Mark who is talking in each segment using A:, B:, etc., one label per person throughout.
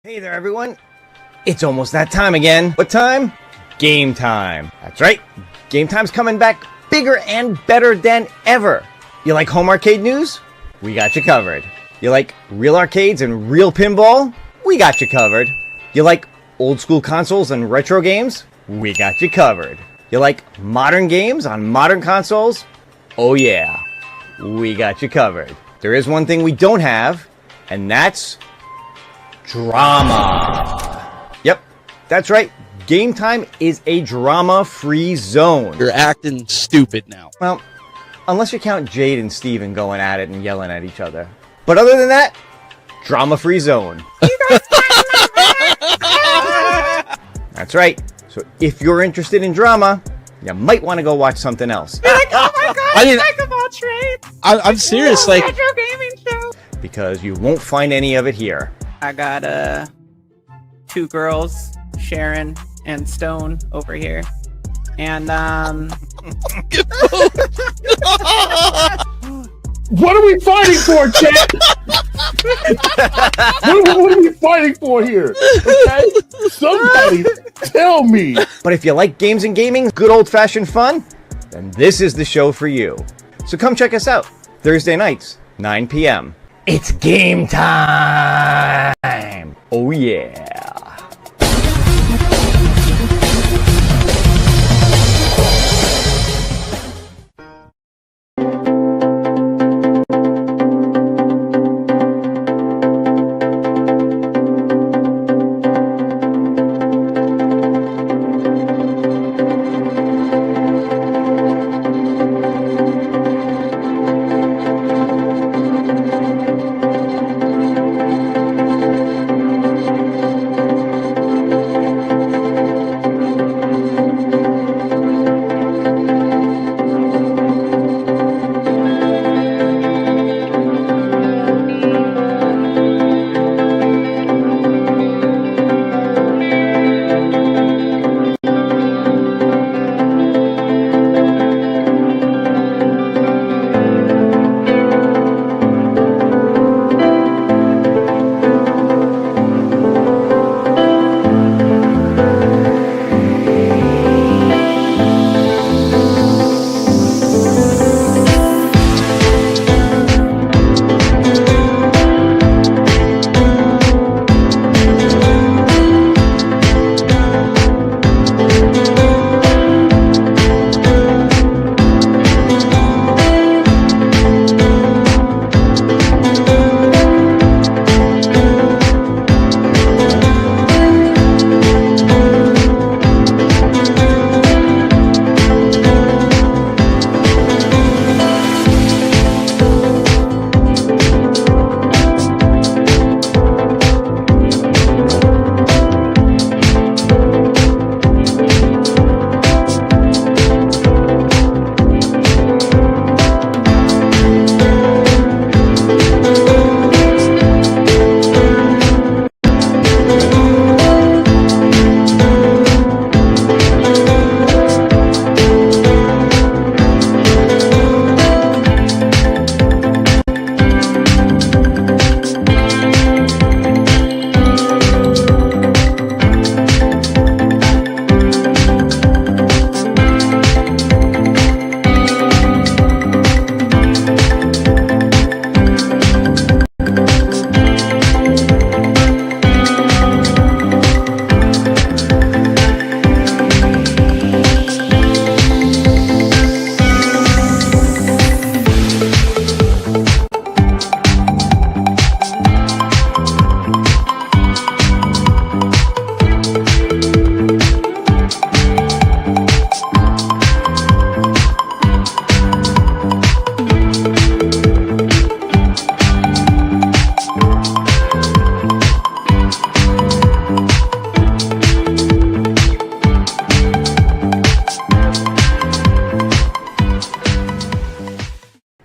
A: Hey there, everyone. It's almost that time again. What time? Game time. That's right. Game time's coming back bigger and better than ever. You like home arcade news? We got you covered. You like real arcades and real pinball? We got you covered. You like old school consoles and retro games? We got you covered. You like modern games on modern consoles? Oh yeah. We got you covered. There is one thing we don't have, and that's drama. Yep, that's right. Game time is a drama-free zone.
B: You're acting stupid now.
A: Well, unless you count Jade and Steven going at it and yelling at each other. But other than that, drama-free zone. That's right. So if you're interested in drama, you might want to go watch something else.
C: You're like, oh my god, I talk about trade.
B: I'm serious, like
C: retro gaming show.
A: Because you won't find any of it here.
C: I got two girls, Sharon and Stone, over here, and
D: What are we fighting for, chat? what are we fighting for here? Okay? Somebody tell me.
A: But if you like games and gaming, good old-fashioned fun, then this is the show for you. So come check us out, Thursday nights, 9 p.m. It's game time! Oh yeah!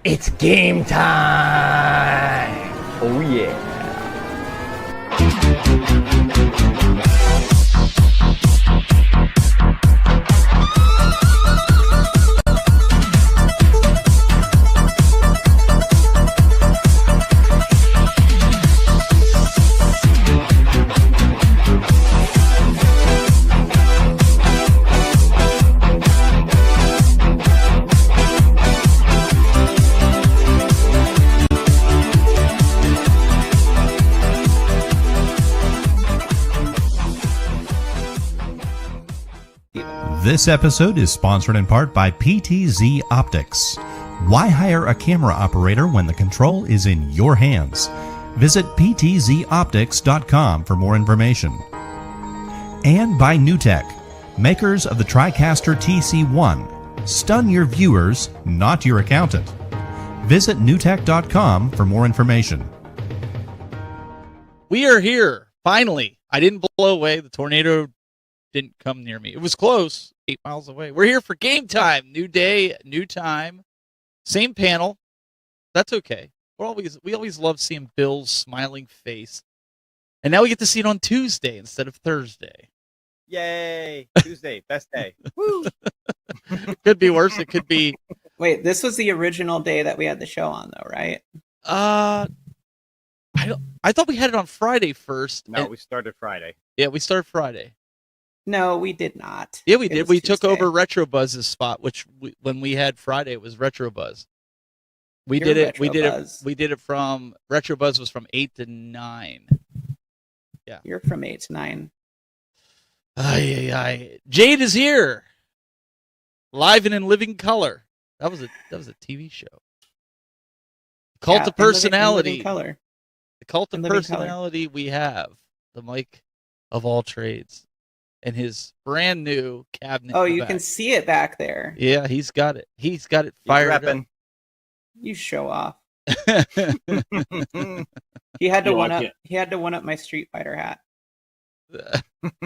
A: It's game time! Oh yeah!
E: This episode is sponsored in part by PTZ Optics. Why hire a camera operator when the control is in your hands? Visit ptzoptics.com for more information. And by NewTek, makers of the TriCaster TC1. Stun your viewers, not your accountant. Visit newtek.com for more information.
B: We are here, finally. I didn't blow away. The tornado didn't come near me. It was close, 8 miles away. We're here for game time. New day, new time. Same panel. That's okay. We always love seeing Bill's smiling face. And now we get to see it on Tuesday instead of Thursday.
A: Yay! Tuesday, best day. Woo!
B: It could be worse. It could be.
C: Wait, this was the original day that we had the show on, though, right?
B: I thought we had it on Friday first.
A: No, we started Friday.
B: Yeah, we started Friday.
C: No, we did not.
B: Yeah, we did. We took
C: Tuesday.
B: over Retro Buzz's spot, which when we had Friday, it was Retro Buzz. We
C: You're
B: did it.
C: Retro
B: We did
C: Buzz.
B: it. We did it from Retro Buzz was from 8 to 9. Yeah,
C: You're from 8 to 9.
B: Jade is here, live and in living color. That was a TV show. Cult of personality.
C: In living color.
B: The cult of
C: In living
B: personality. We have the Mike of all trades, and his brand new cabinet.
C: Oh,
B: in the
C: you
B: back.
C: can see it back there.
B: Yeah, he's got it. He's got it
A: He's
B: fired up.
A: repping.
C: You show off. He had to
D: Yo, I
C: one up.
D: can't.
C: He had to one up my Street Fighter hat.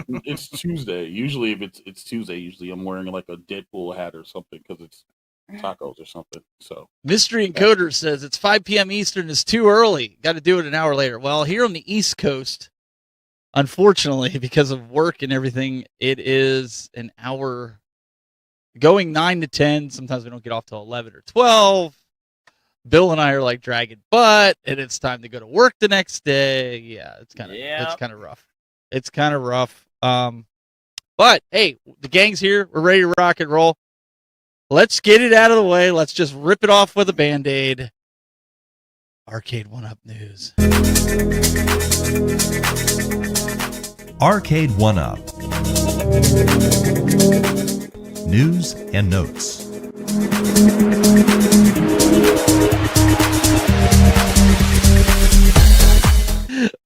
D: It's Tuesday. Usually, if it's Tuesday, usually I'm wearing like a Deadpool hat or something because it's tacos or something. So
B: Mystery Encoder says it's 5 p.m. Eastern. It's too early. Got to do it an hour later. Well, here on the East Coast, unfortunately, because of work and everything, it is an hour going 9 to 10. Sometimes we don't get off till 11 or 12. Bill and I are like dragging butt, and it's time to go to work the next day. Yeah, it's kind of rough. It's kind of rough. But hey, the gang's here. We're ready to rock and roll. Let's get it out of the way. Let's just rip it off with a Band-Aid. Arcade 1-Up News.
E: Arcade 1-Up. News and notes.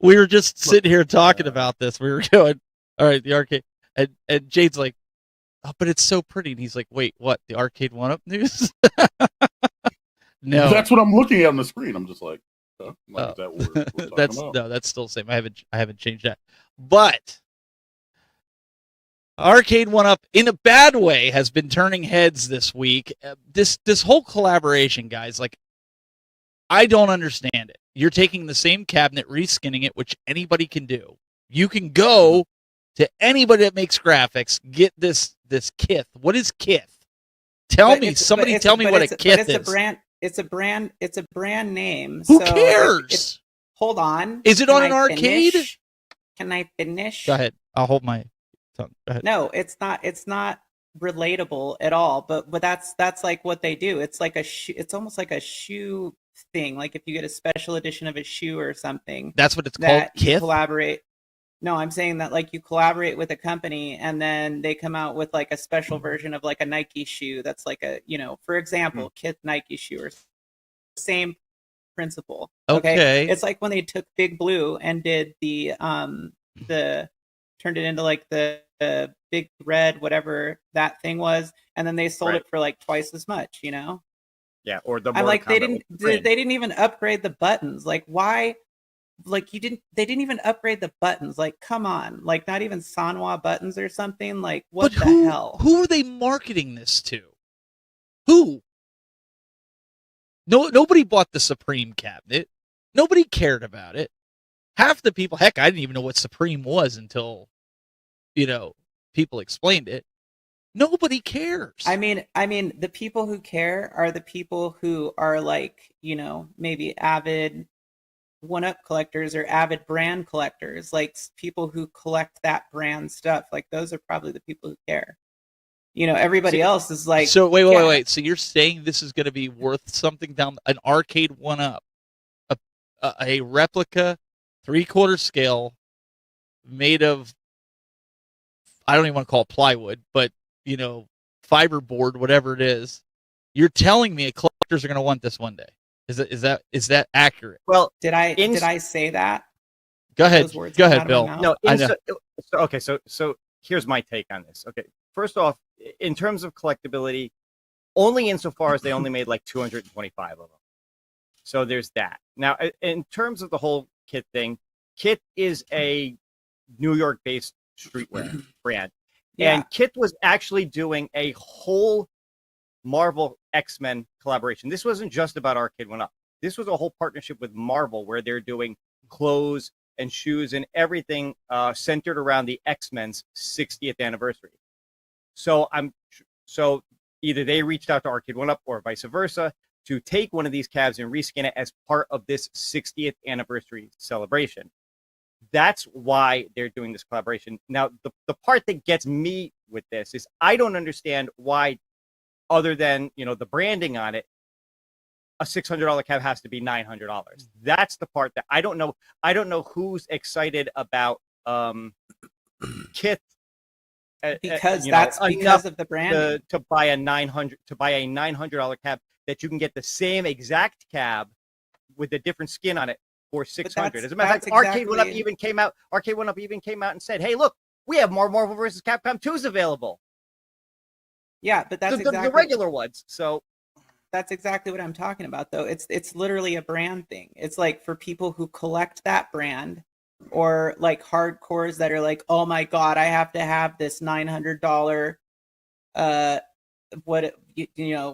B: We were just sitting here talking about this. We were going, all right, the arcade. And Jade's like, oh, but it's so pretty. And he's like, wait, what? The Arcade 1-Up News? No.
D: that's what I'm looking at on the screen. I'm just like, huh? Like, is that what we're talking about?
B: that's still the same. I haven't changed that. But Arcade 1-Up, in a bad way, has been turning heads this week. This whole collaboration, guys, like, I don't understand it. You're taking the same cabinet, reskinning it, which anybody can do. You can go to anybody that makes graphics, get this kith. What is kith? Tell me what a kith is.
C: It's a brand name.
B: Who
C: so
B: cares?
C: Hold on.
B: Is it
C: Can
B: on an
C: I
B: arcade?
C: finish? Can I finish?
B: Go ahead. I'll hold my tongue. Go ahead.
C: No, it's not. It's not relatable at all. But that's like what they do. It's like it's almost like a shoe thing. Like if you get a special edition of a shoe or something.
B: That's what it's called.
C: That you
B: Kith.
C: collaborate. No, I'm saying that like you collaborate with a company and then they come out with like a special version of like a Nike shoe that's like a, for example, Kith Nike shoe or same principle.
B: Okay.
C: It's like when they took Big Blue and did the turned it into like the Big Red, whatever that thing was, and then they sold it for like twice as much,
A: Yeah, or the
C: I'm like they
A: Mortal
C: didn't
A: Kombat
C: they didn't even upgrade the buttons. Like why? Like they didn't even upgrade the buttons. Like come on, like not even Sanwa buttons or something. Like what the hell?
B: Who are they marketing this to? Who? No, nobody bought the Supreme cabinet. Nobody cared about it. Half the people, heck, I didn't even know what Supreme was until, people explained it. Nobody cares.
C: I mean, the people who care are the people who are like, maybe avid 1-Up collectors or avid brand collectors, like people who collect that brand stuff. Like those are probably the people who care. Everybody else is like.
B: So wait. So you're saying this is going to be worth something down an arcade 1-Up, a replica, 3/4 scale, made of, I don't even want to call it plywood, but fiberboard, whatever it is. You're telling me collectors are going to want this one day. Is that accurate?
A: Well,
C: Did I say that?
B: Go ahead.
C: Those words
B: Go
C: come
B: ahead,
C: out of my
B: Bill.
C: mouth?
A: no.
B: I know.
A: So here's my take on this. Okay, first off, in terms of collectability, only insofar as they only made like 225 of them. So there's that. Now, in terms of the whole Kit thing, Kit is a New York-based streetwear brand,
C: Yeah.
A: and Kit was actually doing a whole Marvel X-Men collaboration. This wasn't just about Arcade One Up. This was a whole partnership with Marvel where they're doing clothes and shoes and everything centered around the X-Men's 60th anniversary. So either they reached out to Arcade One Up or vice versa to take one of these cabs and reskin it as part of this 60th anniversary celebration. That's why they're doing this collaboration. Now, the part that gets me with this is I don't understand why, other than the branding on it, a $600 cab has to be $900. That's the part that I don't know. I don't know who's excited about Kit
C: Because
A: enough
C: because of the branding.
A: to buy a $900 cab that you can get the same exact cab with a different skin on it for $600. As a matter of fact, Arcade One Up even came out. Arcade One Up even came out and said, "Hey, look, we have more Marvel vs. Capcom 2s available."
C: Yeah, but that's
A: the regular ones. So
C: that's exactly what I'm talking about, though. It's literally a brand thing. It's like for people who collect that brand, or like hardcores that are like, oh my god, I have to have this $900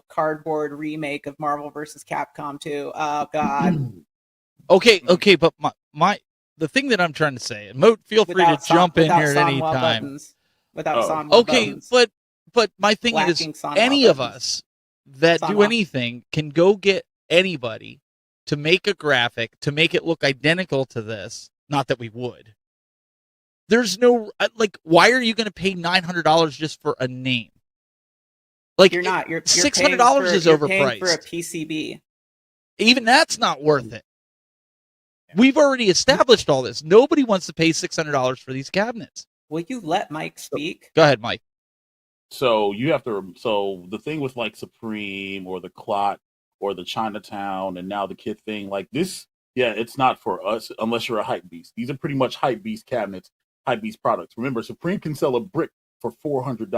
C: cardboard remake of Marvel vs. Capcom 2. Oh god.
B: Okay, but the thing that I'm trying to say, and Moat, feel free to jump in here at any time.
C: Without Sanwa
B: Okay,
C: buttons.
B: but my thing is,
C: Lacking Sanwa
B: any of
C: buttons.
B: us that do
C: Sanwa.
B: anything can go get anybody to make a graphic to make it look identical to this. Not that we would. There's no why are you going to pay $900 just for a name? Like,
C: You're not. You're
B: $600 is
C: you're
B: overpriced.
C: paying for a PCB.
B: Even that's not worth it. We've already established all this. Nobody wants to pay $600 for these cabinets.
C: Will you let Mike speak?
B: Go ahead, Mike.
D: So you have to. So the thing with like Supreme or the Clot or the Chinatown and now the Kit thing, like this, yeah, it's not for us unless you're a hype beast. These are pretty much hype beast cabinets, hype beast products. Remember, Supreme can sell a brick for $400.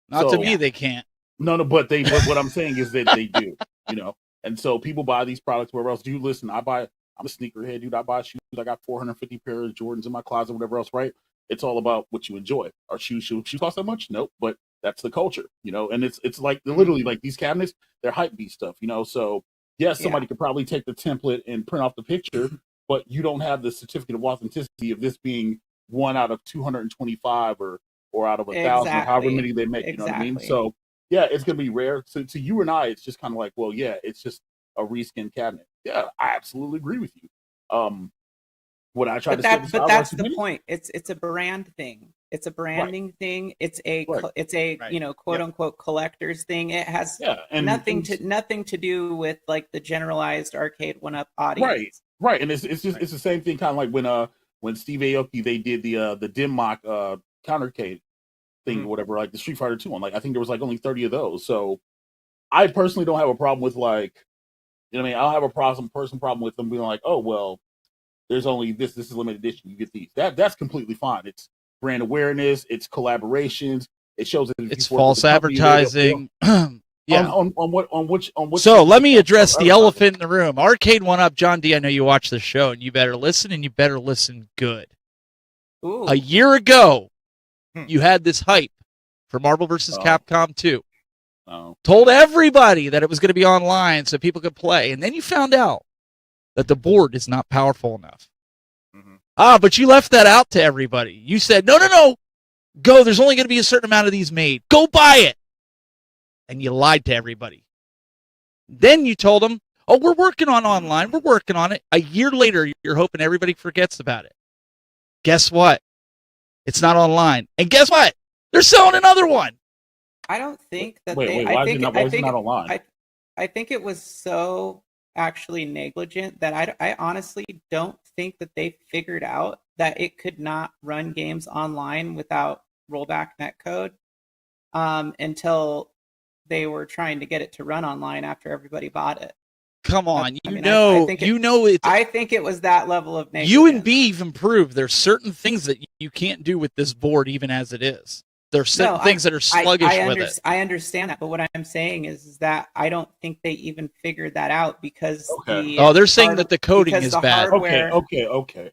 B: Not to me, they can't.
D: No, but what I'm saying is that they do, And so people buy these products wherever else. Dude, listen, I'm a sneakerhead, dude. I buy shoes. I got 450 pairs of Jordans in my closet, whatever else, right? It's all about what you enjoy. Our shoes cost that much? Nope, but that's the culture, and it's like literally like these cabinets, they're hype beast stuff, So yes, somebody could probably take the template and print off the picture, but you don't have the certificate of authenticity of this being one out of 225 or out of 1,000, or however many they make. You know what I mean? So yeah, it's gonna be rare. So to you and I, it's just kind of like, well, yeah, it's just a reskin cabinet. Yeah, I absolutely agree with you. What I try to say,
C: but that's the point. It's a brand thing. It's a branding thing. It's a quote unquote collector's thing. It has nothing to do with like the generalized Arcade One Up audience.
D: Right. And it's the same thing, kind of like when Steve Aoki, they did the Dim Mak countercade thing or whatever, like the Street Fighter 2 one. Like I think there was like only 30 of those. So I personally don't have a problem with like, I mean, I don't have a personal problem with them being like, oh well, there's only this is limited edition. You get these. That's completely fine. It's brand awareness. It's collaborations. It shows that
B: it's false advertising. Yeah.
D: On which.
B: So let me address the elephant in the room. Arcade One Up, John D. I know you watch the show, and you better listen, and you better listen good.
C: Ooh.
B: A year ago, you had this hype for Marvel vs. Capcom 2. Told everybody that it was going to be online so people could play, and then you found out that the board is not powerful enough. But you left that out to everybody. You said, no, go. There's only going to be a certain amount of these made. Go buy it. And you lied to everybody. Then you told them, oh, we're working on online. We're working on it. A year later, you're hoping everybody forgets about it. Guess what? It's not online. And guess what? They're selling another one.
C: I don't think that
D: why is it not online?
C: I think it was so actually negligent that I honestly don't think that they figured out that it could not run games online without rollback netcode. until they were trying to get it to run online after everybody bought it.
B: Come on,
C: I mean,
B: it's.
C: I think it was that level of negligence.
B: You and B even proved there's certain things that you can't do with this board, even as it is. There's certain things that are sluggish with it.
C: I understand that, but what I'm saying is that I don't think they even figured that out because
B: they're saying that the coding is bad.
C: Hardware...
D: Okay.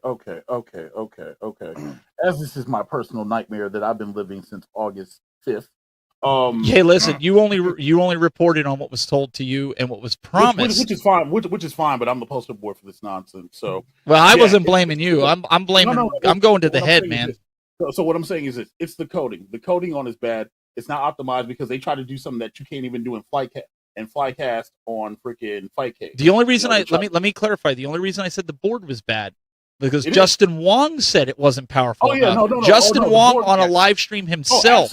D: As this is my personal nightmare that I've been living since August 5th.
B: Hey, listen, you only reported on what was told to you and what was promised,
D: which is fine. Which is fine, but I'm the poster boy for this nonsense. So,
B: well, I wasn't blaming you. I'm blaming.
D: No,
B: I'm going to the head, man.
D: So what I'm saying is this: it's the coding. The coding on is bad. It's not optimized because they try to do something that you can't even do in Flycast on freaking Fightcade.
B: The only reason let me clarify. The only reason I said the board was bad because Justin Wong said it wasn't powerful enough.
D: No.
B: Justin Wong on a live stream himself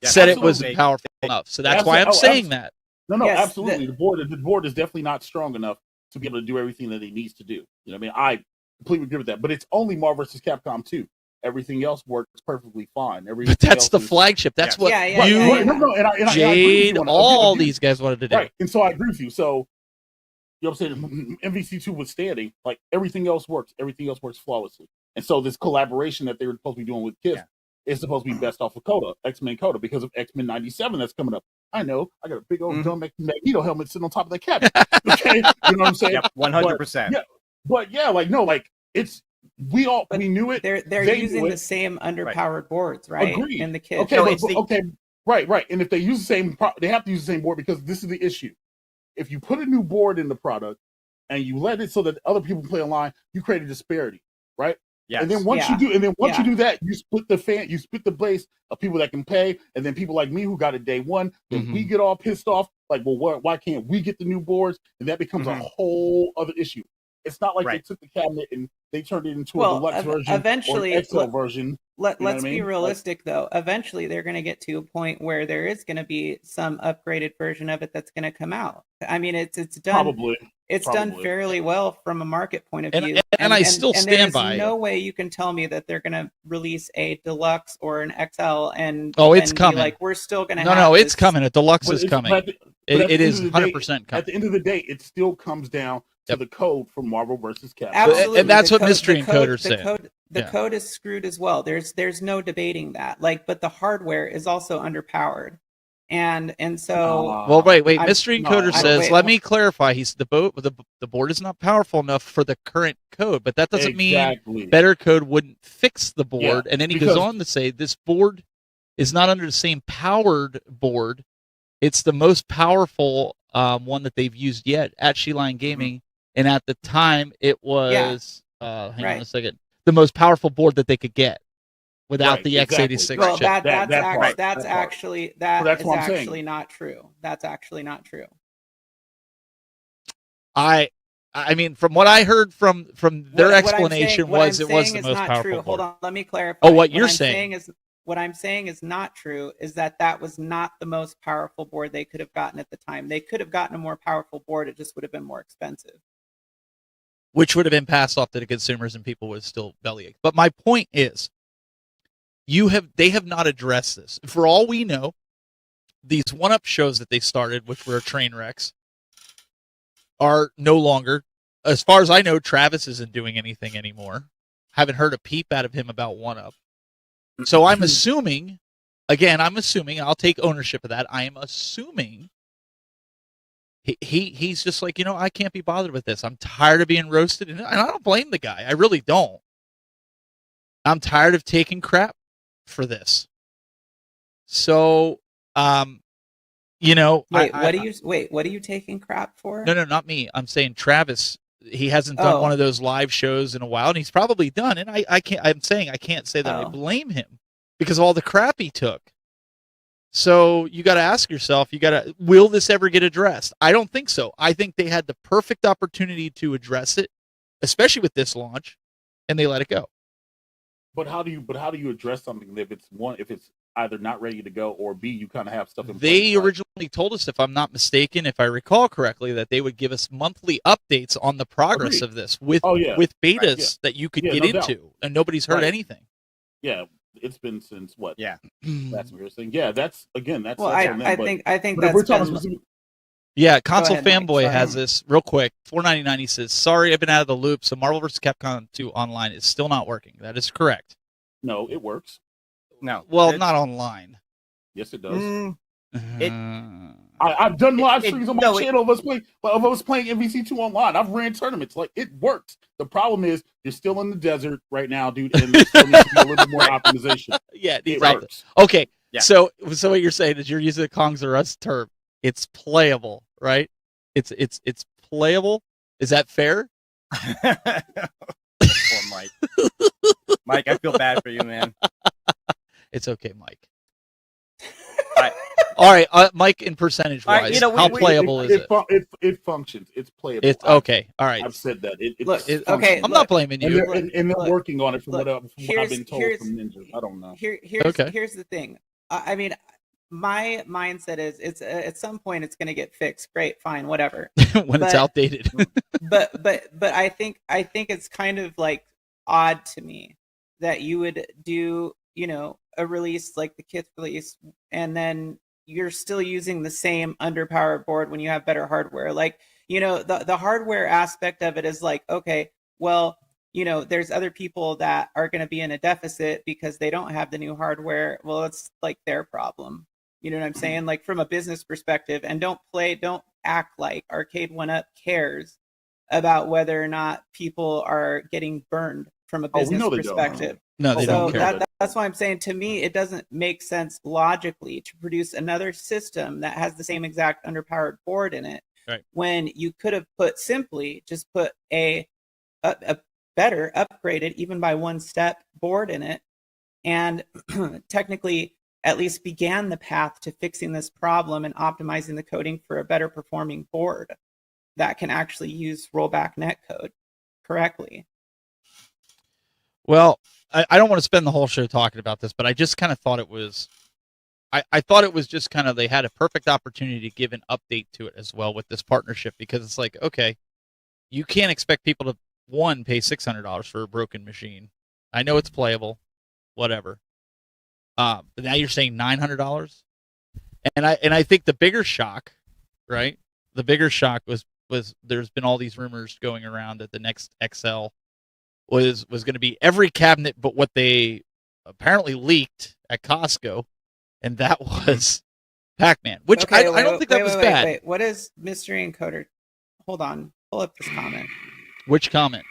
B: said it wasn't powerful enough. So that's why I'm saying that.
D: No, absolutely. The board is definitely not strong enough to be able to do everything that it needs to do. You know what I mean? I completely agree with that. But it's only Marvel vs. Capcom 2. Everything else works perfectly fine.
B: But that's the flagship. That's what Jade, all these guys wanted to do.
D: Right, and so I agree with you. So, you know what I'm saying? MVC2 withstanding, like everything else works. Everything else works flawlessly. And so this collaboration that they were supposed to be doing with Kiss is supposed to be best off of Coda, X-Men Coda, because of X-Men 97 that's coming up. I know. I got a big old dumb Magneto helmet sitting on top of the cabinet. Okay, you know what I'm saying?
A: Yep, 100%.
D: It's. We knew it.
C: They're using the same underpowered boards, right?
D: Agreed.
C: In the kit.
D: Okay, right. And if they use the same, they have to use the same board because this is the issue. If you put a new board in the product and you let it so that other people play online, you create a disparity, right?
A: Yes.
D: And then once you do that, you split the base of people that can pay, and then people like me who got it day one, then we get all pissed off, like, well, why can't we get the new boards? And that becomes a whole other issue. It's not like they took the cabinet and they turned it into a deluxe version
C: eventually,
D: or an XL version.
C: Let's be realistic, though. Eventually, they're going to get to a point where there is going to be some upgraded version of it that's going to come out. I mean, it's done.
D: Probably.
C: It's done fairly well from a market point of view.
B: And I still stand by.
C: There's no way you can tell me that they're going to release a deluxe or an XL and
B: it's coming.
C: Like we're still going to.
B: No, it's coming. A deluxe is coming. It is 100% coming.
D: At the end of the day, it still comes down to the code from Marvel vs. Capcom.
C: Absolutely.
B: And that's what Mystery Encoder said.
C: The code is screwed as well. There's no debating that. But the hardware is also underpowered. And so
B: wait. Mystery Encoder says, let me clarify. The board is not powerful enough for the current code, but that doesn't mean better code wouldn't fix the board. Yeah, and then he goes on to say this board is not under the same powered board. It's the most powerful one that they've used yet at Shelion Gaming, and at the time it was hang on a second, the most powerful board that they could get without the x86
C: well,
B: chip.
C: That's actually not true. That's actually not true.
B: I mean, from what I heard from their explanation it was the most powerful
C: true.
B: board.
C: Hold on, let me clarify.
B: Oh, what you're saying
C: is what I'm saying is not true. Is that was not the most powerful board they could have gotten at the time. They could have gotten a more powerful board. It just would have been more expensive.
B: Which would have been passed off to the consumers, and people would still bellyache. But my point is, they have not addressed this. For all we know, these one-up shows that they started, which were train wrecks, are no longer. As far as I know, Travis isn't doing anything anymore. Haven't heard a peep out of him about one-up. So I'm assuming, I'll take ownership of that. I am assuming he's just like, I can't be bothered with this. I'm tired of being roasted, and I don't blame the guy. I really don't. I'm tired of taking crap for this. So, what are
C: you taking crap for?
B: No, not me. I'm saying Travis. He hasn't done one of those live shows in a while, and he's probably done. And I can't say that I blame him because of all the crap he took. So you got to ask yourself, will this ever get addressed? I don't think so. I think they had the perfect opportunity to address it, especially with this launch, and they let it go.
D: But how do you address something if it's either not ready to go, or B, you kind of have stuff in place?
B: They originally told us, if I'm not mistaken, if I recall correctly, that they would give us monthly updates on the progress of this with betas that you could get into, and nobody's heard anything.
D: Yeah, It's been since what?
A: Yeah.
D: That's what you're saying. Yeah, that's again. That's
C: Well,
D: that's on them,
C: I
D: but,
C: think I think
D: but if we're
C: that's
D: talking
C: been
D: specific,
B: Yeah, Console
C: ahead, Mike,
B: Fanboy
C: sorry.
B: has this real quick. $4.99. He says, "Sorry, I've been out of the loop. So Marvel vs. Capcom 2 online is still not working." That is correct.
D: no, it works.
A: No.
B: Well,
A: it's-
B: not online.
D: Yes, it does.
A: Mm,
D: I've done live streams on my
A: no,
D: channel of us playing MVC2 online. I've ran tournaments. Like, it works. The problem is you're still in the desert right now, dude, and there still needs to be a little bit more optimization.
B: Yeah,
D: It
B: these are
D: works.
B: okay.
A: Yeah.
B: So what you're saying is you're using the Kongs or Us term. It's playable, right? It's playable. Is that fair?
A: Poor Mike. Mike, I feel bad for you, man.
B: It's okay, Mike. All right, Mike. In percentage
A: All right,
B: wise,
A: you know,
B: how playable is it?
D: It functions. It's playable.
B: It's okay. All right.
D: I've said that.
C: Look,
D: It's
C: okay,
B: I'm
C: look,
B: not blaming
D: and
B: you.
D: they're
C: Look,
D: working on it from
C: look,
D: what I've been told
C: here's-
D: from Ninja. I don't know.
C: Here's the thing. I mean, my mindset is it's at some point it's going to get fixed. Great, fine, whatever.
B: When it's
C: but-
B: outdated.
C: but I think it's kind of like odd to me that you would do, you know, a release like the Kith release, and then you're still using the same underpowered board when you have better hardware. Like, you know, the hardware aspect of it is like, okay, well, you know, there's other people that are going to be in a deficit because they don't have the new hardware. Well, it's like their problem. You know what I'm saying? Like, from a business perspective, and don't act like Arcade 1-Up cares about whether or not people are getting burned from a
D: Oh, we
C: business
D: know they don't.
C: perspective.
B: No, they
C: So
B: don't care.
C: that's why I'm saying, to me, it doesn't make sense logically to produce another system that has the same exact underpowered board in it,
B: Right.
C: when you could have put a better upgraded, even by one step, board in it, and technically at least began the path to fixing this problem and optimizing the coding for a better performing board that can actually use rollback netcode correctly.
B: Well, I don't want to spend the whole show talking about this, but I just kind of thought it was. I thought it was just kind of, they had a perfect opportunity to give an update to it as well with this partnership, because it's like, okay, you can't expect people to pay $600 for a broken machine. I know it's playable, whatever. But now you're saying $900, and I think the bigger shock, right? The bigger shock was there's been all these rumors going around that the next XL was going to be every cabinet but what they apparently leaked at Costco, and that was Pac-Man, which
C: Okay,
B: I don't think that was bad.
C: Wait, what is Mystery Encoder? Hold on, pull up this comment.
B: Which comment?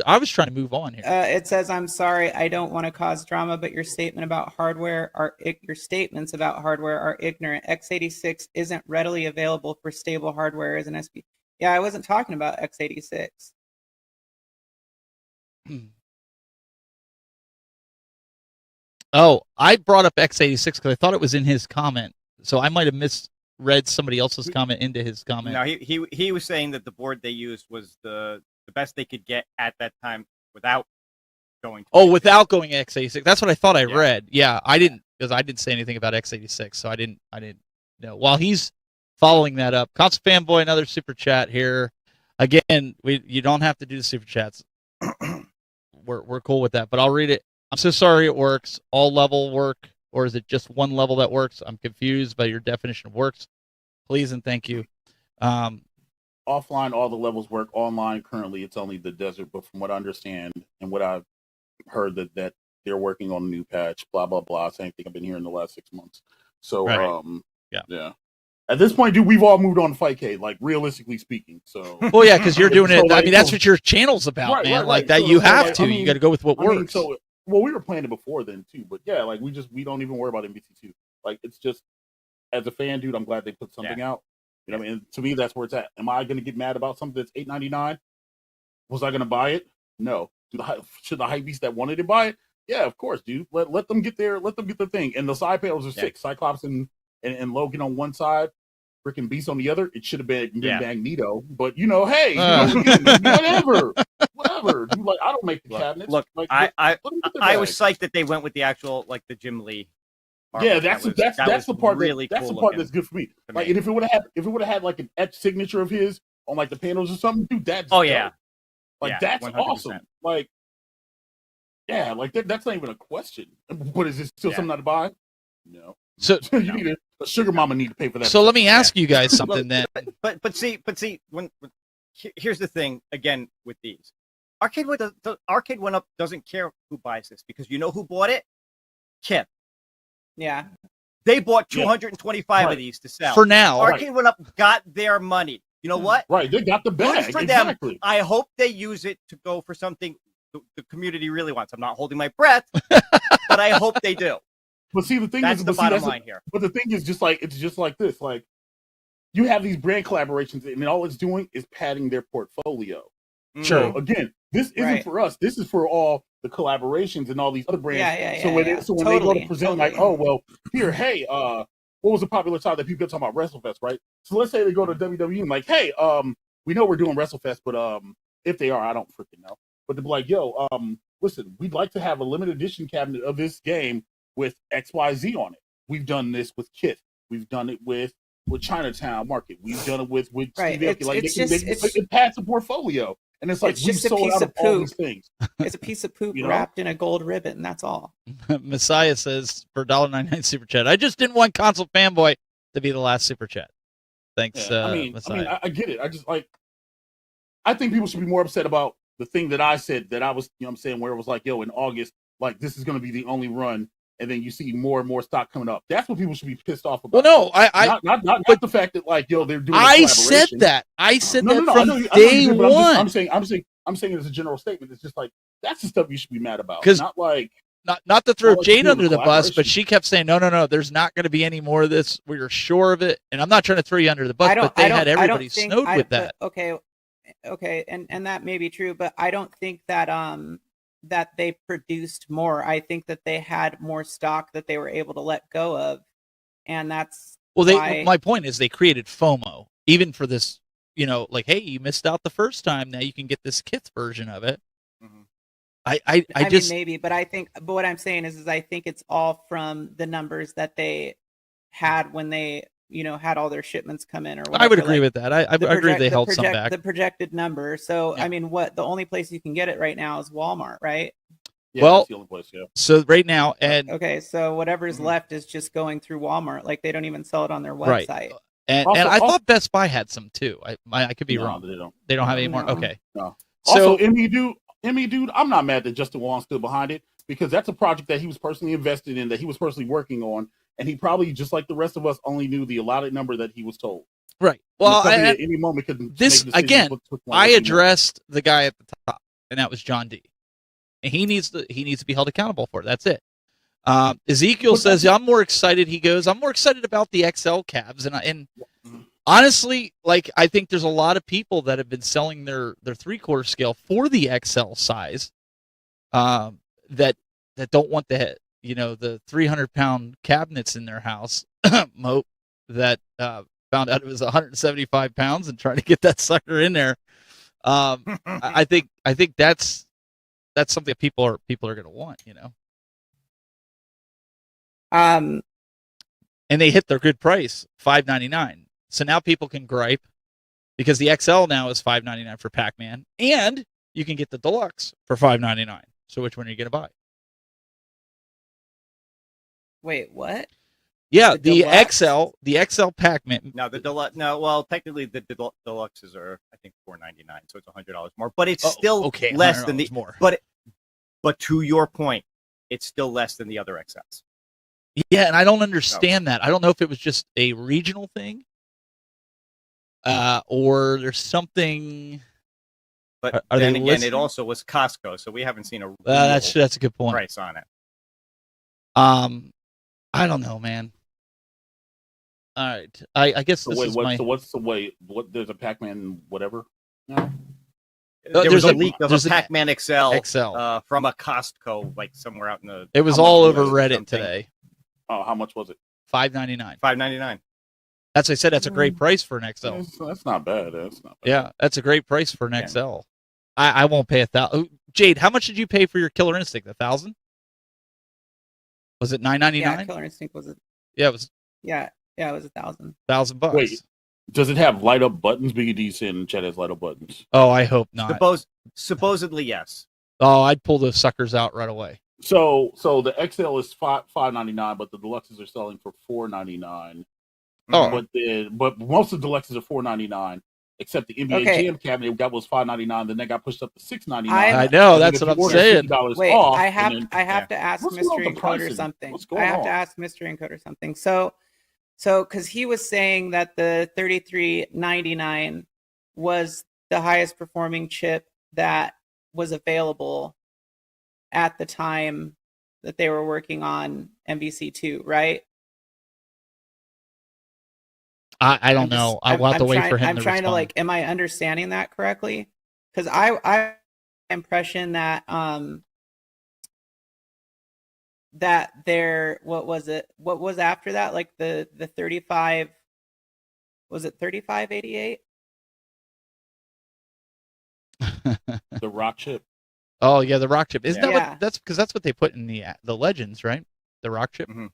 B: I was trying to move on here.
C: It says, "I'm sorry, I don't want to cause drama, but your statements about hardware are ignorant. x86 isn't readily available for stable hardware as an SP." Yeah, I wasn't talking about x86.
B: Oh, I brought up x86 because I thought it was in his comment, so I might have misread somebody else's comment into his comment.
A: No, he was saying that the board they used was the best they could get at that time without going to
B: Without going x86. That's what I thought I
A: Yeah.
B: read. Yeah, I didn't, because I didn't say anything about x86, so I didn't know. While he's following that up, Console Fanboy, another super chat here. Again, you don't have to do the super chats. We're cool with that, but I'll read it. I'm so sorry it works. All level work, or is it just one level that works? I'm confused by your definition of works. Please and thank you.
D: Offline, all the levels work. Online, currently, it's only the desert. But from what I understand and what I've heard, that they're working on a new patch. Blah blah blah. Same thing I've been hearing the last 6 months. So
B: Right.
D: yeah. At this point, dude, we've all moved on to Fightcade. Like, realistically speaking. So
B: Well, yeah, because you're doing
D: So,
B: it. I
D: like,
B: mean, that's
D: so-
B: what your channel's about,
D: Right,
B: man.
D: right,
B: Like
D: right.
B: that,
D: So,
B: you have
D: like,
B: to.
D: I mean-
B: You got to go with what
D: I mean,
B: works.
D: well, we were playing it before then too, but yeah, like we don't even worry about MVC2. Like, it's just, as a fan, dude, I'm glad they put something out. You know what I mean? To me, that's where it's at. Am I going to get mad about something that's $8.99? Was I going to buy it? No. Should the hype beast that wanted to buy it? Yeah, of course, dude. Let them get their thing. And the side panels are sick. Cyclops and Logan on one side, freaking Beast on the other. It should have been Magneto, but hey, whatever. Dude, like, I don't make the cabinets.
A: Look,
D: like,
A: I
D: I
A: was psyched that they went with the actual, like, the Jim Lee.
D: Yeah,
A: artwork.
D: that's
A: That
D: the
A: was
D: part
A: really
D: that's
A: cool
D: the part
A: looking
D: that's good for me.
A: to
D: Like,
A: me.
D: and if it would have had like an etched signature of his on like the panels or something, dude, that's
A: Oh,
D: dope.
A: yeah.
D: Like,
A: Yeah,
D: that's
A: 100%.
D: awesome. Like, Yeah, like that's not even a question. But is it still something not to buy? No.
B: So
D: you need a sugar mama need to pay for that.
B: So let me ask you guys something then.
A: But see, here's the thing again with these. Arcade One Up doesn't care who buys this because you know who bought it? Kim.
C: Yeah.
A: They bought 225 of these to sell.
B: For now.
A: Arcade One Up got their money. You know what?
D: Right, they got the bag.
A: Good for
D: exactly.
A: them. I hope they use it to go for something the community really wants. I'm not holding my breath, but I hope they do.
D: But see, the thing
A: that's
D: is,
A: the bottom line here.
D: But the thing is, it's just like this. Like, you have these brand collaborations, and all it's doing is padding their portfolio.
B: Sure.
D: So again, this isn't for us. This is for all the collaborations and all these other brands. So when they go to present, like, oh well, here, hey, what was a popular time that people kept talking about WrestleFest, right? So let's say they go to WWE and like, hey, we know we're doing WrestleFest, but if they are, I don't freaking know. But they're like, yo, listen, we'd like to have a limited edition cabinet of this game with XYZ on it. We've done this with Kit. We've done it with Chinatown Market. We've done it with Steve Aoki. Like it pads the portfolio. And it's like we've sold out of all these things.
C: It's a piece of poop wrapped in a gold ribbon. That's all.
B: Messiah says for $1.99 super chat. I just didn't want console fanboy to be the last super chat. Thanks, Messiah.
D: I get it. I just I think people should be more upset about the thing that I said that I was, where it was like, yo, in August, like this is going to be the only run, and then you see more and more stock coming up. That's what people should be pissed off about.
B: Well, no,
D: not the fact that like, yo, they're doing.
B: I said that. I said that from day one.
D: I'm saying it as a general statement. It's just like that's the stuff you should be mad about.
B: Because
D: not
B: to throw Jade under the bus, but she kept saying, no, there's not going to be any more of this. We're sure of it. And I'm not trying to throw you under the bus, but they had everybody snowed with that.
C: Okay, and that may be true, but I don't think that that they produced more. I think that they had more stock that they were able to let go of, and that's
B: my point is they created FOMO even for this. Like, hey, you missed out the first time. Now you can get this Kith version of it.
C: Mm-hmm.
B: I
C: mean, maybe, but what I'm saying is I think it's all from the numbers that they had when they had all their shipments come in or whatever.
B: I would agree with that. I agree they held some back.
C: The projected number. So, I mean, the only place you can get it right now is Walmart, right?
D: Yeah, that's the only place, yeah.
B: So right now,
C: okay, so whatever's left is just going through Walmart. Like, they don't even sell it on their website.
B: Right. And I thought Best Buy had some too. I could be wrong. They don't have any more. Okay.
D: No. Also, Emmy dude, I'm not mad that Justin Wong's still behind it because that's a project that he was personally invested in, that he was personally working on. And he probably, just like the rest of us, only knew the allotted number that he was told.
B: Right. Well,
D: at any moment could
B: this again. I addressed the guy at the top, and that was John D. And he needs to be held accountable for it. That's it. Ezekiel says, "I'm more excited." He goes, "I'm more excited about the XL cabs." And honestly, like I think there's a lot of people that have been selling their 3/4 scale for the XL size, that don't want the 300-pound cabinets in their house, moat, that found out it was 175 pounds and trying to get that sucker in there. I think that's something that people are going to want, And they hit their good price, $5.99. So now people can gripe because the XL now is $5.99 for Pac-Man, and you can get the Deluxe for $5.99. So which one are you going to buy?
C: Wait, what?
B: Yeah, the XL Pac-Man.
A: No, the Deluxe. No, well, technically the Deluxes are, I think, $4.99, so it's $100 more. But it's still less than the
B: more.
A: But to your point, it's still less than the other XLs.
B: Yeah, and I don't understand that. I don't know if it was just a regional thing, or there's something.
A: But then again, it also was Costco, so we haven't seen a.
B: That's a good point.
A: Price on it.
B: I don't know, man. All right, I guess this is my.
D: So what's the way? What there's a Pac-Man whatever? No.
A: There was a leak of a Pac-Man XL from a Costco, like somewhere out in the.
B: It was all over Reddit today.
D: Oh, how much was it?
B: $5.99.
A: $5.99.
B: That's what I said. That's a great price for an XL.
D: That's not bad. That's not bad.
B: Yeah, that's a great price for an XL. I won't pay $1,000. Jade, how much did you pay for your Killer Instinct? $1,000? Was it $9.99?
C: Yeah, Killer Instinct was it?
B: Yeah, it was.
C: Yeah, it was $1,000.
B: $1,000.
D: Wait, does it have light up buttons? BDC in chat has light up buttons.
B: Oh, I hope not.
A: Supposedly, yes.
B: Oh, I'd pull those suckers out right away.
D: So the XL is $599, but the deluxes are selling for $499.
B: Oh.
D: But most of the deluxes are $499, except the NBA
C: Okay.
D: Jam cabinet that was $599. Then that got pushed up to $699.
B: I know,
D: And then
B: that's
D: if
B: what
D: you
B: I'm
D: order
B: saying.
D: $50
C: Wait,
D: off,
C: I
D: and then-
C: have to ask
D: What's going on
C: Mystery
D: with the
C: Encoder
D: pricing?
C: something.
D: What's
C: I
D: going
C: have to
D: on?
C: ask Mystery Encoder something. So because he was saying that the 3399 was the highest performing chip that was available at the time that they were working on MVC2, right?
B: I don't know. I will have to wait for him
C: I'm
B: to
C: trying
B: respond.
C: to like, am I understanding that correctly? Because I impression that that there, what was it? What was after that? Like the 35, was it 3588?
D: The rock chip.
B: Oh yeah, the rock chip. Isn't that
C: Yeah.
B: what that's because that's what they put in the legends, right? The rock chip.
D: Mhm.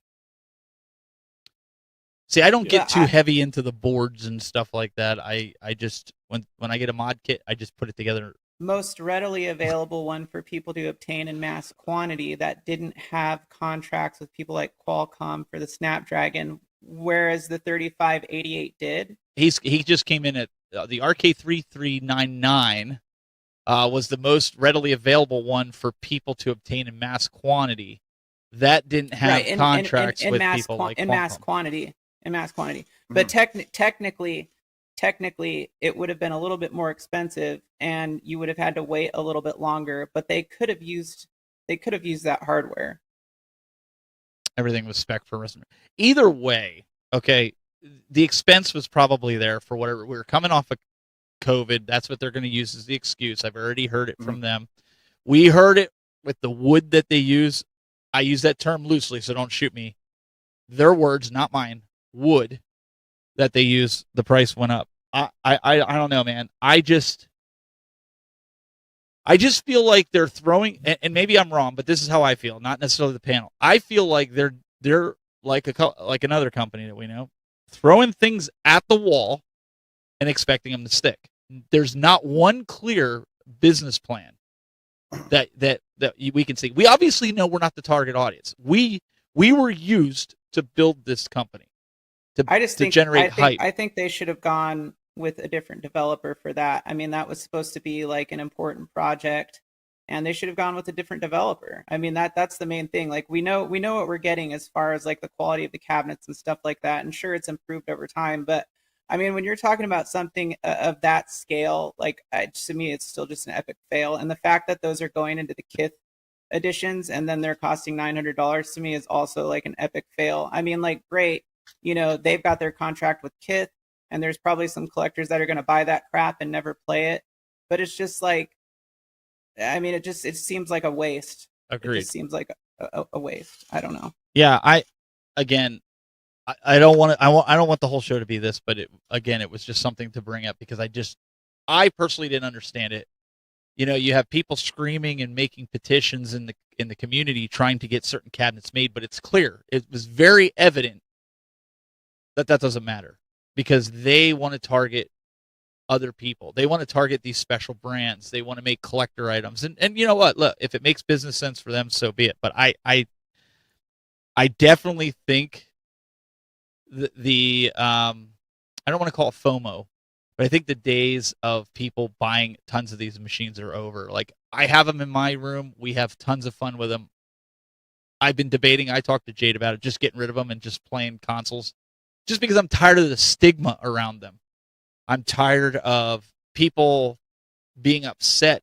B: See, I don't
C: Yeah,
B: get too heavy into the boards and stuff like that. I just when I get a mod kit, I just put it together.
C: Most readily available one for people to obtain in mass quantity that didn't have contracts with people like Qualcomm for the Snapdragon, whereas the 3588 did.
B: He just came in at the RK3399 was the most readily available one for people to obtain in mass quantity. That didn't have
C: Right,
B: contracts with
C: mass
B: people like
C: in
B: Qualcomm.
C: mass quantity. But technically, it would have been a little bit more expensive, and you would have had to wait a little bit longer. But they could have used that hardware.
B: Everything was spec for wrestling. Either way, okay, the expense was probably there for whatever. We were coming off of COVID. That's what they're going to use as the excuse. I've already heard it from them. We heard it with the wood that they use. I use that term loosely, so don't shoot me. Their words, not mine. Wood that they use, the price went up. I don't know, man. I just feel like they're throwing, and maybe I'm wrong, but this is how I feel. Not necessarily the panel. I feel like they're like another company that we know, throwing things at the wall and expecting them to stick. There's not one clear business plan that we can see. We obviously know we're not the target audience. We were used to build this company to generate hype.
C: I think they should have gone with a different developer for that. I mean, that was supposed to be like an important project, and they should have gone with a different developer. I mean, that's the main thing. Like we know what we're getting as far as like the quality of the cabinets and stuff like that. And sure, it's improved over time, but I mean, when you're talking about something of that scale, like to me, it's still just an epic fail. And the fact that those are going into the Kith editions and then they're costing $900 to me is also like an epic fail. I mean, like, great, they've got their contract with Kith, and there's probably some collectors that are going to buy that crap and never play it. But it's just like, I mean, it seems like a waste.
B: Agreed.
C: It just seems like a waste. I don't know.
B: Yeah, I don't want the whole show to be this, but it was just something to bring up because I personally didn't understand it. You have people screaming and making petitions in the community trying to get certain cabinets made, but it's clear. It was very evident that doesn't matter because they want to target other people. They want to target these special brands. They want to make collector items. And you know what? Look, if it makes business sense for them, so be it. But I definitely think the I don't want to call it FOMO, but I think the days of people buying tons of these machines are over. Like, I have them in my room. We have tons of fun with them. I've been debating. I talked to Jade about it, just getting rid of them and just playing consoles, just because I'm tired of the stigma around them. I'm tired of people being upset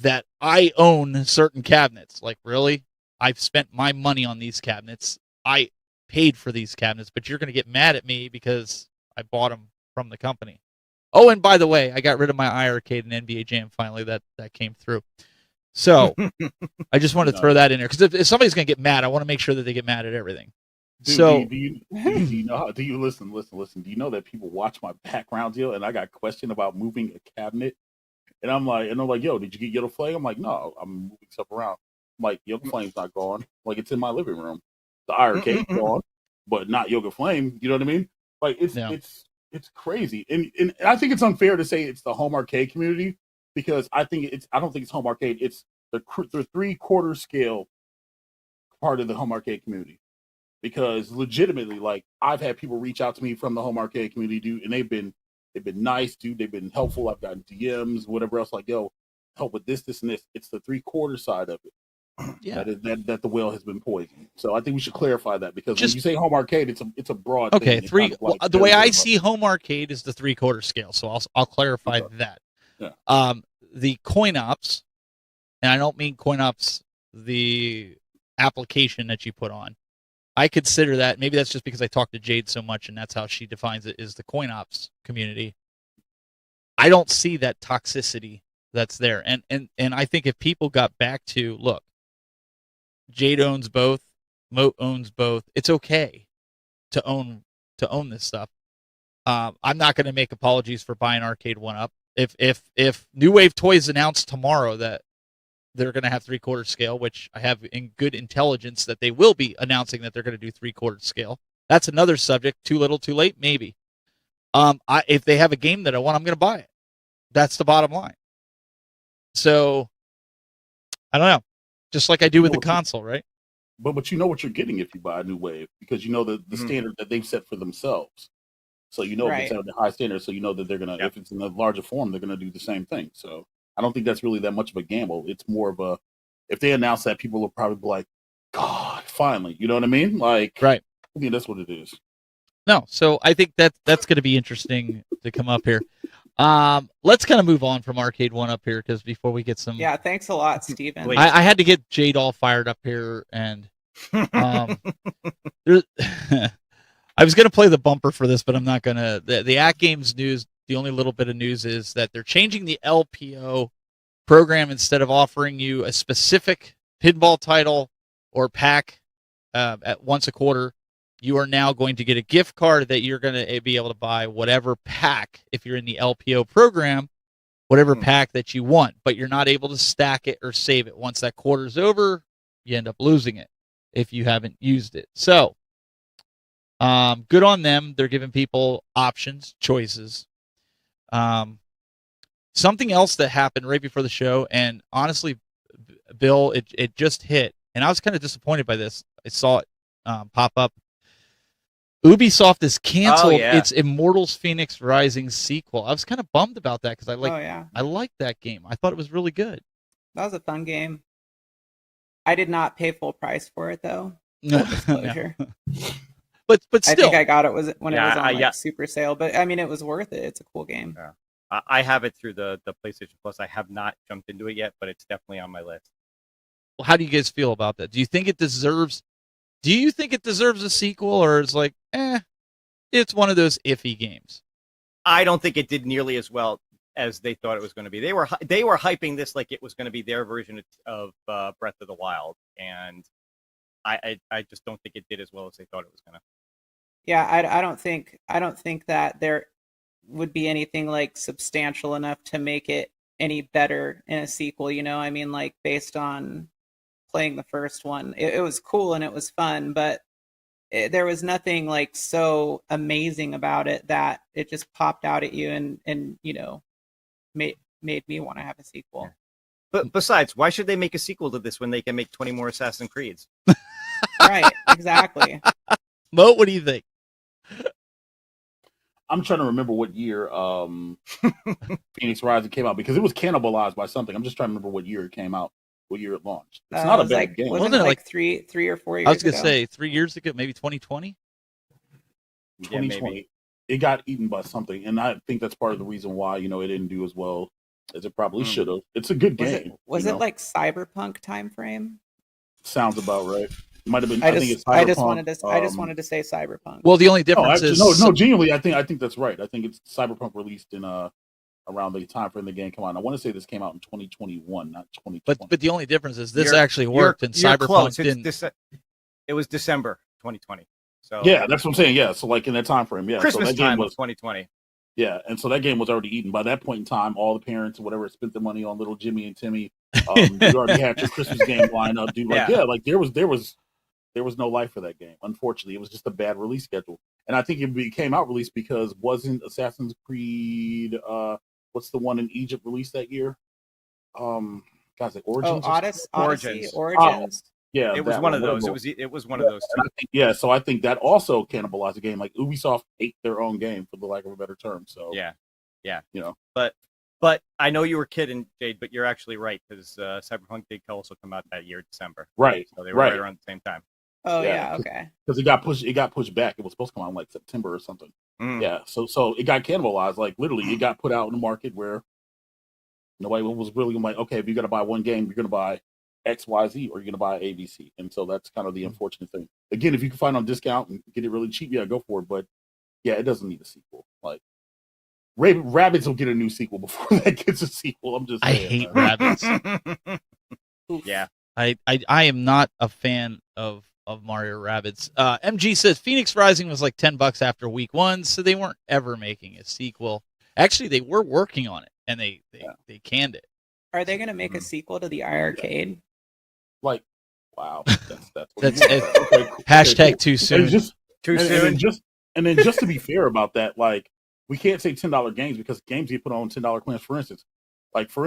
B: that I own certain cabinets. Like, really? I've spent my money on these cabinets. I paid for these cabinets, but you're going to get mad at me because I bought them from the company. Oh, and by the way, I got rid of my iArcade and NBA Jam finally. That came through. So I just wanted to throw that in there because if somebody's going to get mad, I want to make sure that they get mad at everything.
D: Dude,
B: so
D: do you know how? Do you listen? Do you know that people watch my background deal and I got questioned about moving a cabinet, and I'm like, yo, did you get Yellow Flame? I'm like, no, I'm moving stuff around. I'm like, Yoga Flame's not gone. Like, it's in my living room. The iArcade's gone, but not Yoga Flame. You know what I mean? Like, it's crazy, and I think it's unfair to say it's the home arcade community because I don't think it's home arcade. It's the 3/4 scale part of the home arcade community. Because legitimately, like, I've had people reach out to me from the home arcade community, dude, and they've been nice, dude. They've been helpful. I've gotten DMs, whatever else, like, yo, help with this, and this. It's the 3/4 side of it.
B: Yeah.
D: That the well has been poisoned. So I think we should clarify that, because
B: Just-
D: when you say home arcade, it's a broad
B: Okay,
D: thing.
B: three.
D: It's not like
B: The way I
D: everybody-
B: see home arcade is the 3/4 scale. So I'll clarify
D: Okay.
B: that.
D: Yeah.
B: The coin ops, and I don't mean coin ops the application that you put on. I consider that, maybe that's just because I talk to Jayde so much and that's how she defines it, is the coin ops community. I don't see that toxicity that's there. And I think if people got back to, look, Jayde owns both, Moat owns both. It's okay to own this stuff. I'm not going to make apologies for buying Arcade 1-Up. If New Wave Toys announced tomorrow that they're going to have 3/4 scale, which I have in good intelligence that they will be announcing that they're going to do 3/4 scale. That's another subject. Too little, too late, maybe. If they have a game that I want, I'm going to buy it. That's the bottom line. So I don't know, just like I do with the console, right?
D: But you know what you're getting if you buy a New Wave, because you know the standard that they've set for themselves. So you know it's at a high standard. So you know that they're gonna, if it's in a larger form, they're gonna do the same thing. So I don't think that's really that much of a gamble. It's more of a, if they announce that, people will probably be like, God, finally. You know what I mean? Like,
B: right.
D: I mean, that's what it is.
B: No, so I think that's going to be interesting to come up here. Let's kind of move on from Arcade 1-Up here, because before we get some...
C: Yeah, thanks a lot, Steven.
B: I had to get Jayde all fired up here, and there, I was going to play the bumper for this, but I'm not going to. The At Games news, the only little bit of news is that they're changing the LPO program. Instead of offering you a specific pinball title or pack at once a quarter, you are now going to get a gift card that you're going to be able to buy whatever pack, if you're in the LPO program, whatever pack that you want, but you're not able to stack it or save it. Once that quarter's over, you end up losing it if you haven't used it. So, good on them. They're giving people options, choices. Something else that happened right before the show, and honestly, Bill, it just hit, and I was kind of disappointed by this. I saw it pop up. Ubisoft has canceled its Immortals Phoenix Rising sequel. I was kind of bummed about that, because I liked that game. I thought it was really good.
C: That was a fun game. I did not pay full price for it, though. Full disclosure.
B: But still,
C: I think I got it when it was on super sale. But I mean, it was worth it. It's a cool game.
F: Yeah. I have it through the PlayStation Plus. I have not jumped into it yet, but it's definitely on my list.
B: Well, how do you guys feel about that? Do you think it deserves a sequel, or is like, it's one of those iffy games?
F: I don't think it did nearly as well as they thought it was going to be. They were hyping this like it was going to be their version of Breath of the Wild, and I just don't think it did as well as they thought it was going to.
C: Yeah, I don't think that there would be anything like substantial enough to make it any better in a sequel. You know, I mean, like, based on playing the first one, it was cool and it was fun, but there was nothing like so amazing about it that it just popped out at you and you know, made me want to have a sequel.
F: But besides, why should they make a sequel to this when they can make 20 more Assassin's Creeds?
C: Right, exactly.
B: Mo, what do you think?
D: I'm trying to remember what year Phoenix Rising came out, because it was cannibalized by something. I'm just trying to remember what year it came out, what year it launched. It's not a bad game.
C: Wasn't it like three or 4 years ago?
B: I was going to say 3 years ago, maybe 2020?
D: 2020.
F: Maybe.
D: It got eaten by something, and I think that's part of the reason why, you know, it didn't do as well as it probably should have. It's a good game.
C: Was it like Cyberpunk time frame?
D: Sounds about right. Might have been.
C: I
D: think it's
C: just
D: Cyberpunk.
C: wanted to say Cyberpunk.
B: Well, the only difference is
D: genuinely, I think that's right. I think it's Cyberpunk released in around the time frame the game came out. I want to say this came out in 2021, not 2020.
B: But the only difference is this actually worked, and
F: you're
B: Cyberpunk
F: close.
B: didn't.
F: It was December 2020. So
D: yeah, that's what I'm saying. Yeah, so like in that time frame, yeah,
F: Christmas
D: so that game
F: time
D: was
F: 2020.
D: Yeah, and so that game was already eaten by that point in time. All the parents or whatever spent the money on little Jimmy and Timmy. You already had your Christmas game lined up, dude. Like like there was no life for that game. Unfortunately, it was just a bad release schedule. And I think it came out released because wasn't Assassin's Creed what's the one in Egypt released that year? guys, like
C: Oh,
D: Origins.
C: Odyssey,
F: Origins.
C: Origins.
D: Yeah,
F: It was
D: that
F: one of
D: whatever.
F: those. It was one of those
D: And
F: two.
D: I think, so I think that also cannibalized the game. Like Ubisoft ate their own game, for the lack of a better term. So
F: Yeah.
D: you know,
F: But I know you were kidding, Jade, but you're actually right, because Cyberpunk did also come out that year, December.
D: right,
F: So they were right around the same time.
C: Oh
D: Yeah,
C: yeah, okay.
D: because it got pushed back. It was supposed to come out in like September or something.
F: Mm.
D: Yeah, so it got cannibalized. Like literally, it got put out in the market where nobody was really like, okay, if you're gonna buy one game, you're gonna buy X, Y, Z, or you're gonna buy ABC. And so that's kind of the unfortunate thing. Again, if you can find it on discount and get it really cheap, yeah, go for it. But yeah, it doesn't need a sequel. Like Rabbids will get a new sequel before that gets a sequel. I'm just
B: I
D: saying,
B: hate
D: man.
B: Rabbids.
F: Yeah.
B: I am not a fan of Mario Rabbids. MG says Phoenix Rising was like $10 after week 1, so they weren't ever making a sequel. Actually, they were working on it, and they canned it.
C: Are they gonna make a sequel to the iArcade?
D: Like, wow, that's
B: That's
D: okay, cool.
B: Hashtag
D: cool.
B: too
D: And
B: soon.
D: just
F: Too
D: and
F: soon.
D: then just to be fair about that, like we can't say $10 games because games get put on $10 plans. For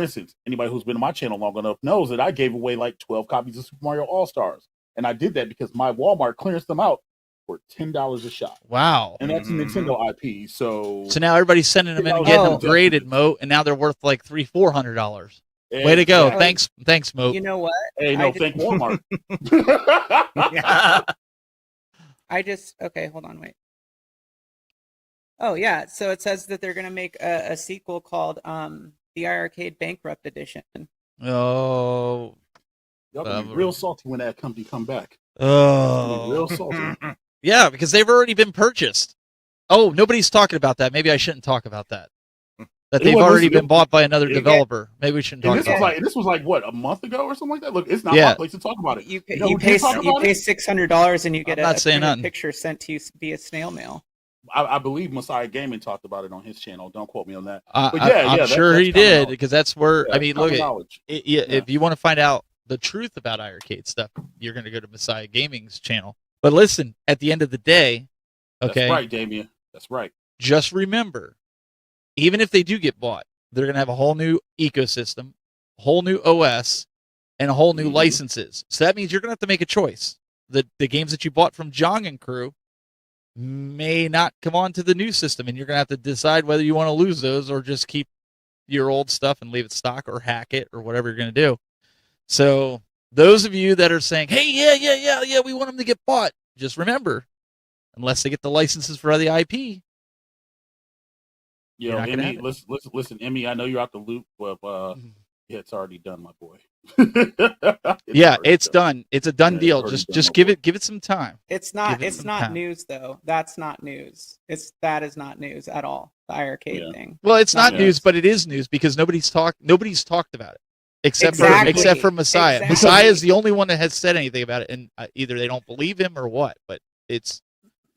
D: instance, anybody who's been on my channel long enough knows that I gave away like 12 copies of Super Mario All Stars, and I did that because my Walmart clearanced them out for $10 a shot,
B: Wow.
D: and that's a Nintendo IP. So
B: So now everybody's sending them in and getting them
C: Oh.
B: graded, Mo, and now they're worth like $300-400. Way to go!
D: Exactly.
B: Thanks, Mo.
C: You know what?
D: Hey, no,
C: I just-
D: thank Walmart.
C: Okay, hold on, wait. Oh yeah, so it says that they're gonna make a sequel called the iArcade Bankrupt Edition.
B: Oh,
D: Y'all gonna be real salty when that company come back.
B: oh,
D: Real salty.
B: yeah, because they've already been purchased. Oh, nobody's talking about that. Maybe I shouldn't talk about that. That they've already been bought by another developer. Maybe we shouldn't talk about that.
D: This was like what, a month ago or something like that. Look, it's not
B: Yeah.
D: my place to talk about it.
C: You
D: know who
C: pay
D: did talk about it?
C: $600 and you get
B: I'm not
C: a
B: saying
C: printed
B: nothing.
C: picture sent to you via snail mail.
D: I believe Messiah Gaming talked about it on his channel. Don't quote me on that. But
B: I'm sure
D: that's
B: he
D: common
B: did,
D: knowledge.
B: because that's where,
D: Yeah,
B: I mean,
D: common
B: look,
D: knowledge.
B: if you want to find out the truth about iArcade stuff, you're going to go to Messiah Gaming's channel. But listen, at the end of the day, okay,
D: That's right, Damien. That's right.
B: just remember, even if they do get bought, they're going to have a whole new ecosystem, a whole new OS, and a whole new licenses. So that means you're going to have to make a choice. The games that you bought from Jong and crew may not come on to the new system, and you're going to have to decide whether you want to lose those or just keep your old stuff and leave it stock or hack it or whatever you're going to do. So those of you that are saying, hey, yeah, we want them to get bought, just remember, unless they get the licenses for the IP.
D: Yo,
B: You're not gonna
D: Emmy,
B: have it.
D: listen, Emmy, I know you're out the loop, but yeah, it's already done, my boy.
B: Yeah,
D: already
B: it's done. It's a done
D: Yeah,
B: deal.
D: it's already
B: Just
D: done,
B: give it some time.
C: It's not
B: Give it some
C: not
B: time.
C: news though. That's not news. That is not news at all. The iArcade
D: Yeah.
C: thing.
B: Well, it's not
C: Not
B: news,
C: news.
B: but it is news because nobody's talked about it except
C: Exactly.
B: for Messiah.
C: Exactly.
B: Messiah is the only one that has said anything about it, and either they don't believe him or what. But it's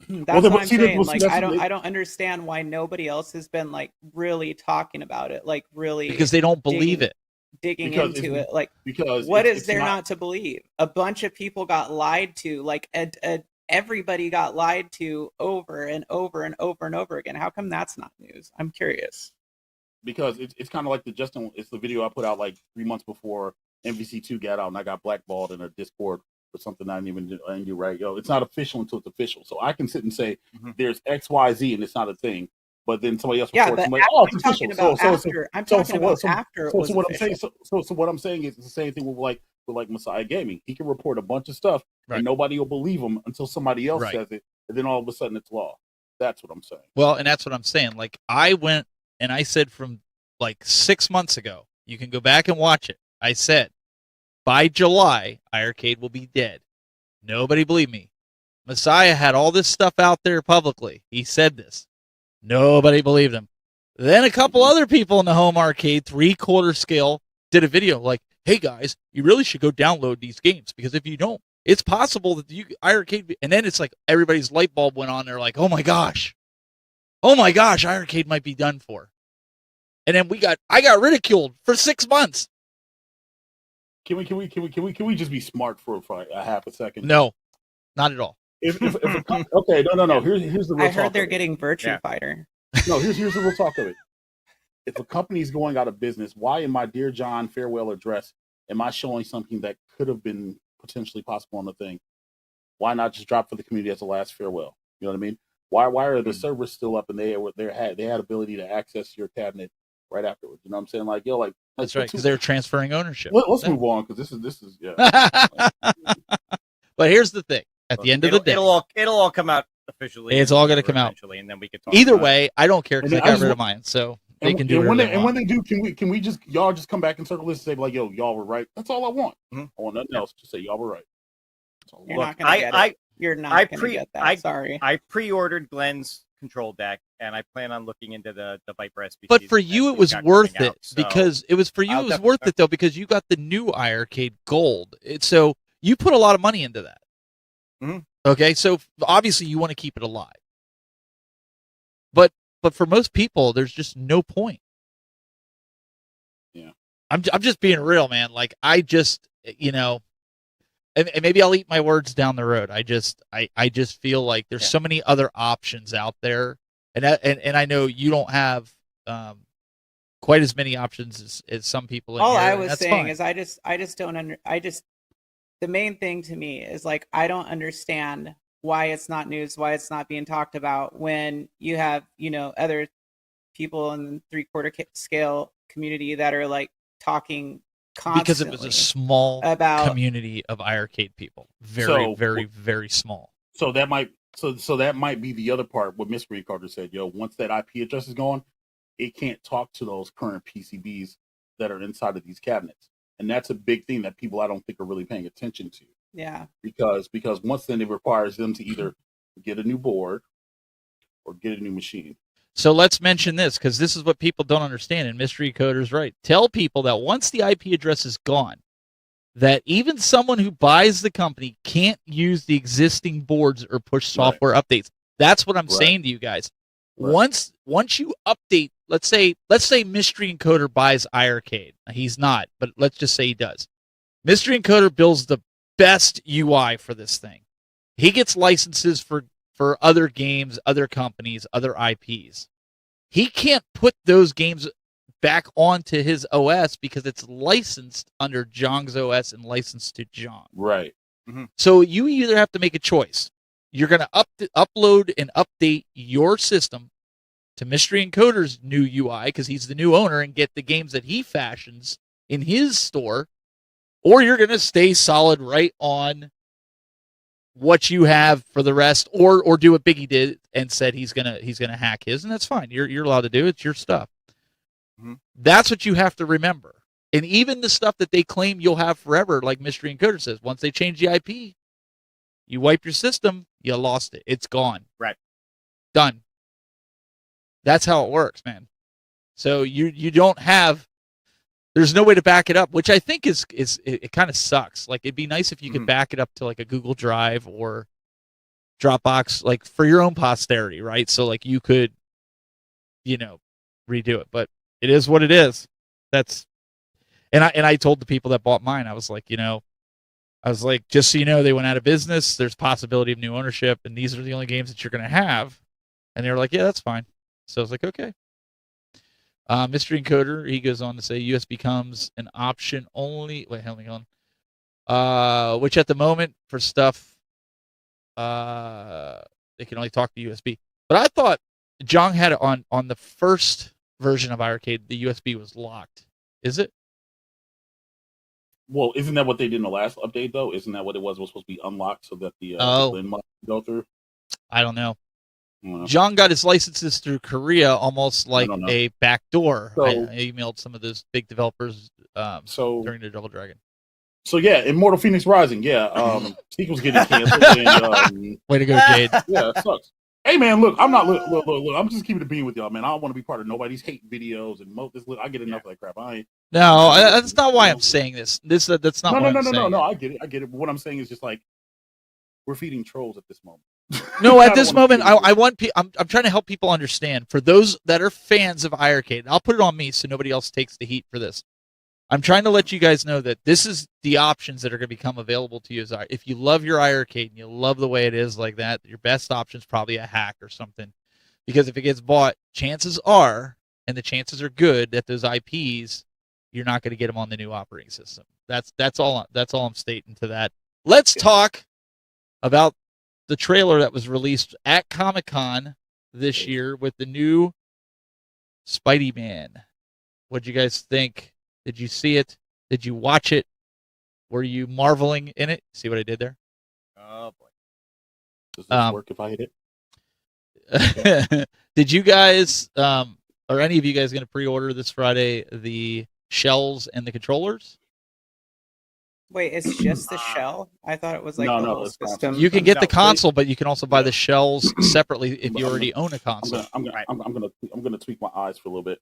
C: That's
D: then-
C: what I'm
D: see,
C: saying.
D: well, see,
C: Like
D: that's
C: I
D: what
C: don't
D: they-
C: I don't understand why nobody else has been like really talking about it, like really
B: because they don't believe it.
C: digging
D: Because
C: into
D: it's-
C: it. Like
D: because
C: what
D: it's
C: is there not to believe? A bunch of people got lied to. Like everybody got lied to over and over and over and over again. How come that's not news? I'm curious.
D: because it's kind of like it's the video I put out like 3 months before MVC2 got out, and I got blackballed in a Discord for something I didn't even do right. Yo, it's not official until it's official. So I can sit and say there's XYZ and it's not a thing, but then somebody else
C: Yeah,
D: reports.
C: but
D: I'm like, oh, it's
C: I'm
D: official.
C: talking about after. I'm talking about after it was
D: So what I'm
C: official.
D: saying, so what I'm saying is it's the same thing with like Messiah Gaming. He can report a bunch of stuff,
B: Right.
D: and nobody will believe him until somebody else
B: Right.
D: says it, and then all of a sudden it's law. That's what I'm saying.
B: Well, and that's what I'm saying. Like I went and I said from like 6 months ago, you can go back and watch it. I said by July, iArcade will be dead. Nobody believed me. Messiah had all this stuff out there publicly. He said this. Nobody believed him. Then a couple other people in the home arcade, 3/4 scale, did a video like, hey guys, you really should go download these games because if you don't, it's possible that you iArcade. And then it's like everybody's light bulb went on. They're like, oh my gosh, iArcade might be done for. And then I got ridiculed for 6 months.
D: Can we just be smart for a half a second?
B: No, not at all.
D: Okay, no. Here's the real
C: I heard
D: talk
C: they're
D: of it.
C: getting Virtue
F: Yeah.
C: Fighter.
D: No, here's the real talk of it. If a company's going out of business, why in my Dear John farewell address am I showing something that could have been potentially possible on the thing? Why not just drop for the community as a last farewell? You know what I mean? Why are the servers still up and they had ability to access your cabinet right afterwards? You know what I'm saying? Like, yo, like
B: That's right, because they're transferring ownership.
D: Let's move on, because this is yeah.
B: But here's the thing: at the end of the day,
F: it'll all come out officially.
B: It's all going to come out
F: eventually, and then we can talk.
B: Either
F: about
B: way,
F: it.
B: I don't care because I
D: And
B: got rid of mine, so they can do it.
D: When they do, can we just y'all just come back and circle this and say like, yo, y'all were right. That's all I want.
F: Mhm.
D: I want nothing else. Just say y'all were right. That's all I
C: You're
D: want.
C: not going to get it. You're not going to get that. Sorry.
F: I pre-ordered Glenn's control deck, and I plan on looking into the Viper SBC.
B: But for you, it was worth it because it was worth it though because you got the new iArcade Gold. So you put a lot of money into that.
F: Mhm.
B: Okay, so obviously you want to keep it alive. But for most people, there's just no point.
D: Yeah,
B: I'm just being real, man. Like I just and maybe I'll eat my words down the road. I just feel like there's so many other options out there, and I know you don't have quite as many options as some people.
C: All I was saying is I just don't the main thing to me is like I don't understand why it's not news, why it's not being talked about when you have other people in the 3/4 scale community that are like talking constantly
B: because it was a small community of iArcade people, very small.
D: So that might be the other part. What Mystery Carter said, yo, once that IP address is gone, it can't talk to those current PCBs that are inside of these cabinets, and that's a big thing that people I don't think are really paying attention to.
C: Yeah.
D: Because once then it requires them to either get a new board or get a new machine.
B: So let's mention this because this is what people don't understand, and Mystery Coder's right. Tell people that once the IP address is gone, that even someone who buys the company can't use the existing boards or push software updates. That's what I'm saying to you guys. Right. Once you update, let's say Mystery Encoder buys iArcade. He's not, but let's just say he does. Mystery Encoder builds the best UI for this thing. He gets licenses for other games, other companies, other IPs. He can't put those games back onto his OS because it's licensed under Jong's OS and licensed to Jong.
D: Right.
F: Mm-hmm.
B: So you either have to make a choice. You're going to upload and update your system to Mystery Encoder's new UI because he's the new owner and get the games that he fashions in his store, or you're going to stay solid right on what you have for the rest, or do what Biggie did and said he's gonna hack his, and that's fine. You're allowed to do it. It's your stuff.
F: Mm-hmm.
B: That's what you have to remember. And even the stuff that they claim you'll have forever, like Mystery Encoder says, once they change the IP, you wipe your system, you lost it. It's gone.
F: Right.
B: Done. That's how it works, man. So you don't have. There's no way to back it up, which I think is it kind of sucks. Like it'd be nice if you could back it up to like a Google Drive or Dropbox, like for your own posterity, right? So like you could, redo it. But it is what it is. That's and I told the people that bought mine, I was like, just so you know, they went out of business. There's possibility of new ownership, and these are the only games that you're gonna have. And they were like, yeah, that's fine. So I was like, okay. Mystery Encoder, he goes on to say USB comes an option only. Wait, hang on. Which at the moment for stuff, they can only talk to USB. But I thought Jong had it on the first version of iArcade. The USB was locked. Is it?
D: Well, isn't that what they did in the last update though? Isn't that what it was? It was supposed to be unlocked so that the Lin mod could go through.
B: I don't know. Jong got his licenses through Korea almost like a backdoor.
D: So,
B: I emailed some of those big developers during the Double Dragon.
D: So yeah, Immortal Phoenix Rising, sequels getting canceled. And,
B: way to go, Jade.
D: Yeah, it sucks. Hey man, look, I'm not look. I'm just keeping it being with y'all, man. I don't want to be part of nobody's hate videos and I get enough of that crap. I ain't.
B: No, that's not why I'm saying this. That's not.
D: No. I get it. But what I'm saying is just like we're feeding trolls at this moment.
B: No, at this moment, I want. I'm trying to help people understand. For those that are fans of iArcade, I'll put it on me so nobody else takes the heat for this. I'm trying to let you guys know that this is the options that are going to become available to you. If you love your iArcade and you love the way it is like that, your best option is probably a hack or something. Because if it gets bought, chances are, and the chances are good, that those IPs you're not going to get them on the new operating system. That's all I'm stating to that. Let's talk about the trailer that was released at Comic-Con this year with the new Spidey-Man. What'd you guys think? Did you see it? Did you watch it? Were you marveling in it? See what I did there?
F: Oh boy.
D: Does this work if I hit it?
B: Did you guys, or any of you guys, going to pre-order this Friday the shells and the controllers?
C: Wait, it's just the shell? I thought it was like
D: No,
C: the
D: no,
C: whole
D: it's
C: system.
B: You can get the
D: No,
B: console, but you can also buy the shells separately if you already own a console.
D: I'm gonna tweak my eyes for a little bit.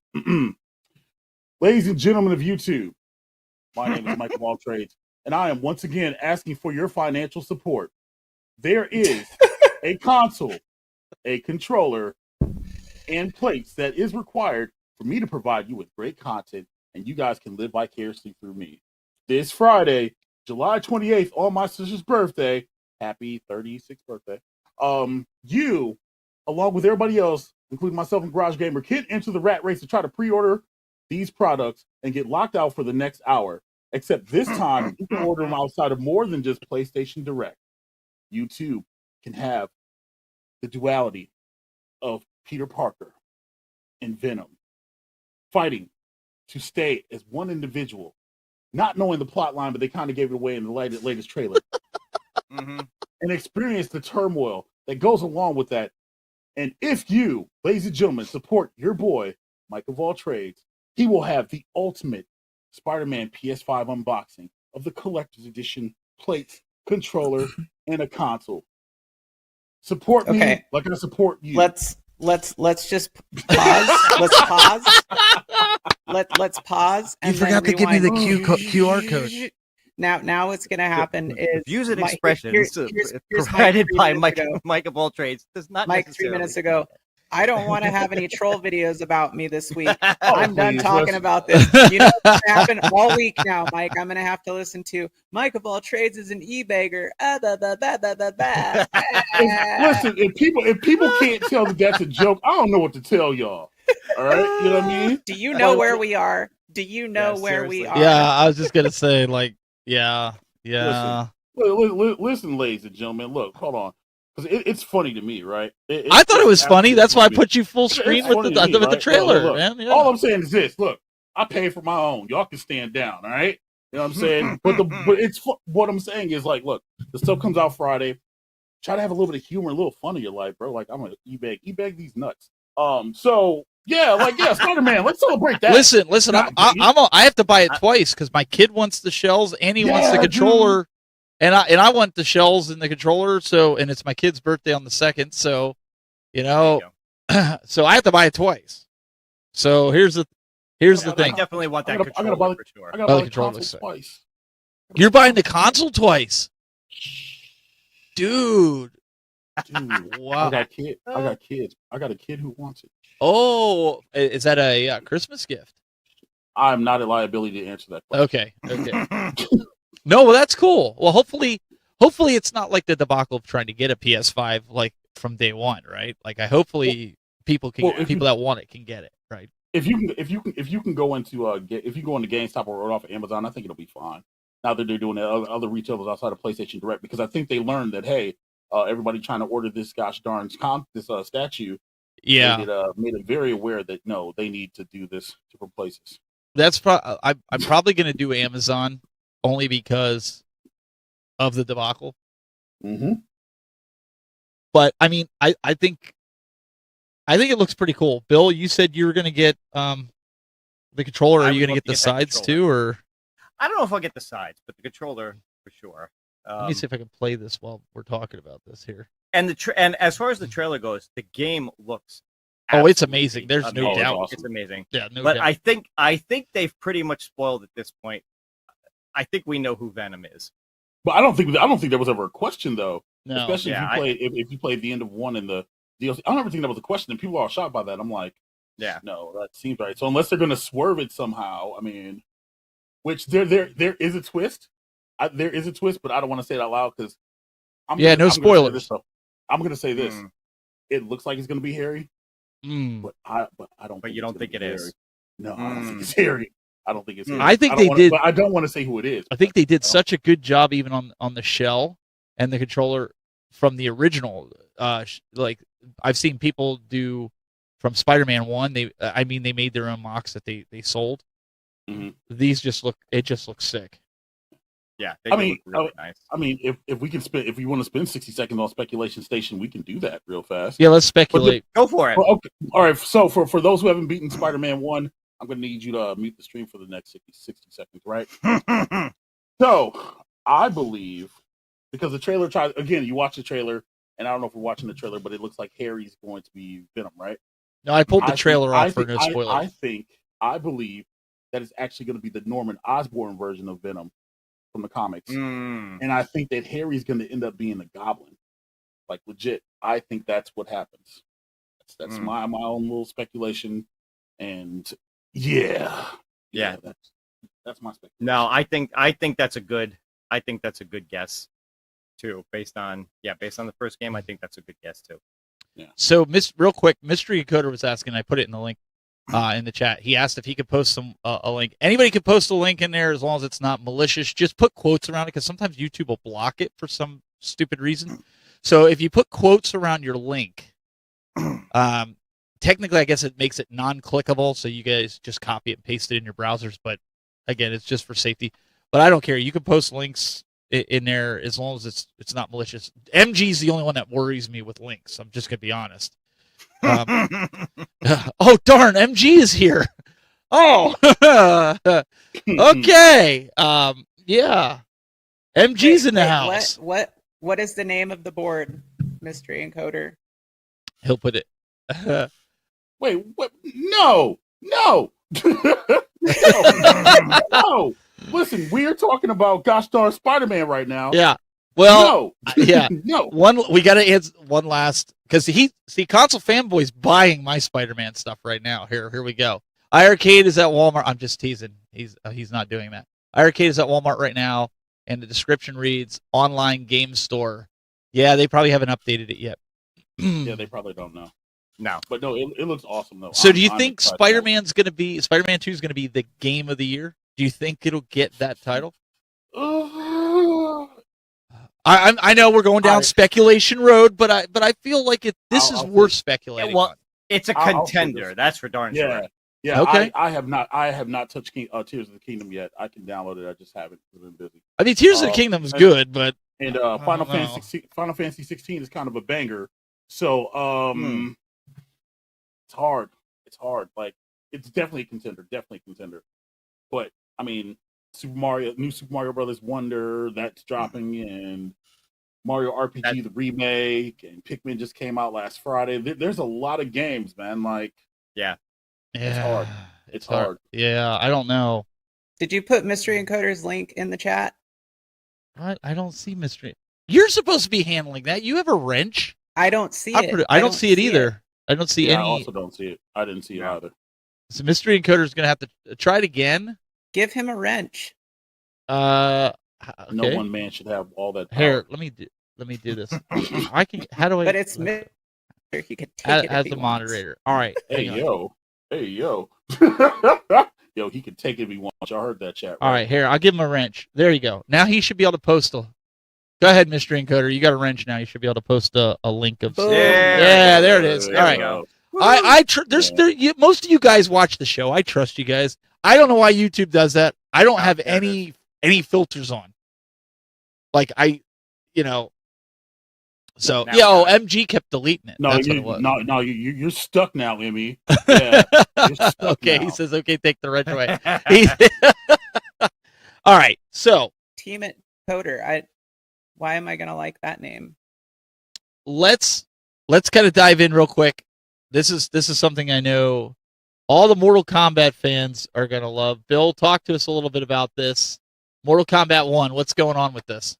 D: Ladies and gentlemen of YouTube, my name is Mike of All Trades, and I am once again asking for your financial support. There is a console, a controller, and plates that is required for me to provide you with great content, and you guys can live vicariously through me. This Friday, July 28th, on my sister's birthday, happy 36th birthday, you, along with everybody else, including myself and Garage Gamer, can enter the rat race to try to pre-order these products and get locked out for the next hour. Except this time, you can order them outside of more than just PlayStation Direct. You too can have the duality of Peter Parker and Venom fighting to stay as one individual, not knowing the plot line, but they kind of gave it away in the latest trailer, and experience the turmoil that goes along with that. And if you, ladies and gentlemen, support your boy, Mike of All Trades, he will have the ultimate Spider-Man PS5 unboxing of the collector's edition plates, controller, and a console. Support me like I support you.
C: Let's just pause. Let's pause. Let's pause.
B: You forgot to give me the QR code.
C: Now what's going to happen is
F: views and
C: Mike,
F: expressions
C: here's
F: provided by
C: Mike
F: Mike of All Trades does not
C: Mike 3
F: necessarily.
C: minutes ago. I don't want to have any troll videos about me this week.
F: Oh,
C: I'm done
D: please,
C: talking
D: listen.
C: about this. You know what's gonna happen all week now, Mike. I'm gonna have to listen to Mike of All Trades is an e-bagger.
D: Listen, if people can't tell that that's a joke, I don't know what to tell y'all. All right, you know what I mean?
C: Do you know where we are? Do you know where we are?
B: Yeah, I was just gonna say, like, yeah.
D: Listen, ladies and gentlemen. Look, hold on, because it's funny to me, right?
B: I thought it was funny. That's why I put you full
D: It's
B: screen with
D: funny
B: the
D: to me,
B: with the
D: right?
B: trailer,
D: Look,
B: man. Yeah.
D: All I'm saying is this: look, I pay for my own. Y'all can stand down, all right? You know what I'm saying? but what I'm saying is, like, look, the stuff comes out Friday. Try to have a little bit of humor, a little fun in your life, bro. Like, I'm gonna e-bag these nuts. So yeah, Spider-Man. Let's celebrate that.
B: Listen. I have to buy it twice because my kid wants the shells and he wants the controller, and I want the shells and the controller. So, and it's my kid's birthday on the 2nd. So, so I have to buy it twice. So here's the thing.
F: I definitely want that
D: I gotta
F: controller
D: buy
F: for sure.
D: I gotta buy the
B: controller
D: console
B: looks sick.
D: twice.
B: You're buying the console twice, dude. Wow.
D: I got kids. I got a kid who wants it.
B: Oh, is that a Christmas gift?
D: I'm not a liability to answer that question.
B: Okay. No, well, that's cool. Well, hopefully it's not like the debacle of trying to get a PS5 like from day one, right? Like, hopefully people that want it can get it, right?
D: If you can go into GameStop or off of Amazon, I think it'll be fine. Now that they're doing it, other retailers outside of PlayStation Direct, because I think they learned that, hey, everybody trying to order this gosh darn statue,
B: Yeah,
D: made it very aware that no, they need to do this to replace this.
B: that's I'm probably going to do Amazon only because of the debacle.
D: Mm-hmm.
B: But I mean, I think it looks pretty cool. Bill, you said you were going to get the controller. Are you going to get the sides too, or?
F: I don't know if I'll get the sides, but the controller for sure.
B: Let me see if I can play this while we're talking about this here.
F: And and as far as the trailer goes, the game looks.
B: It's amazing. There's no
D: amazing.
B: doubt.
D: Awesome.
F: It's amazing.
B: Yeah, no
F: But
B: doubt.
F: I think they've pretty much spoiled at this point. I think we know who Venom is.
D: But I don't think there was ever a question though.
B: No.
D: Especially if you played the end of one in the DLC. I don't ever think that was a question, and people are all shocked by that. I'm like,
F: yeah,
D: no, that seems right. So unless they're going to swerve it somehow, I mean, which there is a twist. There is a twist, but I don't want to say it out loud because
B: no spoilers.
D: I'm going to say this. It looks like it's going to be Harry, but I don't.
F: But you don't think it is?
D: No, I don't think it's Harry. I don't think it's.
B: I think they did.
D: But I don't want to say who it is.
B: I think they did such a good job even on the shell and the controller from the original. Like I've seen people do from Spider-Man 1. They made their own mocks that they sold.
D: Mm-hmm.
B: These just look sick.
F: Yeah, they
D: look
F: really nice.
D: I mean, if we want to spend 60 seconds on Speculation Station, we can do that real fast.
B: Yeah, let's speculate.
F: Go for it.
D: Well, okay. All right. So for those who haven't beaten Spider-Man 1, I'm going to need you to mute the stream for the next 60 seconds, right? So I believe, because the trailer again, you watch the trailer, and I don't know if we're watching the trailer, but it looks like Harry's going to be Venom, right?
B: No, I pulled the trailer off for no spoilers.
D: I believe that it's actually going to be the Norman Osborn version of Venom from the comics. And I think that Harry's going to end up being a goblin. Like, legit. I think that's what happens. That's my own little speculation. And yeah, that's my speculation.
F: No, I think that's a good guess too. Based on the first game, I think that's a good guess too.
B: Yeah. So, real quick, Mystery Encoder was asking. I put it in the link in the chat. He asked if he could post a link. Anybody could post a link in there as long as it's not malicious. Just put quotes around it because sometimes YouTube will block it for some stupid reason. So if you put quotes around your link, technically I guess it makes it non-clickable. So you guys just copy it and paste it in your browsers. But again, it's just for safety. But I don't care. You can post links in there as long as it's not malicious. MG's the only one that worries me with links. I'm just gonna be honest. Oh darn, MG is here. Oh, okay. Yeah, MG's in the house.
C: What is the name of the board, Mystery Encoder?
B: He'll put it.
D: Wait, what? No. No. Listen, we're talking about gosh darn Spider-Man right now.
B: Yeah. Well,
D: no.
B: Yeah.
D: No.
B: We got to answer one last because console fanboy's buying my Spider-Man stuff right now. Here we go. iArcade is at Walmart. I'm just teasing. He's not doing that. iArcade is at Walmart right now, and the description reads online game store. Yeah, they probably haven't updated it yet.
D: Yeah, they probably don't know.
F: No,
D: but no, it looks awesome though.
B: So, do you think Spider-Man 2 is going to be the game of the year? Do you think it'll get that title? I know we're going down speculation road, but I feel like this is worth speculating.
F: Well, it's a contender. That's for darn sure.
D: Yeah.
B: Okay.
D: I have not touched Tears of the Kingdom yet. I can download it. I just haven't. I've been busy.
B: I mean, Tears of the Kingdom is good, but
D: Final Fantasy 16 is kind of a banger. So it's hard. It's hard. Like, it's definitely a contender. But I mean, new Super Mario Brothers Wonder that's dropping, and Mario RPG the remake, and Pikmin just came out last Friday. There's a lot of games, man. Like, it's hard. It's hard.
B: Yeah, I don't know.
C: Did you put Mystery Encoder's link in the chat?
B: I don't see Mystery. You're supposed to be handling that. You have a wrench.
C: I don't see it.
B: I don't see it either. I don't see any.
D: I also don't see it. I didn't see it either.
B: So Mystery Encoder is going to have to try it again.
C: Give him a wrench.
B: Okay.
D: No one man should have all that power.
B: Here, let me do this. I can. How do I?
C: But it's Mystery. He could take it
B: as the moderator. All right.
D: Hey yo. Yo, he can take it if he wants. I heard that chat. Right?
B: All right, here, I'll give him a wrench. There you go. Now he should be able to post a. Go ahead, Mystery Encoder. You got a wrench now. You should be able to post a link of. Yeah, there it is. All right. Most of you guys watch the show. I trust you guys. I don't know why YouTube does that. I don't have any filters on. Like So MG kept deleting it. That's what it was.
D: No, you're stuck now, Emmy. Yeah, you're stuck
B: okay,
D: now.
B: he says, "Okay, take the wrench away." All right, so
C: Team It Coder. Why am I gonna like that name?
B: Let's kind of dive in real quick. This is something I know all the Mortal Kombat fans are gonna love. Bill, talk to us a little bit about this. Mortal Kombat 1. What's going on with this?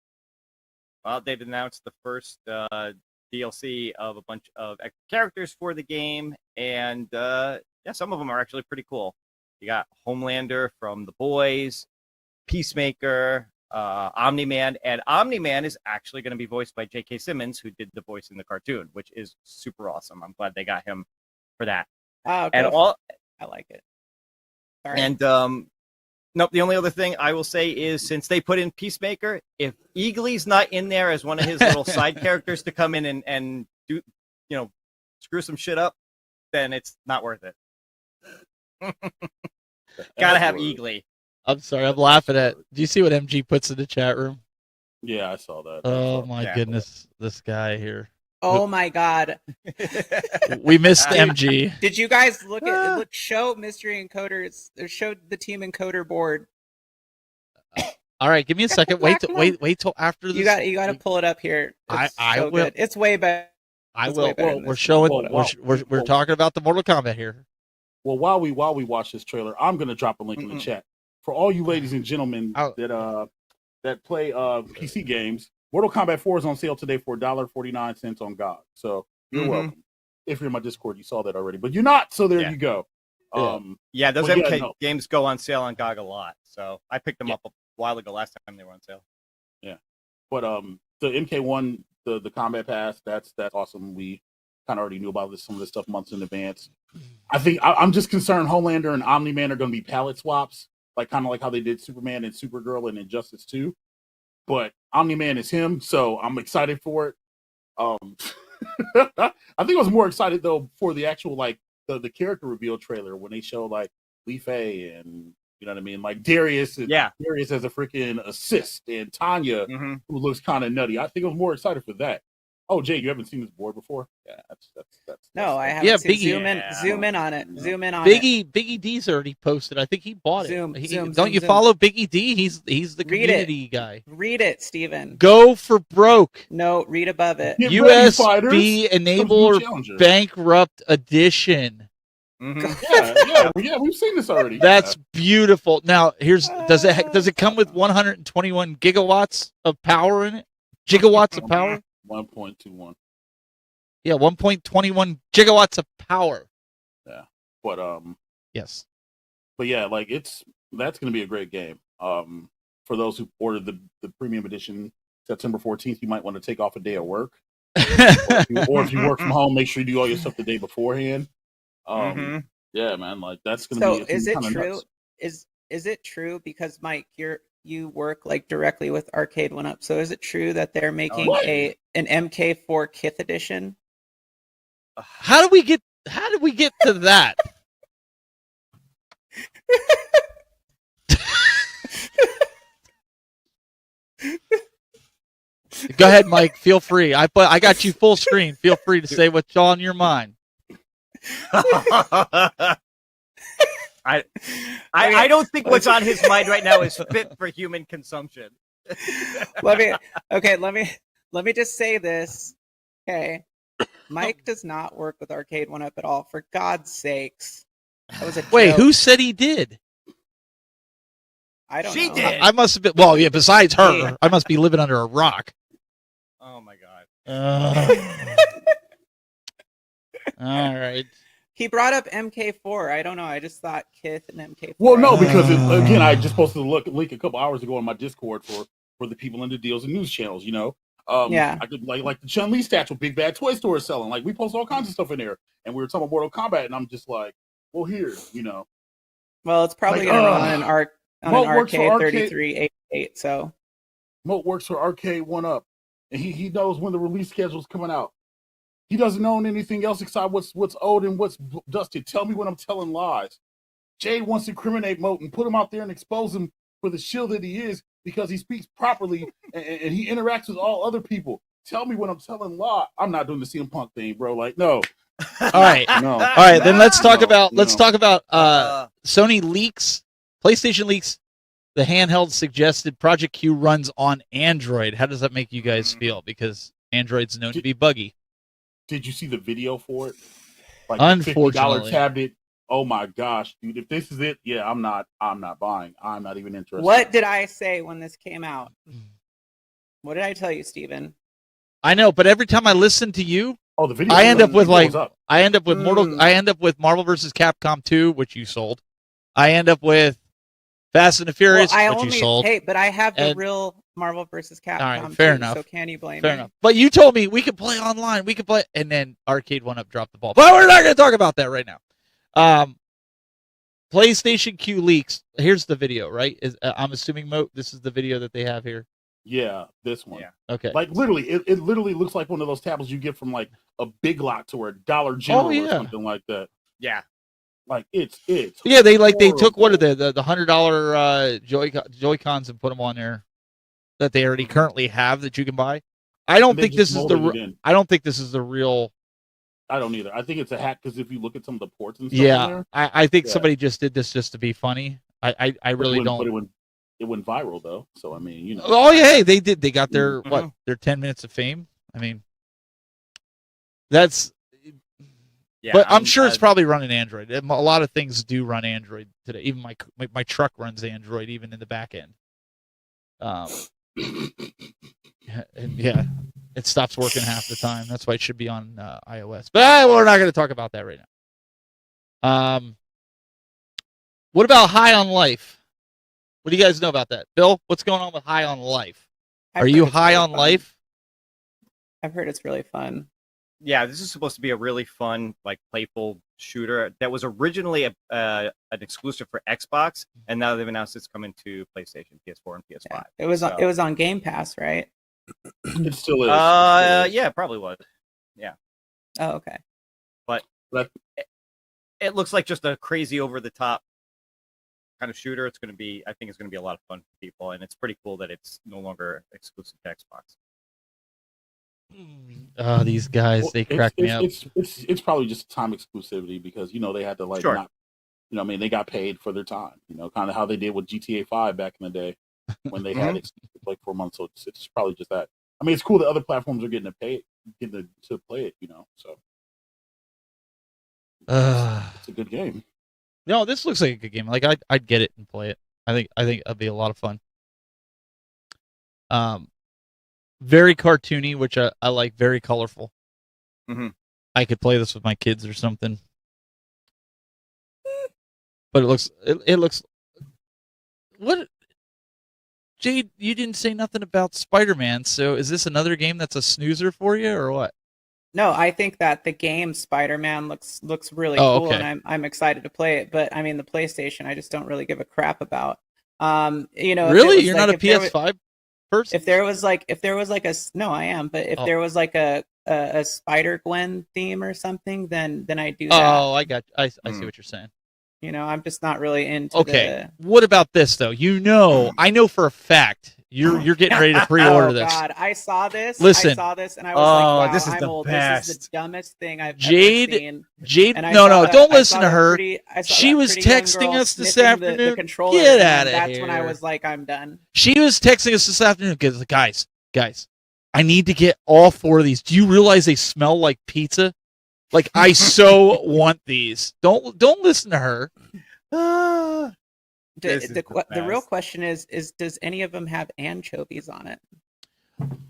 F: Well, they've announced the first DLC of a bunch of extra characters for the game, and some of them are actually pretty cool. You got Homelander from The Boys, Peacemaker, Omni-Man, and Omni-Man is actually going to be voiced by J.K. Simmons, who did the voice in the cartoon, which is super awesome. I'm glad they got him for that.
C: Oh,
F: and
C: I like it. Sorry.
F: And Nope. The only other thing I will say is, since they put in Peacemaker, if Eagly's not in there as one of his little side characters to come in and do, screw some shit up, then it's not worth it. Gotta have Eagly.
B: I'm sorry, I'm laughing at. Do you see what MG puts in the chat room?
D: Yeah, I saw that.
B: Oh my
F: Yeah.
B: goodness, this guy here.
C: Oh my God!
B: We missed MG.
C: Did you guys show Mystery Encoders? Or show the team encoder board.
B: All right, give me a second. Wait till after this.
C: You got to pull it up here. It's
B: I
C: so
B: will.
C: good. It's way better.
B: I
C: It's
B: will.
C: way better than
B: We're
C: this.
B: showing.
D: Well,
B: We're talking about the Mortal Kombat here.
D: Well, while we watch this trailer, I'm gonna drop a link in the chat for all you ladies and gentlemen that play PC games. Mortal Kombat 4 is on sale today for $1.49 on GOG. So you're welcome. If you're in my Discord, you saw that already, but you're not. So there you go.
F: Yeah, those MK games go on sale on GOG a lot. So I picked them up a while ago. Last time they were on sale.
D: Yeah, but the MK1, the Combat Pass, that's awesome. We kind of already knew about some of this stuff months in advance. I think I'm just concerned Homelander and Omni-Man are going to be palette swaps, kind of like how they did Superman and Supergirl and Injustice 2. But Omni-Man is him, so I'm excited for it. I think I was more excited though for the actual the character reveal trailer when they show Lee Fay and you know what I mean, Darius. Darius as a freaking assist and Tanya, who looks kind of nutty. I think I was more excited for that. Oh, Jay, you haven't seen this board before? Yeah, that's
C: No, I haven't.
B: Yeah,
C: seen
B: Biggie.
C: Zoom in on it. Zoom in on it.
B: Biggie D's already posted. I think he bought it.
C: Zoom,
B: you follow Biggie D? He's the community guy.
C: Read it, Steven.
B: Go for broke.
C: No, read above it.
D: Get
B: USB enabler bankrupt edition.
D: Yeah, we've seen this already.
B: That's beautiful. Now, does it come with 121 gigawatts of power in it? Gigawatts of power?
D: 1.21.
B: Yeah, 1.21 gigawatts of power.
D: Yeah, but
B: yes,
D: but yeah, that's going to be a great game. For those who ordered the premium edition September 14th, you might want to take off a day of work, or if you work from home, make sure you do all your stuff the day beforehand. Yeah, man, that's going to be.
C: So is it true?
D: Nuts.
C: Is it true? Because Mike, you work directly with Arcade 1UP. So is it true that they're making an MK4 Kith edition?
B: How do we get to that? Go ahead, Mike. Feel free. I got you full screen. Feel free to say what's on your mind.
F: I don't think what's on his mind right now is fit for human consumption.
C: Let me just say this. Okay. Mike does not work with Arcade 1UP at all. For God's sakes. That was a
B: Wait,
C: joke.
B: who said he did?
C: I don't know.
F: She did.
B: I must have been. Well, yeah. Besides her, I must be living under a rock.
F: Oh my God.
B: All right.
C: He brought up MK4. I don't know. I just thought Kith and MK4.
D: Well, no, because again, I just posted a link a couple hours ago on my Discord for the people in the deals and news channels. I could like the Chun-Li statue, Big Bad Toy Store is selling. We post all kinds of stuff in there, and we were talking about Mortal Kombat, and I'm just like, well, here,
C: Well, it's probably going to run on an Arcade 3388. So
D: Moat works for Arcade 1UP, and he knows when the release schedule is coming out. He doesn't own anything else except what's old and what's dusted. Tell me when I'm telling lies. Jay wants to incriminate Moat and put him out there and expose him for the shield that he is because he speaks properly and he interacts with all other people. Tell me when I'm telling lies. I'm not doing the CM Punk thing, bro. No.
B: All right.
D: No.
B: All right. Then let's talk about Sony leaks, PlayStation leaks. The handheld suggested Project Q runs on Android. How does that make you guys feel? Because Android's known to be buggy.
D: Did you see the video for it?
B: Unfortunately.
D: $50 tablet. Oh my gosh, dude! If this is it, yeah, I'm not buying. I'm not even interested.
C: what did I say when this came out? What did I tell you, Steven?
B: I know, but every time I listen to you,
D: the video.
B: I end up with
D: Mortal.
B: I end up with Marvel vs. Capcom 2, which you sold. I end up with Fast and the Furious, which you sold.
C: Hey, but I have the real Marvel vs. Capcom.
B: All right, fair enough.
C: So can you blame
B: Fair
C: me?
B: enough. But you told me we could play online. We could play, and then Arcade 1UP dropped the ball. But we're not going to talk about that right now. PlayStation Q leaks. Here's the video, right? I'm assuming this is the video that they have here.
D: Yeah, this one.
F: Yeah.
B: Okay.
D: Like literally, it literally looks like one of those tablets you get from like a Big Lots or a Dollar General or something like that.
F: Yeah.
D: Like it's
B: Yeah, they took
D: horrible.
B: what are the $100 Joy-Cons and put them on there that they already currently have that you can buy. I don't
D: And they
B: think this
D: just
B: is
D: molded it in.
B: I don't think this is the real.
D: I don't either. I think it's a hack because if you look at some of the ports and stuff, in there,
B: I think
D: Yeah.
B: somebody just did this just to be funny. I really don't.
D: But it went viral though. So I mean, you know.
B: Oh yeah, hey, they did. They got their
F: Mhm.
B: their 10 minutes of fame. I mean, that's.
F: Yeah.
B: But I'm sure it's probably running Android. A lot of things do run Android today. Even my truck runs Android, even in the back end. And yeah, it stops working half the time. That's why it should be on iOS. But we're not going to talk about that right now. What about High on Life? What do you guys know about that? Bill, what's going on with High on Life?
C: I've
B: Are
C: heard
B: you
C: it's
B: high
C: really
B: on
C: fun.
B: life?
C: I've heard it's really fun.
F: Yeah, this is supposed to be a really fun, like playful shooter that was originally an exclusive for Xbox, and now they've announced it's coming to PlayStation, PS4, and PS5.
C: Yeah. It was
F: So-
C: it was on Game Pass, right?
D: It still is.
F: Yeah, it probably was.
C: Oh, okay.
F: It looks like just a crazy over the top kind of shooter. It's going to be, I think it's going to be a lot of fun for people, and it's pretty cool that it's no longer exclusive to Xbox.
B: Oh, these guys,
D: Well,
B: they crack me up.
D: It's probably just time exclusivity because you know they had to like
F: Sure.
D: not, you know, I mean they got paid for their time. You know, kind of how they did with GTA 5 back in the day when they had it like 4 months. So it's probably just that. I mean, it's cool that other platforms are getting to play it. You know, so it's a good game.
B: No, this looks like a good game. Like I'd get it and play it. I think it'd be a lot of fun. Very cartoony, which I like. Very colorful.
F: Mhm.
B: I could play this with my kids or something. But it looks. What? Jade, you didn't say nothing about Spider-Man. So is this another game that's a snoozer for you, or what?
C: No, I think that the game Spider-Man looks really
B: Oh,
C: cool,
B: okay.
C: and I'm excited to play it. But I mean, the PlayStation, I just don't really give a crap about. You know, if it
B: Really,
C: was
B: you're
C: like-
B: not a
C: if there was-
B: PS5 person?
C: If there was like a no, I am. But if
B: Oh.
C: there was like a Spider-Gwen theme or something, then I do that.
B: Oh, I see what you're saying.
C: You know, I'm just not really into
B: Okay. What about this though? You know, I know for a fact you're getting ready to pre-order
C: Oh
B: this.
C: God, I saw this.
B: Listen.
C: I saw this, and I was like, "Wow,
F: this is
C: I'm
F: the
C: old. This is
F: best.
C: the dumbest thing I've
B: Jade-
C: ever seen."
B: Jade,
C: And I
B: no,
C: saw
B: no,
C: that-
B: don't
C: I
B: listen
C: saw
B: to
C: that
B: her.
C: I saw
B: She
C: that
B: was
C: pretty young
B: texting
C: girl
B: us this
C: sniffing the
B: afternoon.
C: controller,
B: Get
C: and
B: outta
C: that's when I
B: here.
C: was like, "I'm done."
B: She was texting us this afternoon because, guys, I need to get all 4 of these. Do you realize they smell like pizza? Like I so want these. Don't listen to her.
F: This is the
C: The real
F: best.
C: question is does any of them have anchovies on it?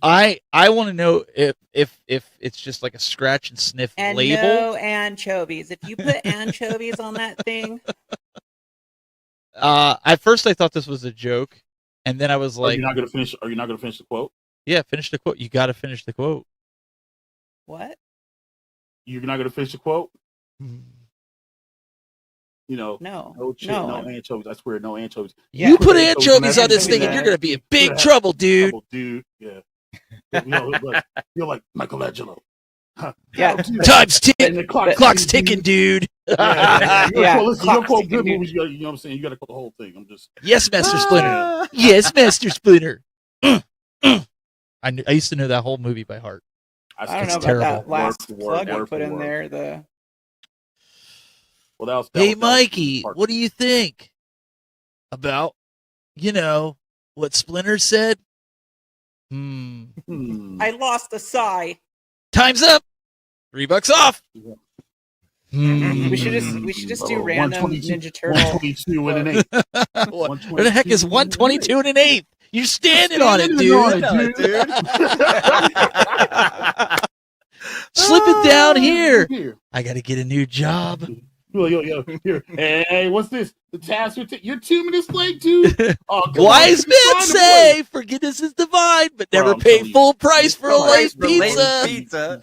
B: I want to know if it's just like a scratch and sniff
C: And
B: label.
C: no anchovies. If you put anchovies on that thing,
B: At first I thought this was a joke, and then I was
D: Are
B: like,
D: you not gonna finish? Are you not gonna finish the quote?
B: yeah, finish the quote. You got to finish the quote.
C: what?
D: You're not gonna finish the quote. You know,
C: No,
D: no anchovies. I swear, no anchovies.
C: Yeah.
B: You put
D: Put
B: anchovies on this
C: anchovies
B: thing, and
C: on
B: you're
C: it.
B: gonna be in big
D: Yeah.
B: trouble, dude.
D: Trouble, dude. Yeah. You know, you're like Michelangelo. Huh.
C: Yeah.
D: Don't do that.
B: Time's
D: And
B: ticking.
D: the clock's
B: Ticking, dude.
D: Yeah.
C: Yeah,
D: Listen,
C: clock's
D: you quote
C: ticking,
D: good
C: dude.
D: movies. You know what I'm saying? You got to quote the whole thing. I'm just.
B: Yes, Master Splinter. Yes, Master Splinter. I used to know that whole movie by heart.
C: I don't know
B: It's
C: about
B: terrible.
C: that last
D: Word for
C: plug
D: word,
C: you
D: word
C: put
D: for
C: in
D: word.
C: there. The
D: Well, that was.
B: Hey, Mikey, what do you think about, what Splinter said?
C: I lost a sigh.
B: Time's up. $3 off.
C: We should just do random
D: 122
C: Ninja Turtle.
D: 122 and an 8.
B: What the heck is 122 and an eighth? You're standing on it, dude. Slip it down here. I got to get a new job.
D: Yo, here. Hey, what's this? The task you're 2 minutes late, dude. Oh, come
B: Wise
D: on,
B: men
D: find a
B: say forgiveness is divine, but never
D: I'm
B: pay
D: telling you.
B: full price for a
F: Price
B: late
F: for late
B: pizza.
F: pizza.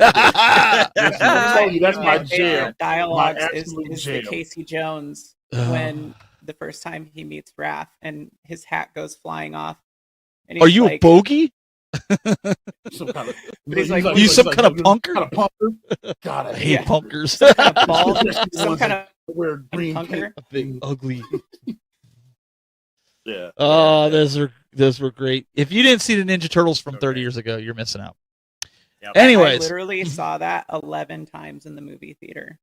D: I'm telling you, that's my
C: My
D: jam.
C: favorite dialogue
D: My
C: is
D: absolute
C: the
D: jam.
C: Casey Jones when the first time he meets Raph and his hat goes flying off. And
B: Are
C: he's
B: you a
C: like,
B: bogey?
D: Some kind of.
C: But he's like,
B: You some kind of punker?
D: Kind of punker. God,
B: I hate
C: Yeah.
B: punkers.
C: some kind of bald, some kind of
D: wear green
C: punker.
B: A big ugly.
D: Yeah.
B: Oh, those were great. If you didn't see the Ninja Turtles from 30 years ago, you're missing out.
F: Yep.
C: I
B: Anyways,
C: literally saw that 11 times in the movie theater.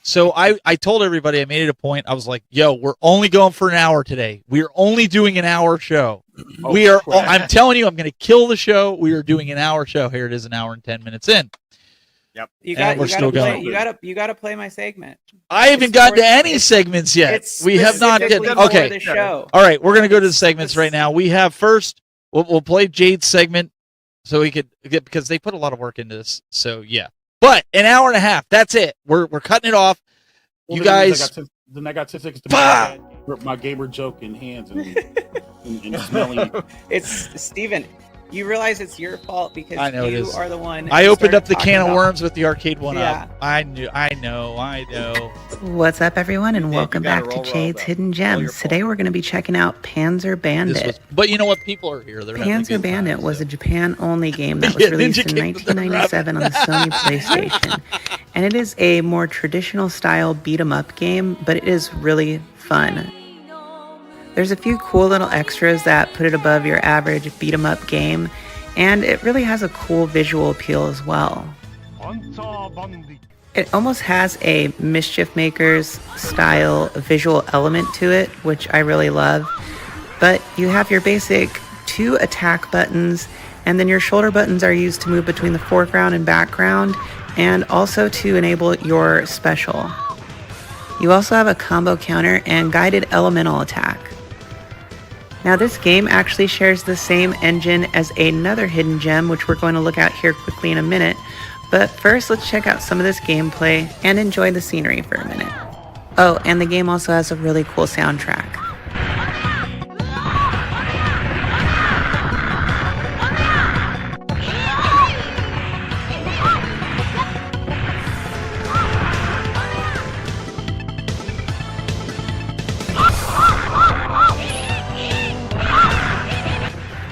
B: so I told everybody, I made it a point. I was like, yo, we're only going for an hour today. We're only doing an hour show. I'm telling you, I'm going to kill the show. We are doing an hour show. Here it is, an hour and 10 minutes in.
F: Yep.
C: You
B: And we're still
C: play,
B: going.
C: you gotta play my segment.
B: I haven't gotten to any segments yet.
C: It's
B: We have not
C: specifically
B: gotten.
C: for
B: Okay.
C: the show.
B: All right, we're going to go to the segments right now. We have first, we'll play Jade's segment so we could get, because they put a lot of work into this. So yeah, but an hour and a half. That's it. We're cutting it off.
D: Well,
B: You guys.
D: Then I got 10 seconds to
B: Bah!
D: grip my gamer joke in hands and smelling.
C: It's Steven. You realize it's your fault because
B: I know it
C: you
B: is.
C: are the one.
B: I
C: who
B: opened
C: started
B: up the
C: talking
B: can of
C: about-
B: worms with the arcade one
C: Yeah.
B: up. I know.
G: What's up, everyone, and
F: You
G: welcome
F: gotta
G: back to
F: roll
G: Jade's
F: though.
G: Hidden
F: Roll your
G: Gems. Today
F: fault.
G: we're going to be checking out Panzer Bandit.
B: But you know what? People are here. They're having a
G: Panzer
B: good
G: Bandit
B: time,
G: was
B: so.
G: a Japan-only game that was
B: Yeah,
G: released
B: Ninja
G: in
B: King of the
G: 1997 on the Sony PlayStation. And it is a more traditional style beat-em-up game, but it is really fun. There's a few cool little extras that put it above your average beat-em-up game, and it really has a cool visual appeal as well. It almost has a Mischief Makers style visual element to it, which I really love. But you have your basic 2 attack buttons, and then your shoulder buttons are used to move between the foreground and background, and also to enable your special. You also have a combo counter and guided elemental attack. Now this game actually shares the same engine as another hidden gem, which we're going to look at here quickly in a minute. But first, let's check out some of this gameplay and enjoy the scenery for a minute. Oh, and the game also has a really cool soundtrack.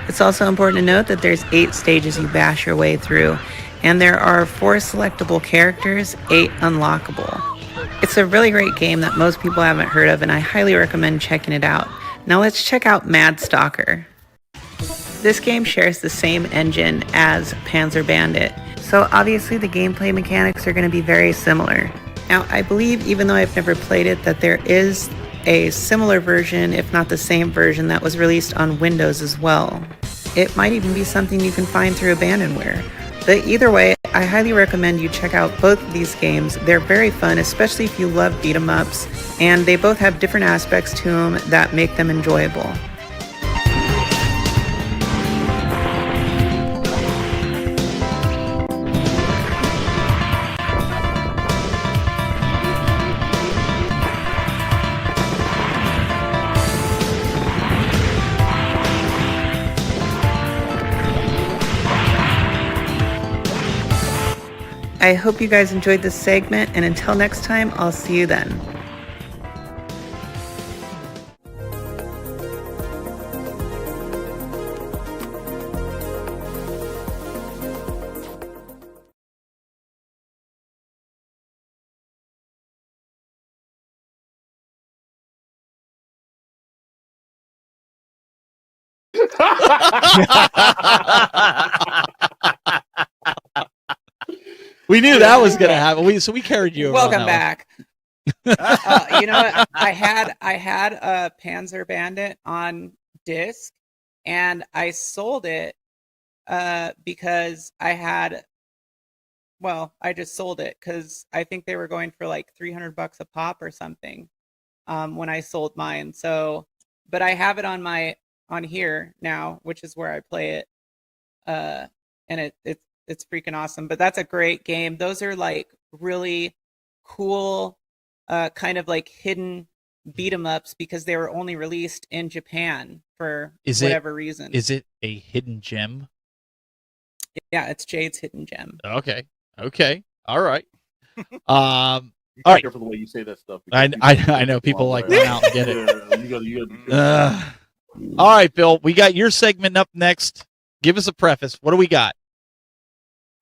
G: It's also important to note that there's 8 stages you bash your way through, and there are 4 selectable characters, 8 unlockable. It's a really great game that most people haven't heard of, and I highly recommend checking it out. Now let's check out Mad Stalker. This game shares the same engine as Panzer Bandit, so obviously the gameplay mechanics are going to be very similar. Now I believe, even though I've never played it, that there is a similar version, if not the same version, that was released on Windows as well. It might even be something you can find through Abandonware. But either way, I highly recommend you check out both of these games. They're very fun, especially if you love beat-em-ups, and they both have different aspects to them that make them enjoyable. I hope you guys enjoyed this segment, and until next time, I'll see you then.
B: We knew that was going to happen. So we carried you over on
C: Welcome
B: that
C: back. You know what? I had a Panzer Bandit on disc, and I sold it because I just sold it because I think they were going for like $300 a pop or something when I sold mine. So, but I have it on here now, which is where I play it, and it's freaking awesome. But that's a great game. Those are like really cool, kind of like hidden beat 'em ups because they were only released in Japan for whatever reason.
B: Is it a hidden gem?
C: Yeah, it's Jade's Hidden Gem.
B: Okay. All right.
D: Be
B: All right.
D: careful the way you say that stuff.
B: I
D: because
B: I know people like
D: that.
B: run out and get it.
D: Yeah, you gotta
B: All right, Bill. We got your segment up next. Give us a preface. What do we got?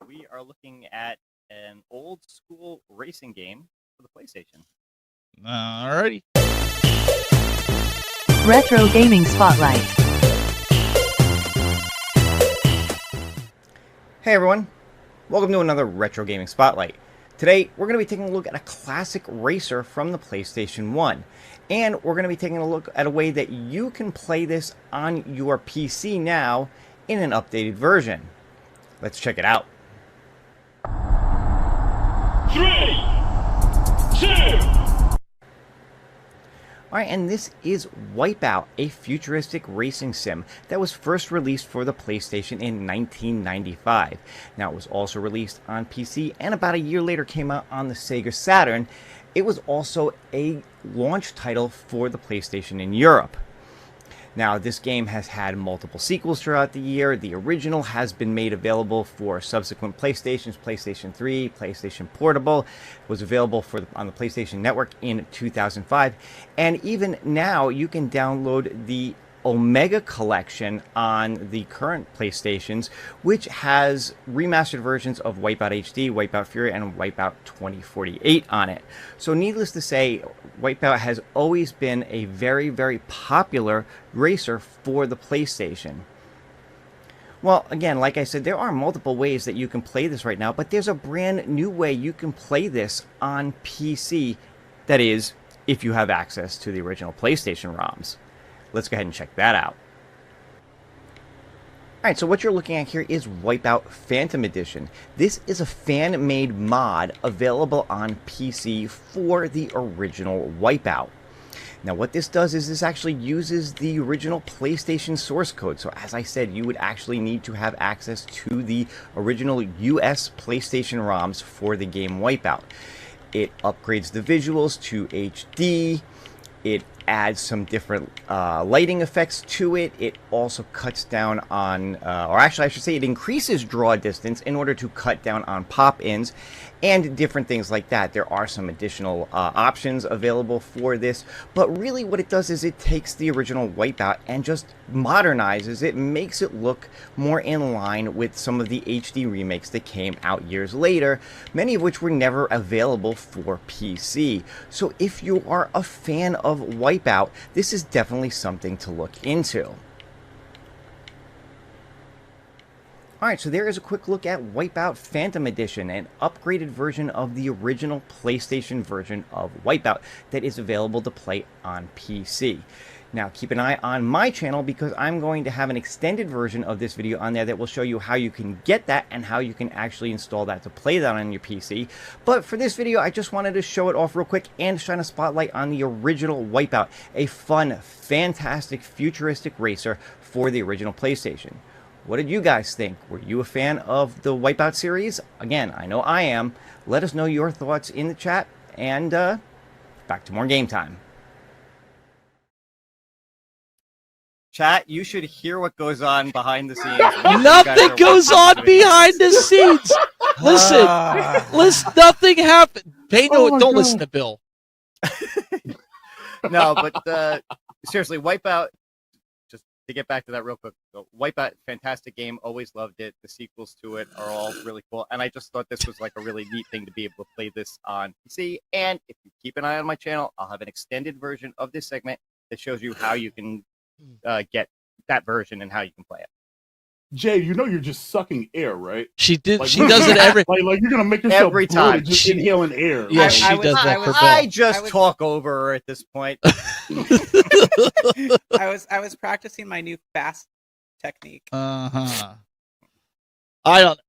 F: We are looking at an old school racing game for the PlayStation.
B: All righty.
H: Retro Gaming Spotlight.
A: Hey everyone, welcome to another Retro Gaming Spotlight. Today, we're going to be taking a look at a classic racer from the PlayStation 1. And we're going to be taking a look at a way that you can play this on your PC now in an updated version. Let's check it out.
I: 3, 2.
A: Alright, and this is Wipeout, a futuristic racing sim that was first released for the PlayStation in 1995. Now, it was also released on PC, and about a year later came out on the Sega Saturn. It was also a launch title for the PlayStation in Europe. Now, this game has had multiple sequels throughout the year. The original has been made available for subsequent PlayStations, PlayStation 3, PlayStation Portable. It was available on the PlayStation Network in 2005. And even now, you can download the Omega Collection on the current PlayStations, which has remastered versions of Wipeout HD, Wipeout Fury, and Wipeout 2048 on it. So needless to say, Wipeout has always been a very, very popular racer for the PlayStation. Well, again, like I said, there are multiple ways that you can play this right now, but there's a brand new way you can play this on PC. That is, if you have access to the original PlayStation ROMs. Let's go ahead and check that out. Alright, so what you're looking at here is Wipeout Phantom Edition. This is a fan-made mod available on PC for the original Wipeout. Now what this does is this actually uses the original PlayStation source code. So as I said, you would actually need to have access to the original US PlayStation ROMs for the game Wipeout. It upgrades the visuals to HD. It adds some different lighting effects to it. It also cuts down on, or actually I should say it increases draw distance in order to cut down on pop-ins and different things like that. There are some additional options available for this, but really what it does is it takes the original Wipeout and just modernizes it, makes it look more in line with some of the HD remakes that came out years later, many of which were never available for PC. So if you are a fan of Wipeout, this is definitely something to look into. Alright, so there is a quick look at Wipeout Phantom Edition, an upgraded version of the original PlayStation version of Wipeout that is available to play on PC. Now, keep an eye on my channel because I'm going to have an extended version of this video on there that will show you how you can get that and how you can actually install that to play that on your PC. But for this video, I just wanted to show it off real quick and shine a spotlight on the original Wipeout, a fun, fantastic, futuristic racer for the original PlayStation. What did you guys think? Were you a fan of the Wipeout series? Again, I know I am. Let us know your thoughts in the chat, and back to more game time.
F: Chat, you should hear what goes on behind the scenes.
B: Nothing goes on behind the scenes. Listen, nothing happened. Don't listen to Bill.
F: No, but seriously, Wipeout, just to get back to that real quick, Wipeout, fantastic game, always loved it. The sequels to it are all really cool, and I just thought this was like a really neat thing to be able to play this on PC. And if you keep an eye on my channel, I'll have an extended version of this segment that shows you how you can get that version and how you can play it.
D: Jay, you know you're just sucking air, right?
B: She did.
D: Like,
B: she does it every.
D: Like you're gonna make yourself
F: Every
D: bloated
F: time.
D: just inhaling air.
B: Yeah,
D: Like,
B: she does that for Bill.
F: I just talk over her at this point.
C: I was practicing my new fast technique.
B: I don't.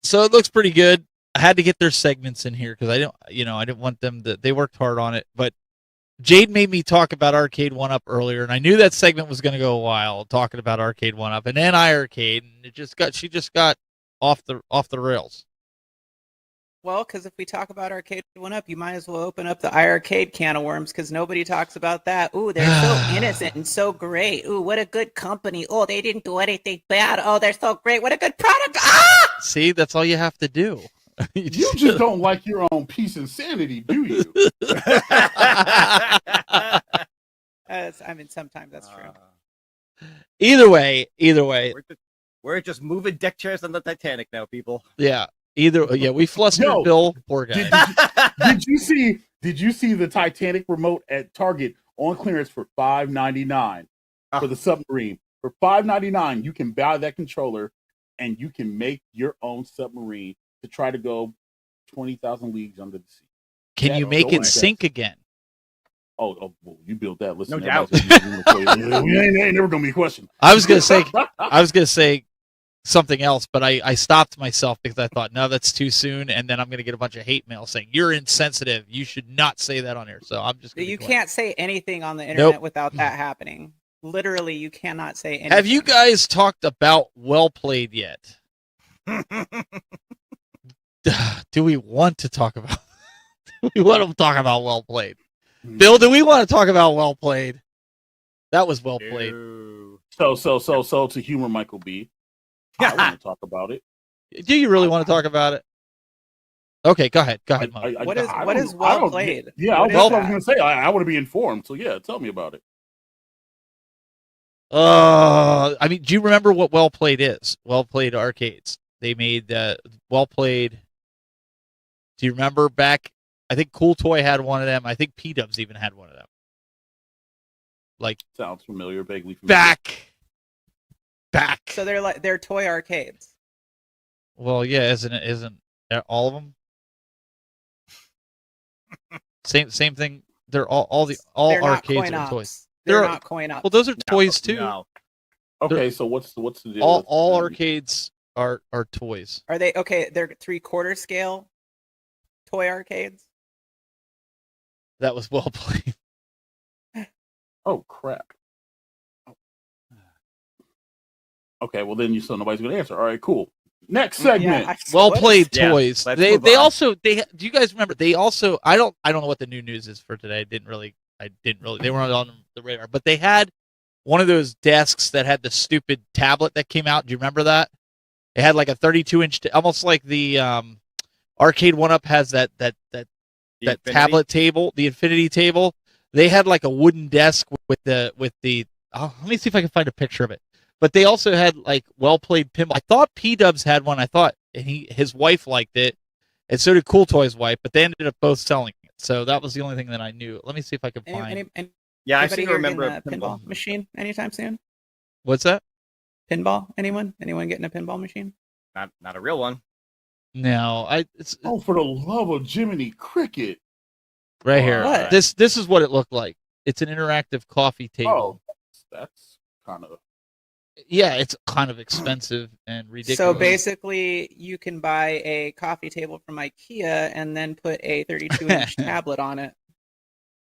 B: So it looks pretty good. I had to get their segments in here because I didn't want them to. They worked hard on it, but Jade made me talk about Arcade 1-Up earlier, and I knew that segment was going to go a while talking about Arcade 1-Up, and then iArcade, and she just got off the rails.
C: Well, because if we talk about Arcade 1-Up, you might as well open up the iArcade can of worms because nobody talks about that. Ooh, they're so innocent and so great. Ooh, what a good company. Oh, they didn't do anything bad. Oh, they're so great. What a good product. Ah!
B: See, that's all you have to do.
D: You just don't like your own peace and sanity, do you?
C: I mean, sometimes that's true.
B: Either way.
F: We're just moving deck chairs on the Titanic now, people.
B: Yeah. We flustered
D: Yo,
B: Bill. Poor guy.
D: Did you see the Titanic remote at Target on clearance for $5.99 for the submarine? For $5.99, you can buy that controller and you can make your own submarine to try to go 20,000 leagues under the sea.
B: Can you make it sink again?
D: Oh, well, you built that. Listen,
F: No doubt.
D: ain't never gonna be a question.
B: I was gonna say something else, but I stopped myself because I thought, no, that's too soon, and then I'm gonna get a bunch of hate mail saying you're insensitive. You should not say that on air. So I'm just.
C: You can't say anything on the internet without that happening. Literally, you cannot say anything.
B: Have you guys talked about Well Played yet? Do we want to talk about? Do we want to talk about Well Played? Bill, do we want to talk about Well Played? That was well played.
D: So to humor Michael B. I want to talk about it.
B: Do you really want to talk about it? Okay, go ahead. Go ahead, Mo.
C: What is well played?
D: Yeah, I was going to say. I want to be informed. So yeah, tell me about it.
B: I mean, do you remember what Well Played is? Well Played Arcades. They made Well Played. Do you remember back? I think Cool Toy had one of them. I think P-Dubs even had one of them. Like
D: sounds familiar, vaguely familiar.
B: Back.
C: So they're toy arcades.
B: Well, yeah, isn't all of them? Same thing. They're all arcades are toys.
C: They're not coin ops.
B: Well, those are toys too.
F: No.
D: Okay, so what's the deal?
B: All arcades are toys.
C: Are they okay? They're 3/4 scale toy arcades.
B: That was Well Played.
D: Oh crap. Okay, well then nobody's gonna answer. All right, cool. Next segment.
C: Yeah,
B: Well Played toys.
F: let's
B: They
F: move on.
B: also do you guys remember? They also I don't know what the new news is for today. I didn't really. They weren't on the radar, but they had one of those desks that had the stupid tablet that came out. Do you remember that? It had like a 32-inch, almost like the arcade 1-Up has that tablet table, the infinity table. They had like a wooden desk with the. Oh, let me see if I can find a picture of it. But they also had like Well Played pinball. I thought P-Dubs had one. I thought his wife liked it, and so did Cool Toy's wife. But they ended up both selling it. So that was the only thing that I knew. Let me see if I can find.
F: Yeah, I
C: anybody
F: seem to
C: here
F: remember
C: getting a pinball machine anytime soon.
B: What's that?
C: Pinball? Anyone getting a pinball machine?
F: Not a real one.
B: No,
D: Oh, for the love of Jiminy Cricket!
B: right here.
C: What?
B: This is what it looked like. It's an interactive coffee table.
D: Oh, that's kind of.
B: Yeah, it's kind of expensive and ridiculous.
C: So basically, you can buy a coffee table from IKEA and then put a 32-inch tablet on it.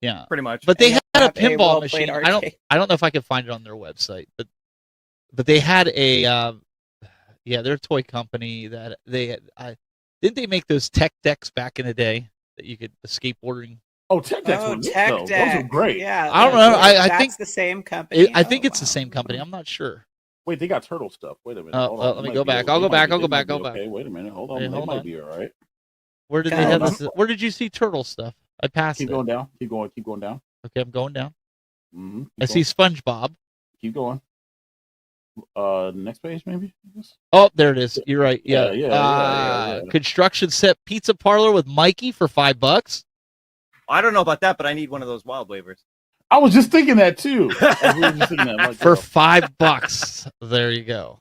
B: Yeah,
F: Pretty much.
B: but they
C: And
B: had a
C: have a
B: pinball
C: well-played
B: machine.
C: arcade.
B: I don't know if I can find it on their website, but they had a they're a toy company that didn't they make those tech decks back in the day that you could skateboarding.
D: Oh, Tech Decks were good,
C: Tech
D: though.
C: Deck.
D: Those are great.
C: Yeah,
B: I don't know. I
C: that's
B: think
C: the same company.
B: I think
C: Oh,
B: it's the
C: wow.
B: same company. I'm not sure.
D: Wait, they got turtle stuff. Wait a minute.
B: Oh,
D: Hold on.
B: let me
D: They
B: go
D: might be
B: back.
D: okay.
B: I'll go back.
D: They
B: I'll go
D: might
B: back.
D: be
B: I'll go
D: okay.
B: back.
D: Wait a minute. Hold on.
B: Hey,
D: They
B: hold
D: might
B: on.
D: be all right.
B: Where did
C: Go
B: they have
C: ahead.
B: this? Where did you see turtle stuff? I passed
D: Keep
B: it.
D: going down. Keep going down.
B: Okay, I'm going down.
D: Mm-hmm.
B: I see SpongeBob.
D: Keep going. Next page, maybe.
B: Oh, there it is. You're right. Yeah.
D: Yeah.
B: Construction set pizza parlor with Mikey for $5.
F: I don't know about that, but I need one of those wild waivers.
D: I was just thinking that too. I was really just thinking that. Like,
B: For $5. There you go.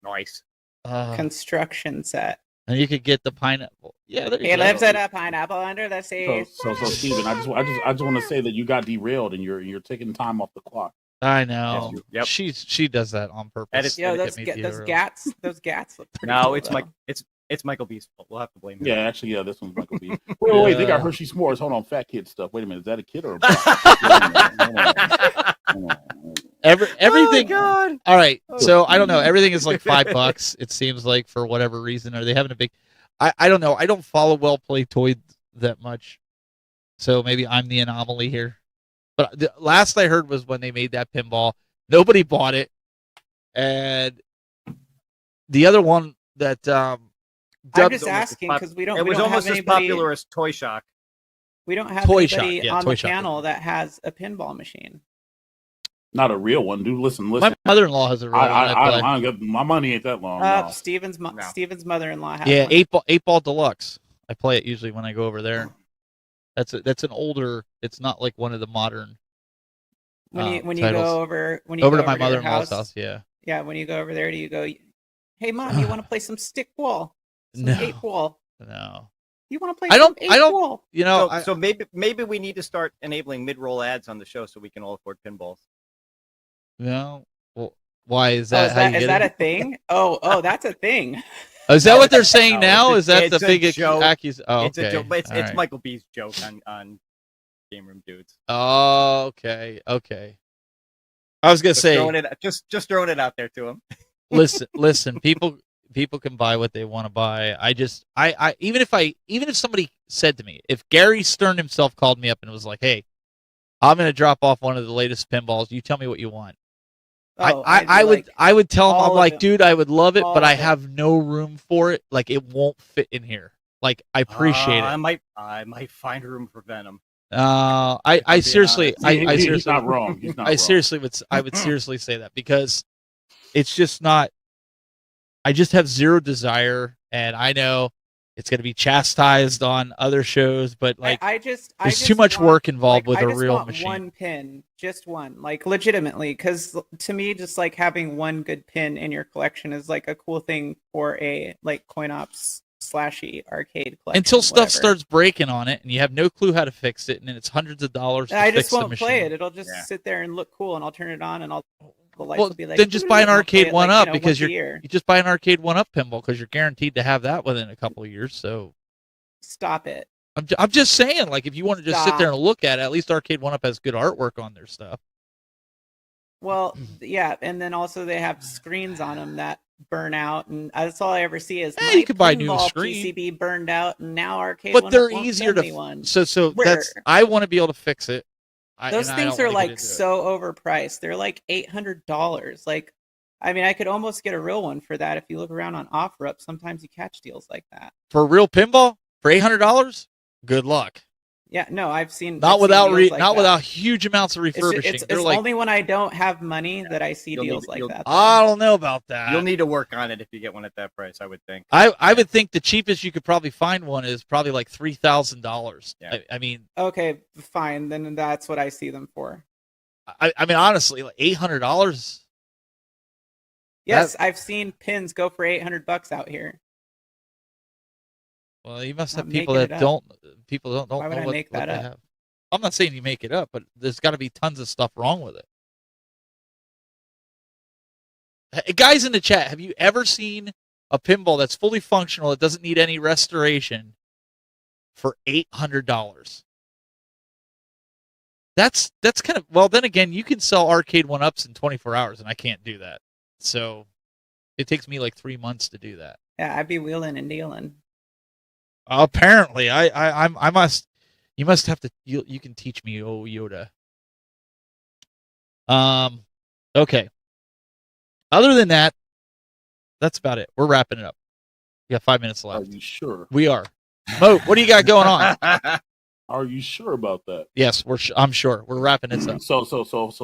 F: Nice.
C: Construction set.
B: And you could get the pineapple. Yeah, there you
C: He
B: go.
C: lives in a pineapple under the sea.
D: So Steven, I just want to say that you got derailed and you're taking time off the clock.
B: I know.
F: Yep.
B: she does that on purpose.
C: Yo,
B: to
C: those
B: get me
C: those
B: derailed.
C: gats look pretty
F: No,
C: cool,
F: it's
C: though.
F: it's Michael B's fault. We'll have to blame him.
D: Yeah, actually, this one's Michael B. Wait, they got Hershey s'mores. Hold on, fat kid stuff. Wait a minute, is that a kid or a boy? Hold on.
B: Everything.
F: Oh, God.
B: All right. So I don't know. Everything is like $5. It seems like for whatever reason. Are they having a big? I don't know. I don't follow Well Played Toys that much, so maybe I'm the anomaly here. But the last I heard was when they made that pinball, nobody bought it, and the other one that
C: I'm
F: It was
C: just
F: almost as
C: asking
F: pop-
C: because we don't.
F: It
C: we
F: was
C: don't
F: almost
C: have
F: as
C: anybody,
F: popular as Toy Shock.
C: We don't have
B: Toy Shock,
C: anybody
B: yeah,
C: on
B: Toy
C: the
B: Shock.
C: panel that has a pinball machine.
D: Not a real one, dude. Listen.
B: My mother-in-law has a real one. I play.
D: I don't get my money ain't that long. No.
C: Steven's
F: No.
C: Steven's mother-in-law has
B: Yeah,
C: one.
B: eight ball deluxe. I play it usually when I go over there. That's an older. It's not like one of the modern.
C: When you
B: titles.
C: go over when you
B: over
C: go
B: to my
C: over your
B: mother-in-law's house. Yeah.
C: Yeah, when you go over there, do you go, hey mom, you want to play some stick ball? Some
B: No.
C: 8-ball?
B: No.
C: You want to play
B: I
C: some
B: don't- I don't-
C: 8-ball?
B: You know.
F: So maybe we need to start enabling mid-roll ads on the show so we can all afford pinballs.
B: No. Well, why is that?
C: Is
B: how you
C: that,
B: get
C: that
B: it?
C: a thing? Oh, that's a thing.
B: Oh, is that what they're saying
F: No,
B: now? Is that
F: it's
B: the
F: a
B: big
F: joke.
B: accusation? Oh,
F: It's a joke, but it's
B: All right.
F: Michael B's joke on Game Room Dudes.
B: Oh, okay. I was gonna say,
F: Just throwing it out there to him.
B: listen. People can buy what they want to buy. I even if somebody said to me, if Gary Stern himself called me up and was like, "Hey, I'm gonna drop off one of the latest pinballs. You tell me what you want."
C: Oh,
B: I would tell him,
C: all
B: I'm
C: of
B: like,
C: it.
B: dude, I would love it,
C: All
B: but
C: of
B: I
C: it.
B: have no room for it. Like, it won't fit in here. Like, I appreciate
F: I
B: it.
F: might find room for Venom.
B: I
F: being
B: seriously,
F: honest.
B: I
D: He's
B: seriously,
D: not wrong. He's not
B: I
D: wrong.
B: seriously would seriously say that because it's just not. I just have zero desire, and I know it's going to be chastised on other shows, but like, there's too much work involved with
C: I
B: a
C: just
B: real
C: want
B: machine.
C: One pin, just one, like legitimately, because to me, just like having one good pin in your collection is like a cool thing for a like coin ops slashy arcade collection.
B: Until stuff
C: whatever.
B: starts breaking on it, and you have no clue how to fix it, and it's hundreds of dollars to
C: I
B: fix
C: just
B: the
C: won't
B: machine.
C: play it. It'll just
F: Yeah.
C: sit there and look cool, and I'll turn it on, and the lights
B: Well,
C: will be like.
B: then just buy an
C: and I'll play
B: arcade
C: it,
B: one
C: like,
B: up
C: you know,
B: because
C: once a year.
B: you just buy an arcade one up pinball because you're guaranteed to have that within a couple of years. So
C: Stop it.
B: I'm just saying, like, if you want to just sit there
C: Stop.
B: and look at it, at least arcade one up has good artwork on their stuff.
C: Well, yeah, and then also they have screens on them that burn out, and that's all I ever see is my
B: You could buy a new
C: pinball
B: screen.
C: PCB burned out, and now arcade.
B: But
C: One
B: they're
C: won't
B: easier
C: send
B: to
C: me one.
B: so
C: Where?
B: that's I want to be able to fix it.
C: Those
B: and I
C: things
B: don't
C: are
B: wanna get
C: like
B: into it.
C: so overpriced. They're like $800. Like, I mean, I could almost get a real one for that if you look around on OfferUp. Sometimes you catch deals like that.
B: For a real pinball for $800. Good luck.
C: Yeah, no, I've seen
B: Not
C: deals
B: without
C: like that.
B: without huge amounts of
C: It's,
B: refurbishing.
C: it's,
B: They're
C: it's
B: like,
C: only when I don't have money that I see
F: You'll need-
C: deals like
F: you'll-
C: that.
B: I don't know about that.
F: You'll need to work on it if you get one at that price, I would think.
B: I would think the cheapest you could probably find one is probably like $3,000.
F: Yeah.
B: I mean,
C: Okay, fine. Then that's what I see them for.
B: I mean, honestly, like $800.
C: Yes, I've seen pins go for $800 out here.
B: Well, you must
C: I'm
B: have people
C: making
B: that
C: it
B: don't know
C: Why would I
B: what,
C: make
B: what
C: that
B: they
C: up?
B: have. I'm not saying you make it up, but there's got to be tons of stuff wrong with it. Hey, guys in the chat, have you ever seen a pinball that's fully functional, that doesn't need any restoration, for $800? That's kind of, well, then again, you can sell arcade one-ups in 24 hours, and I can't do that. So it takes me like 3 months to do that.
C: Yeah, I'd be wheeling and dealing.
B: Apparently, I must. You must have to. You can teach me, oh Yoda. Okay. Other than that, that's about it. We're wrapping it up. We got 5 minutes
D: Are
B: left.
D: you sure?
B: We are. Mo, what do you got going on?
D: Are you sure about that?
B: Yes, I'm sure. We're wrapping this up.
D: So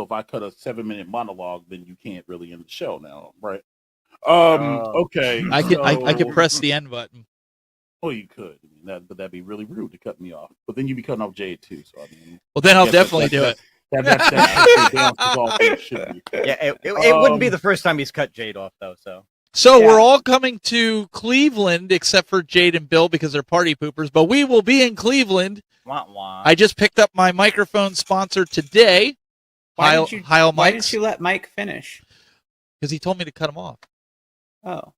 D: if I cut a 7-minute monologue, then you can't really end the show now, right? Okay.
B: I could press the end button.
D: Oh, you could. I mean, but that'd be really rude to cut me off. But then you'd be cutting off Jade too. So I mean,
B: Well, then I'll
D: guess
B: definitely do it.
D: That balances off what it should be.
F: Yeah, it wouldn't be the first time he's cut Jade off, though.
B: So
C: Yeah.
B: we're all coming to Cleveland except for Jade and Bill because they're party poopers. But we will be in Cleveland.
F: Wah, wah.
B: I just picked up my microphone sponsor today.
C: Why
B: Heil
C: Why
B: Mics,
C: didn't you let Mike finish?
B: because he told me to cut him off.
C: Oh,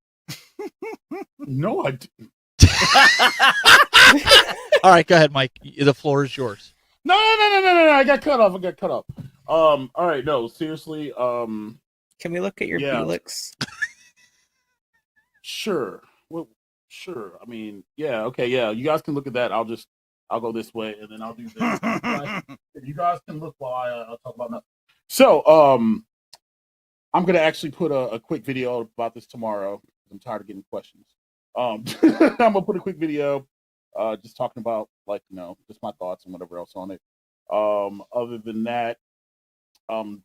D: No, I didn't.
B: All right, go ahead, Mike. The floor is yours.
D: No. I got cut off. All right. No, seriously.
C: can we look at your
D: Yeah.
C: Felix?
D: Sure. Well, sure. I mean, yeah. Okay. Yeah. You guys can look at that. I'll go this way, and then I'll do this. You guys can look while I'll talk about that. So, I'm gonna actually put a quick video about this tomorrow. I'm tired of getting questions. I'm gonna put a quick video, just talking about like just my thoughts and whatever else on it. Other than that,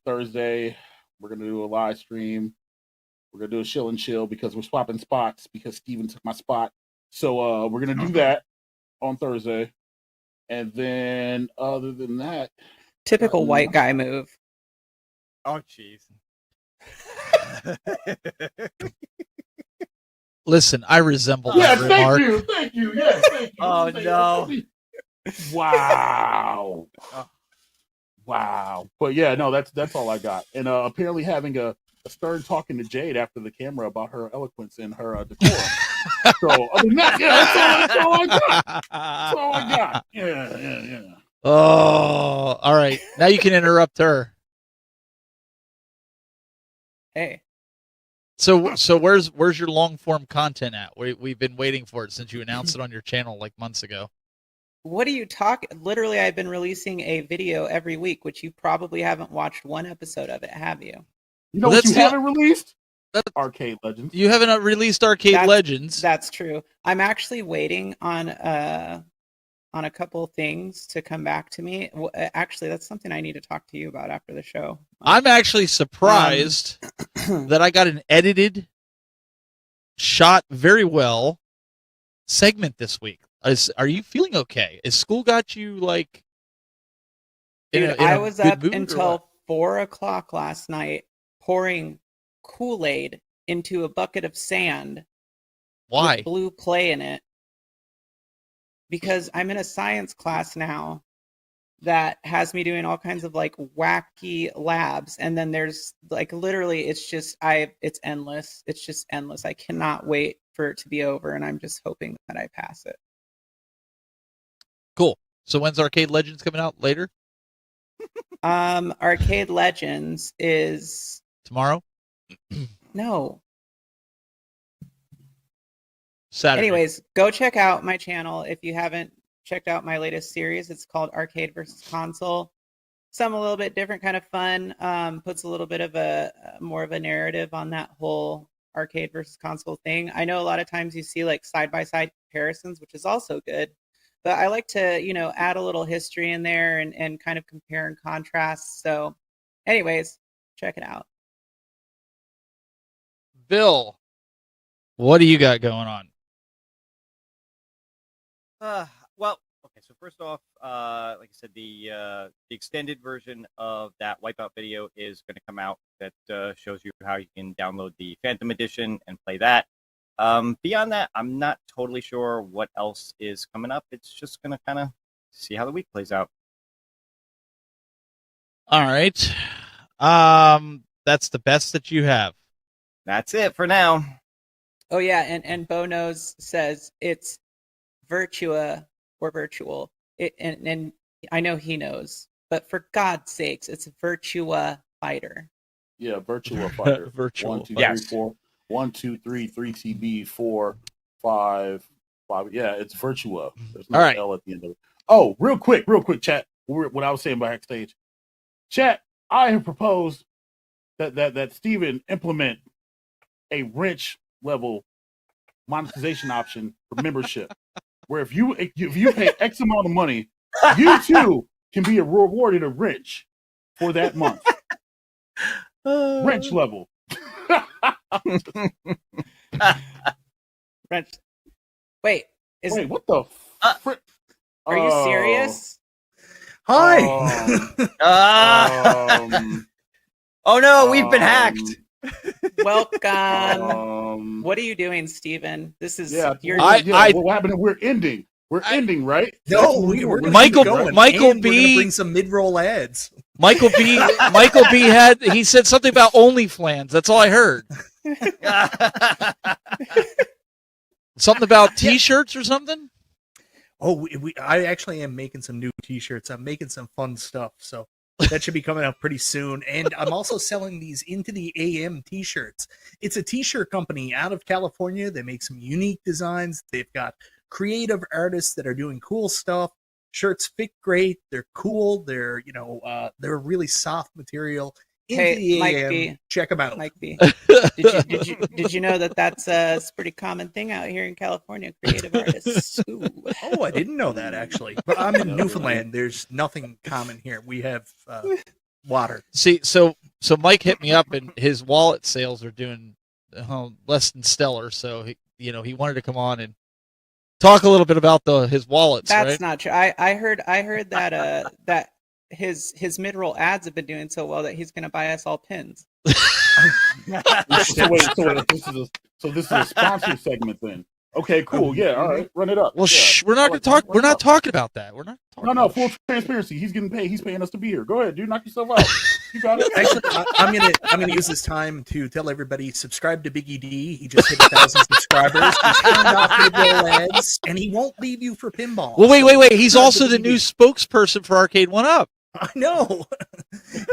D: Thursday we're gonna do a live stream. We're gonna do a chill and chill because we're swapping spots because Steven took my spot. So we're gonna do that on Thursday, and then other than that,
C: Typical white guy move.
F: Oh, jeez.
B: Listen, I resemble
D: yeah,
B: that remark.
D: thank you, yes, thank you.
F: Oh, no.
D: Wow. Wow. But yeah, no, that's all I got. And apparently having a stern talking to Jade after the camera about her eloquence and her decorum. So other than that, yeah, that's all I got. That's all I got. Yeah.
B: Oh, all right. Now you can interrupt her.
C: Hey,
B: So where's your long form content at? We've been waiting for it since you announced it on your channel like months ago.
C: what are you talking? Literally, I've been releasing a video every week, which you probably haven't watched one episode of it, have you?
D: You know
B: Well,
D: what you
B: that's the-
D: haven't released?
B: that-
D: Arcade Legends.
B: You haven't released Arcade Legends.
C: That's true. I'm actually waiting on a couple things to come back to me. Actually, that's something I need to talk to you about after the show.
B: I'm actually surprised that I got an edited, shot very well segment this week. Are you feeling okay? Is school got you like?
C: Dude, I was up until 4 o'clock last night pouring Kool-Aid into a bucket of sand.
B: Why?
C: With blue clay in it. Because I'm in a science class now that has me doing all kinds of like wacky labs, and then there's like literally it's endless. It's just endless. I cannot wait for it to be over, and I'm just hoping that I pass it.
B: Cool. So when's Arcade Legends coming out? Later?
C: Arcade Legends is
B: Tomorrow?
C: no.
B: Saturday.
C: Anyways, go check out my channel if you haven't checked out my latest series. It's called Arcade versus Console. Some a little bit different kind of fun. Puts a little bit of a more of a narrative on that whole arcade versus console thing. I know a lot of times you see like side by side comparisons, which is also good. But I like to, add a little history in there and kind of compare and contrast. So anyways, check it out.
B: Bill, what do you got going on?
F: Well, okay. So first off, like I said, the extended version of that Wipeout video is going to come out. That shows you how you can download the Phantom Edition and play that. Beyond that, I'm not totally sure what else is coming up. It's just going to kind of see how the week plays out.
B: All right. That's the best that you have.
F: That's it for now.
C: Oh yeah, and Bo Knows says it's Virtua or virtual. And I know he knows, but for God's sakes, it's Virtua Fighter.
D: Yeah, Virtua Fighter.
B: Virtual.
D: 1, 2, 3,
F: Yes.
D: 4. 1, 2, 3, 3 CB, 4, 5, 5. Yeah, it's Virtua. There's no
B: All right.
D: L at the end of it. Oh, real quick, chat. What I was saying backstage. Chat, I have proposed that Steven implement a wrench level monetization option for membership, where if you pay X amount of money, you too can be rewarded a wrench for that month. Wrench level.
C: Wrench. Wait,
D: what the?
C: Are you serious?
I: Hi.
F: Oh no, we've been hacked.
C: Welcome. What are you doing, Steven? This is
D: what happened? We're ending. We're ending, right?
I: No, we're gonna
B: Michael-
I: keep going,
B: Michael
I: and we're
B: B-
I: gonna bring some mid-roll ads.
B: Michael B. He said something about OnlyFans. That's all I heard. Something about T-shirts or something.
I: Oh, I actually am making some new T-shirts. I'm making some fun stuff, so that should be coming out pretty soon. And I'm also selling these Into the AM T-shirts. It's a T-shirt company out of California. They make some unique designs. They've got creative artists that are doing cool stuff. Shirts fit great. They're cool. They're they're really soft material. into
C: Hey,
I: the
C: Mike
I: AM.
C: B.
I: Check them out.
C: Mike B. Did you know that that's a pretty common thing out here in California? Creative artists. Ooh.
I: Oh, I didn't know that actually. But I'm in
D: No,
I: Newfoundland. There's nothing common here. We have water.
B: See, so Mike hit me up, and his wallet sales are doing less than stellar. So he wanted to come on and talk a little bit about his wallets.
C: That's
B: right?
C: not true. I heard that that his mid-roll ads have been doing so well that he's going to buy us all pins.
D: So wait, this is a sponsor segment then. Okay, cool. Yeah, all right, run it up.
B: Well,
D: yeah.
B: we're not going to talk. We're not talking about that. We're not. Talking
D: No,
B: about
D: full transparency. He's getting paid. He's paying us to be here. Go ahead, dude. Knock yourself out. You got it.
I: Actually, I'm gonna use this time to tell everybody subscribe to Biggie D. He just hit 1,000 subscribers. He's turned off mid-roll ads, and he won't leave you for pinball.
B: Well, wait. He's
I: subscribe
B: also
I: to
B: the
I: Biggie
B: new
I: D.
B: spokesperson for Arcade One Up.
I: I know.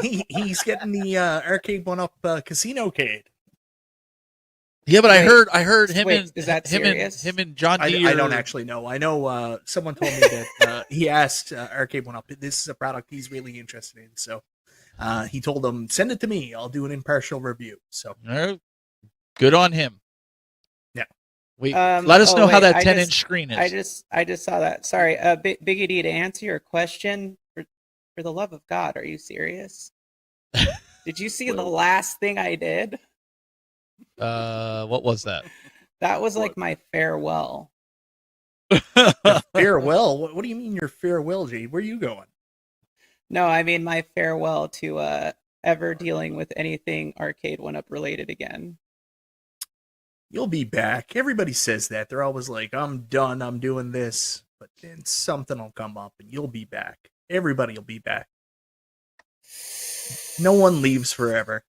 I: He's getting the Arcade One Up Casino Cade.
B: Yeah, but
C: Wait,
B: I heard him
C: wait,
B: and
C: is that serious?
B: him and John
I: I
B: D.
I: don't actually know. I know someone told me that he asked Arcade One Up. This is a product he's really interested in, so he told them send it to me. I'll do an impartial review. So
B: Good on him.
I: Yeah.
B: Let us know how that 10-inch screen is.
C: I just saw that. Sorry, Biggie D. To answer your question, for the love of God, are you serious? Did you see the last thing I did?
B: What was that?
C: That was like my farewell.
I: farewell. What do you mean your farewell, Jade? Where are you going?
C: No, I mean my farewell to ever dealing with anything Arcade One Up related again.
I: You'll be back. Everybody says that. They're always like, I'm done. I'm doing this. But then something will come up and you'll be back. Everybody will be back. No one leaves forever.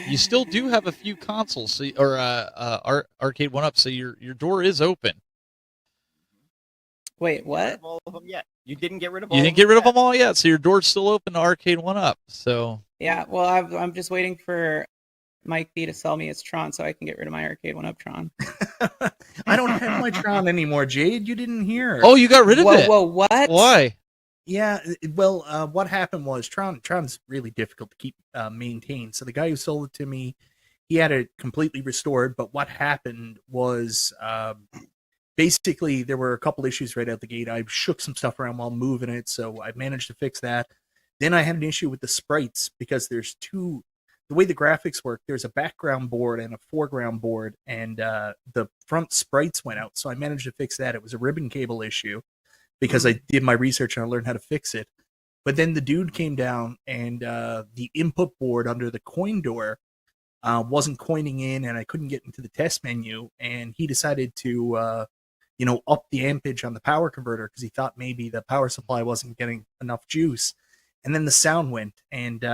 B: You still do have a few consoles, or Arcade One Up, so your door is open.
C: Wait, what?
F: All of them yet? You didn't get rid of.
B: You didn't get rid of them all yet, so your door's still open to Arcade One Up. So
C: Yeah, well, I'm just waiting for Mike B to sell me his Tron so I can get rid of my Arcade One Up Tron.
I: I don't have my Tron anymore, Jade. You didn't hear.
B: Oh, you got rid of it?
C: Whoa, what?
B: Why?
I: Yeah, well, what happened was Tron's really difficult to keep maintained. So the guy who sold it to me, he had it completely restored. But what happened was basically there were a couple issues right out the gate. I shook some stuff around while moving it, so I managed to fix that. Then I had an issue with the sprites because there's two. The way the graphics work, there's a background board and a foreground board, and the front sprites went out. So I managed to fix that. It was a ribbon cable issue, because I did my research and I learned how to fix it. But then the dude came down and the input board under the coin door wasn't coining in, and I couldn't get into the test menu. And he decided to, up the ampage on the power converter because he thought maybe the power supply wasn't getting enough juice. And then the sound went. And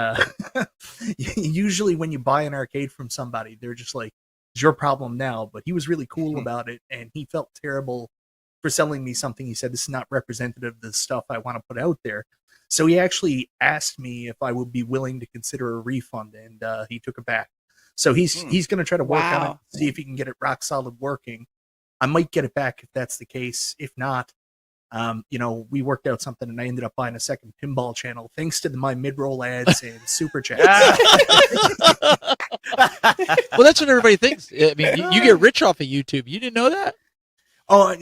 I: usually when you buy an arcade from somebody, they're just like, it's your problem now. But he was really cool about it, and he felt terrible for selling me something. He said, this is not representative of the stuff I want to put out there. So he actually asked me if I would be willing to consider a refund, and he took it back. So he's going to try to work on it, see if he can get it rock solid working. I might get it back if that's the case. If not, we worked out something, and I ended up buying a second pinball channel thanks to my mid-roll ads and super chats.
B: Well, that's what everybody thinks. I mean, you get rich off of YouTube. You didn't know that?
I: Oh,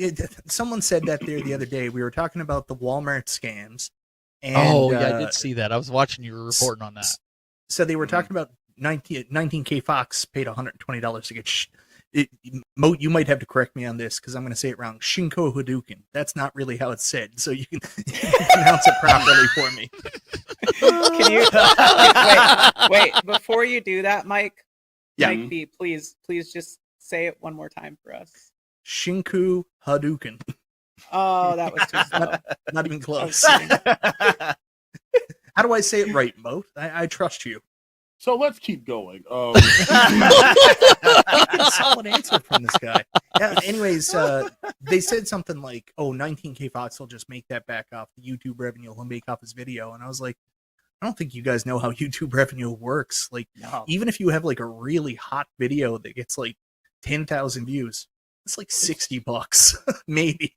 I: someone said that there the other day. We were talking about the Walmart scams. And,
B: I did see that. I was watching you were reporting on that.
I: So they were talking about 19K Fox paid $120 to get you might have to correct me on this because I'm going to say it wrong. Shinko Hadouken. That's not really how it's said. So you can pronounce it properly for me.
C: Can you wait before you do that, Mike?
I: Yeah.
C: Mike B, please just say it one more time for us.
I: Shinku Hadouken.
C: Oh, that was too slow.
I: Not even close. How do I say it right, Mo? I trust you.
D: So let's keep going.
I: Solid answer from this guy. Yeah, anyways, they said something like, 19K Fox will just make that back off the YouTube revenue. He'll make off his video. And I was like, I don't think you guys know how YouTube revenue works. Like, even if you have like a really hot video that gets like 10,000 views, it's like $60, maybe.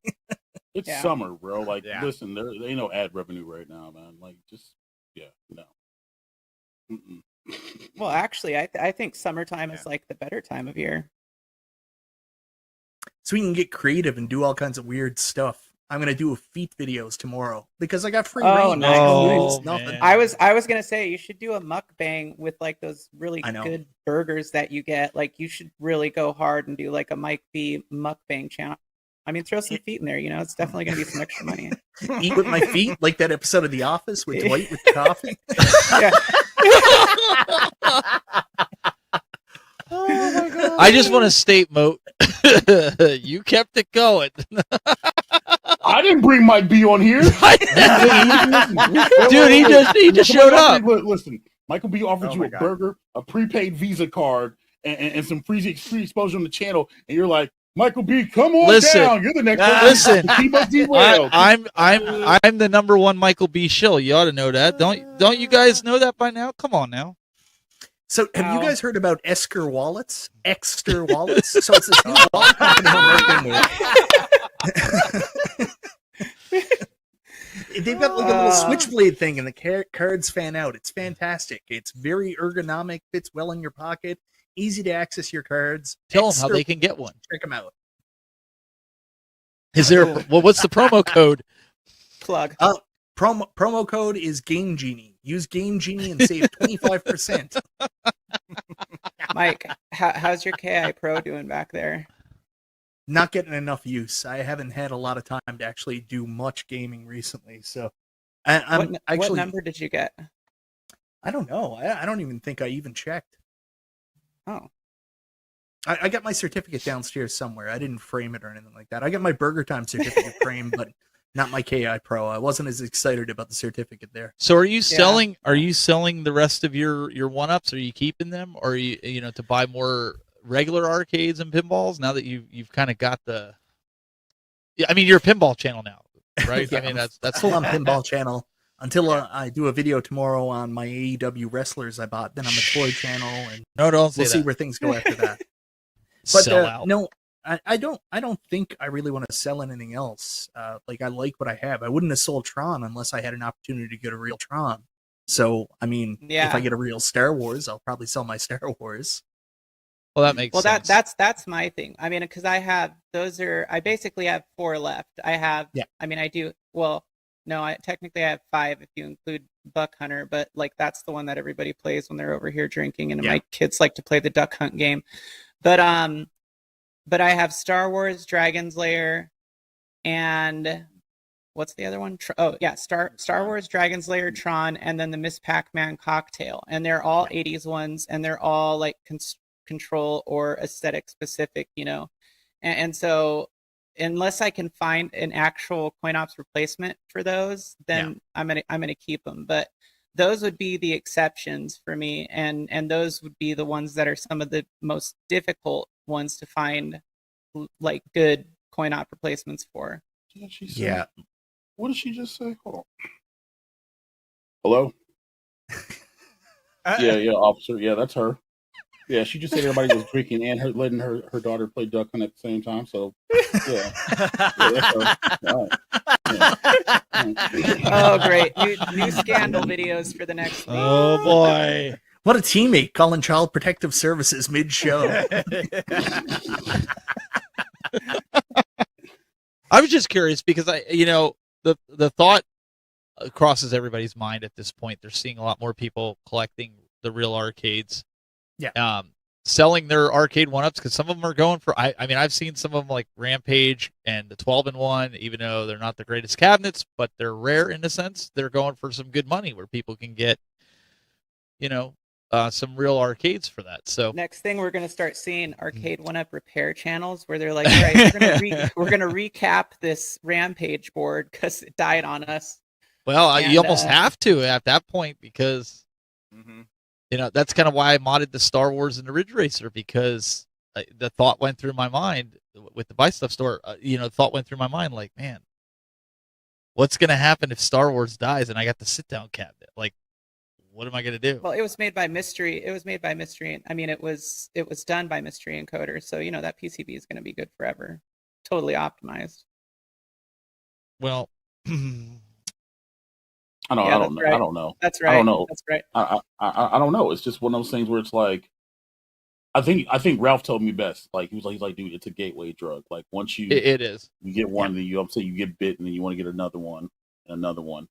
D: It's summer, bro. Like, listen, there ain't no ad revenue right now, man. Like, just, no. Mm-mm.
C: Well, actually, I think summertime is like the better time of year.
I: So we can get creative and do all kinds of weird stuff. I'm gonna do feet videos tomorrow because I got free
C: Oh,
I: reign.
C: nice.
B: Oh,
I: Nothing.
B: man.
C: I was gonna say you should do a mukbang with like those really
I: I know.
C: good burgers that you get. Like you should really go hard and do like a Mike B mukbang channel. I mean, throw some feet in there. You know, it's definitely gonna be some extra money.
I: Eat with my feet, like that episode of The Office with Dwight with coffee.
C: Yeah.
I: Oh my god!
B: I just want to state, Moat, you kept it going.
D: I didn't bring Mike B on here.
B: Dude, he just showed up.
D: Listen, Michael B offered
F: Oh
D: you
F: my
D: a
F: God.
D: burger, a prepaid Visa card, and some free exposure on the channel, and you're like, Michael B, come on
B: Listen.
D: down. You're the next
B: Listen.
D: person. Keep us derailed.
B: I'm the #1 Michael B. shill. You ought to know that. Don't you guys know that by now? Come on now.
I: So, have you
C: Wow.
I: guys heard about Esker Wallets? Exter Wallets? So, it's this new wallet company I'm working with. They've got like a little switchblade thing, and the cards fan out. It's fantastic. It's very ergonomic, fits well in your pocket, easy to access your cards.
B: Tell them how
I: Exter-
B: they can get one.
I: check them out.
B: Is there? What's the promo code?
C: Plug.
I: Promo code is Game Genie. Use Game Genie and save 25%.
C: Mike, how's your KI Pro doing back there?
I: Not getting enough use. I haven't had a lot of time to actually do much gaming recently, so I'm
C: What
I: actually.
C: number did you get?
I: I don't know. I don't even think I even checked.
C: Oh,
I: I got my certificate downstairs somewhere. I didn't frame it or anything like that. I got my Burger Time certificate framed, but not my KI Pro. I wasn't as excited about the certificate there.
B: So are you selling? Are you selling the rest of your 1-ups? Are you keeping them, or are you to buy more regular arcades and pinballs now that you've kind of got the? Yeah, I mean you're a pinball channel now, right?
I: Yeah,
B: I mean
I: I'm
B: that's
I: full on pinball channel until I do a video tomorrow on my AEW wrestlers I bought. Then I'm a toy channel, and
B: No, don't say
I: we'll see
B: that.
I: where things go after that. But
B: Sell out.
I: no, I don't think I really want to sell anything else. Like I like what I have. I wouldn't have sold Tron unless I had an opportunity to get a real Tron. So I mean,
C: Yeah.
I: if I get a real Star Wars, I'll probably sell my Star Wars.
B: Well, that makes
C: well,
B: sense.
C: that's my thing. I mean, because I basically have 4 left. I have.
I: Yeah.
C: I mean, I do. Well, no, technically I have 5 if you include Buck Hunter, but like that's the one that everybody plays when they're over here drinking, and
I: Yeah.
C: my kids like to play the Duck Hunt game. But I have Star Wars Dragon's Lair, and what's the other one? Star Wars Dragon's Lair, Tron, and then the Miss Pac-Man cocktail, and they're all 80s ones, and they're all like control or aesthetic specific, and so unless I can find an actual coin ops replacement for those, then I'm gonna keep them. But those would be the exceptions for me, and those would be the ones that are some of the most difficult ones to find like good coin op replacements for.
D: What did she say?
I: Yeah.
D: What did she just say? Hold on. Hello? Yeah, officer. Yeah, that's her. Yeah, she just said everybody was drinking and letting her daughter play Duck Hunt at the same time. So, yeah. That's her. All right. Yeah.
C: Oh, great! New scandal videos for the next week.
B: Oh boy.
I: What a teammate calling Child Protective Services mid-show.
B: I was just curious because the thought crosses everybody's mind at this point. They're seeing a lot more people collecting the real arcades.
I: Yeah.
B: Selling their arcade 1-ups because some of them are going for. I mean, I've seen some of them like Rampage and the 12-in-1, even though they're not the greatest cabinets, but they're rare in a sense. They're going for some good money where people can get, some real arcades for that. So
C: Next thing we're gonna start seeing arcade 1-up repair channels where they're like, all right, we're gonna recap this Rampage board because it died on us.
B: well,
C: And,
B: you almost have to at that point because.
F: Mhm.
B: That's kind of why I modded the Star Wars and the Ridge Racer because the thought went through my mind with the Buy Stuff store. The thought went through my mind like, man, what's going to happen if Star Wars dies and I got the sit-down cabinet? Like, what am I going to do?
C: Well, it was made by Mystery. And I mean, it was done by Mystery Encoder, so that PCB is going to be good forever, totally optimized.
B: Well,
C: Yeah,
D: I
C: that's
D: don't know.
C: right.
D: I don't know.
C: That's
D: I
C: right.
D: don't know.
C: That's right.
D: I don't know. It's just one of those things where it's like I think Ralph told me best. Like he's like, dude, it's a gateway drug. Like once
B: It is.
D: you get one, then I'm saying you get bit, and then you want to get another one and another one.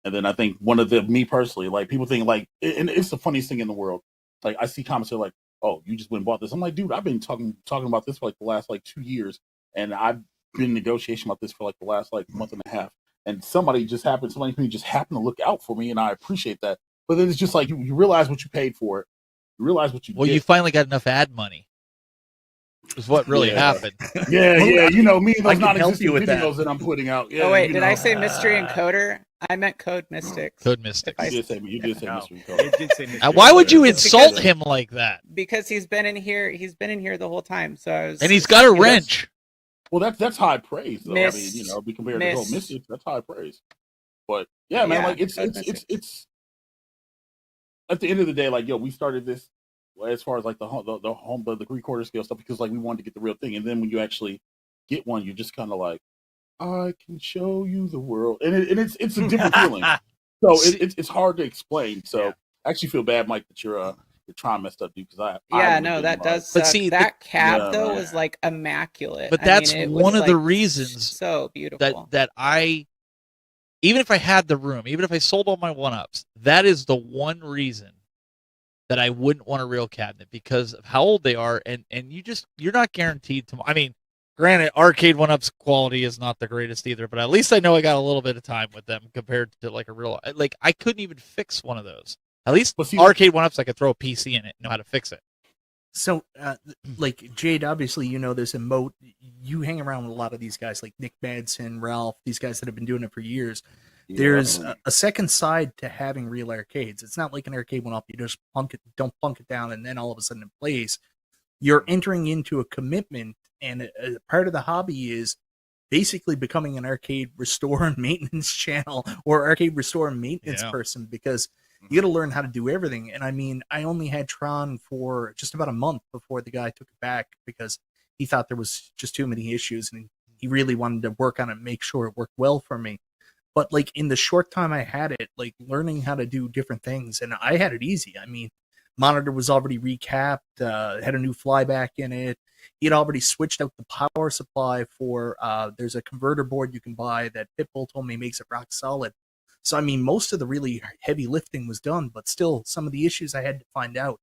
D: And then I think one of me personally, like people think like, and it's the funniest thing in the world. Like I see comments that are like, "Oh, you just went and bought this." I'm like, dude, I've been talking about this for like the last like 2 years, and I've been in negotiation about this for like the last like month and a half. And somebody just happened to look out for me, and I appreciate that. But then it's just like you realize what you paid for it, you realize what you
B: Well,
D: get.
B: you finally got enough ad money. Is what really happened.
D: Yeah, you know me,
I: I
D: those
I: can help you
D: non-existent
I: with that.
D: videos that I'm putting out. Yeah,
C: Oh wait,
D: you
C: did
D: know.
C: I say mystery encoder? I meant code mystics.
B: Code Mystics.
C: I-
D: You did say
F: No,
D: mystery code.
F: it did say mystery
B: Why would you
F: encoder.
B: insult him like that?
C: Because he's been in here. He's been in here the whole time. So I was.
B: And he's got a wrench.
D: Well, that's high praise, though. I mean,
C: Mist.
D: be compared to
C: Mist.
D: Mystics, that's high praise. But yeah, man,
C: Yeah,
D: like it's at the end of the day, like we started this as far as like the recorder scale stuff because like we wanted to get the real thing, and then when you actually get one, you're just kind of like, I can show you the world, and it's a different feeling. So it's hard to explain. So
F: Yeah.
D: I actually feel bad, Mike, that you're trying messed up, dude. Because
C: Yeah, no, that does suck.
B: But see,
C: that cab
D: Yeah,
C: though
D: man.
C: was like immaculate.
B: But
C: I
B: that's
C: mean, it was,
B: one of the
C: like,
B: reasons
C: so beautiful.
B: that I, even if I had the room, even if I sold all my one-ups, that is the one reason that I wouldn't want a real cabinet because of how old they are, and you're not guaranteed to. I mean, granted, arcade one-ups quality is not the greatest either, but at least I know I got a little bit of time with them compared to like a real. Like I couldn't even fix one of those. At least
D: But see-
B: arcade one-ups, I could throw a PC in it and know how to fix it.
I: So, like Jade, obviously you know this, and Moat, you hang around with a lot of these guys like Nick Madsen, Ralph, these guys that have been doing it for years. There's a second side to having real arcades. It's not like an arcade one-off. You just don't plunk it down, and then all of a sudden it plays. You're entering into a commitment, and a part of the hobby is basically becoming an arcade restore and maintenance channel or arcade restore and maintenance person because you got to learn how to do everything. And I mean, I only had Tron for just about a month before the guy took it back because he thought there was just too many issues and he really wanted to work on it and make sure it worked well for me. But like in the short time I had it, like learning how to do different things, and I had it easy. I mean, monitor was already recapped, had a new flyback in it. He had already switched out the power supply for, there's a converter board you can buy that Pitbull told me makes it rock solid. So, I mean, most of the really heavy lifting was done, but still some of the issues I had to find out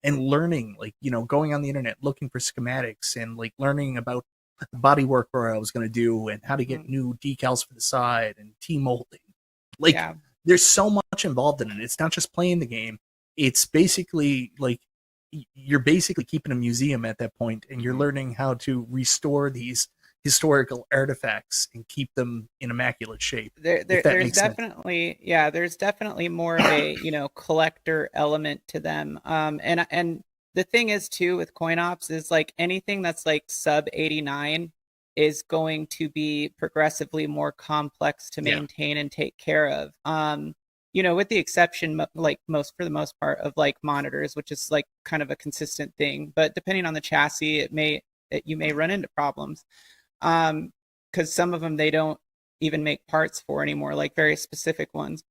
I: and learning, like, going on the internet, looking for schematics and like learning about the body work where I was going to do and how to get new decals for the side and T-molding. Like, there's so much involved in it. It's not just playing the game. It's basically like you're basically keeping a museum at that point, and you're learning how to restore these historical artifacts and keep them in immaculate shape.
C: There's definitely there's definitely more of a collector element to them. And the thing is too with coin ops is like anything that's like sub 89 is going to be progressively more complex to maintain and take care of. With the exception, like for the most part, of like monitors, which is like kind of a consistent thing. But depending on the chassis, you may run into problems. Because some of them they don't even make parts for anymore, like very specific ones.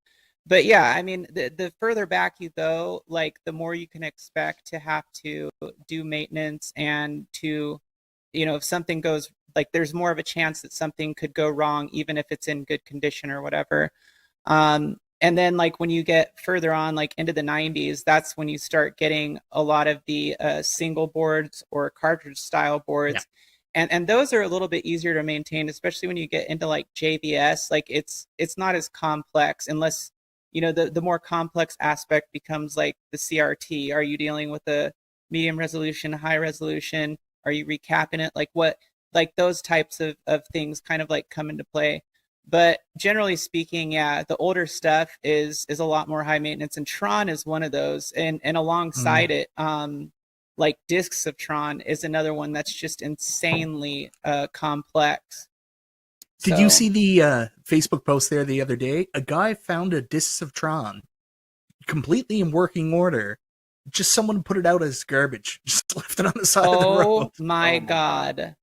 C: But yeah, I mean, the further back you go, like the more you can expect to have to do maintenance and to, if something goes, like there's more of a chance that something could go wrong, even if it's in good condition or whatever. And then like when you get further on, like into the 90s, that's when you start getting a lot of the single boards or cartridge style boards. Yeah. And those are a little bit easier to maintain, especially when you get into like JVS. Like it's not as complex unless, the more complex aspect becomes like the CRT. Are you dealing with a medium resolution, high resolution? Are you recapping it? Like those types of things kind of like come into play. But generally speaking, the older stuff is a lot more high maintenance, and Tron is one of those. And alongside it, like Discs of Tron is another one that's just insanely complex.
I: Did you see the Facebook post there the other day? A guy found a Discs of Tron completely in working order. Just someone put it out as garbage. Just left it on the side of the road.
C: Oh my God.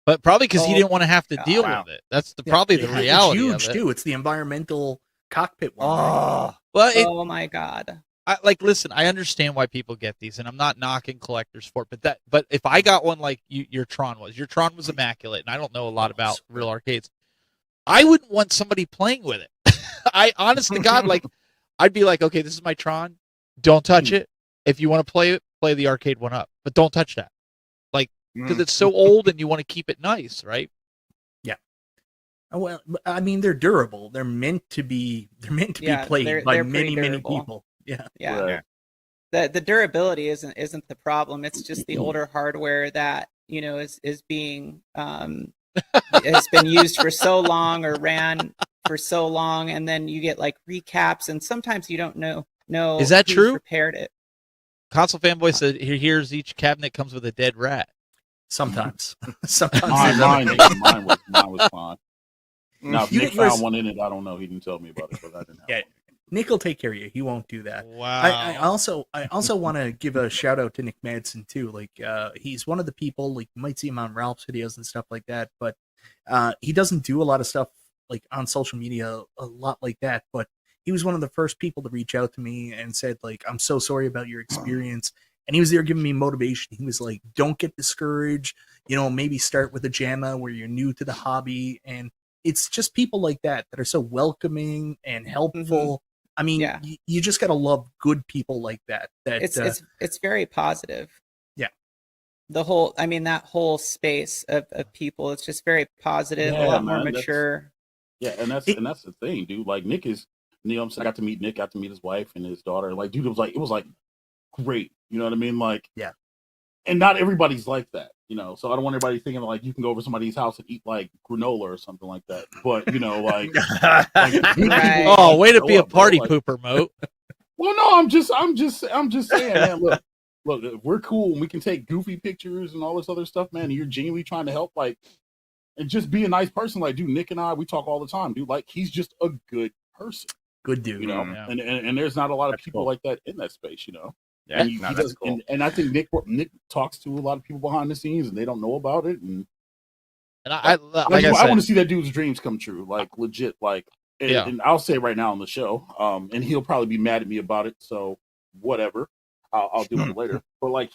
B: But probably because he didn't want to have to deal with it. That's probably the reality
I: It's huge,
B: of it.
I: too. It's the environmental cockpit one.
A: Oh,
B: Well,
C: Oh my god.
B: listen, I understand why people get these, and I'm not knocking collectors for it, but if I got one like your Tron was immaculate, and I don't know a lot about real arcades. I wouldn't want somebody playing with it. I, honest to God, like, I'd be like, okay, this is my Tron. Don't touch it. If you want to play it, play the arcade one up, but don't touch that. Like, because it's so old and you want to keep it nice, right?
I: Yeah. Well, I mean, they're durable. They're meant to be. They're meant to be played by
C: they're
I: many,
C: pretty
I: many
C: durable.
I: people. Yeah.
C: Yeah.
D: Right.
C: The durability isn't the problem. It's just the older hardware that, you know, is being has been used for so long or ran for so long, and then you get like recaps, and sometimes you don't know
B: Is that
C: who's
B: true?
C: repaired it.
B: Console Fanboy said, here's each cabinet comes with a dead rat.
I: Sometimes. Sometimes.
D: Mine was fine. Now, if
I: You
D: Nick
I: get yours-
D: found one in it, I don't know. He didn't tell me about it, but I didn't.
I: Yeah. Nick will take care of you. He won't do that.
B: Wow.
I: I also want to give a shout out to Nick Madsen too. Like he's one of the people, like you might see him on Ralph's videos and stuff like that, but he doesn't do a lot of stuff like on social media a lot like that. But he was one of the first people to reach out to me and said, like, I'm so sorry about your experience. And he was there giving me motivation. He was like, don't get discouraged, you know, maybe start with a JAMA where you're new to the hobby. And it's just people like that are so welcoming and helpful. I mean,
C: Yeah.
I: you just got to love good people like that.
C: It's very positive.
I: Yeah.
C: The whole, I mean, that whole space of people, it's just very positive,
D: Yeah,
C: a lot more
D: man,
C: mature.
D: Yeah, and that's the thing, dude. Like Nick is, you know what I'm saying? I got to meet Nick, got to meet his wife and his daughter. Like, dude, it was like great. You know what I mean? Like,
I: yeah.
D: And not everybody's like that, you know. So I don't want everybody thinking like you can go over somebody's house and eat like granola or something like that. But you know, like,
C: Right.
B: Oh, way to be a
D: up, bro.
B: party
D: Like,
B: pooper, Moat.
D: well, no, I'm just saying, man. Look, if we're cool and we can take goofy pictures and all this other stuff, man. And you're genuinely trying to help, like, and just be a nice person. Like, dude, Nick and I, we talk all the time, dude. Like, he's just a good person,
I: Good dude.
D: you know.
B: Yeah.
D: And there's not a lot of
A: That's
D: people
A: cool.
D: like that in that space, you know.
A: Yeah,
D: And,
A: no,
D: he
A: that's
D: does,
A: cool.
D: and I think Nick talks to a lot of people behind the scenes, and they don't know about it. And
B: And I
D: I
B: said,
D: want to see that dude's dreams come true, like legit, like. And,
B: Yeah.
D: and I'll say right now on the show, and he'll probably be mad at me about it. So whatever, I'll do it later. But like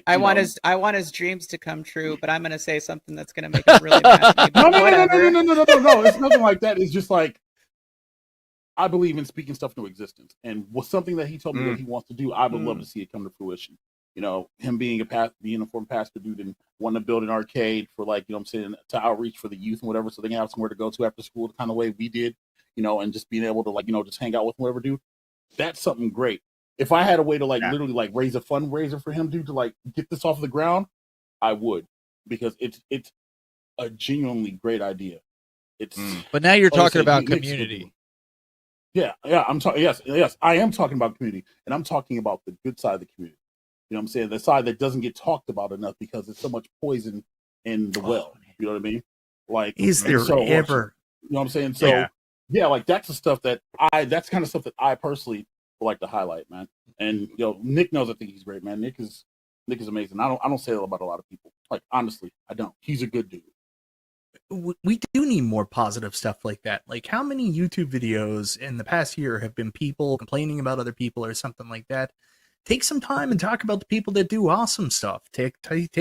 C: I want his dreams to come true, but I'm going to say something that's going to make him really mad at me. But
D: No.
C: whatever.
D: It's nothing like that. It's just like I believe in speaking stuff into existence, and was something that he told me that he wants to do. I would love to see it come to fruition. You know, him being a former pastor dude and wanting to build an arcade for, like, you know what I'm saying, to outreach for the youth and whatever, so they can have somewhere to go to after school, the kind of way we did, you know, and just being able to, like, you know, just hang out with whatever dude. That's something great. If I had a way to literally like raise a fundraiser for him, dude, to like get this off the ground, I would, because it's a genuinely great idea. It's
B: but now you're
D: like I
B: talking
D: said,
B: about
D: Nick's
B: community.
D: Yeah, I'm talking. Yes, I am talking about community, and I'm talking about the good side of the community. You know what I'm saying? The side that doesn't get talked about enough because there's so much poison in the well. You know what I mean? Like,
I: Is there ever?
D: You know what I'm saying? So yeah, like that's the stuff that's kind of stuff that I personally would like to highlight, man. And you know, Nick knows I think he's great, man. Nick is amazing. I don't say that about a lot of people. Like, honestly, I don't. He's a good dude.
I: We do need more positive stuff like that. Like, how many YouTube videos in the past year have been people complaining about other people or something like that? Take some time and talk about the people that do awesome stuff. Take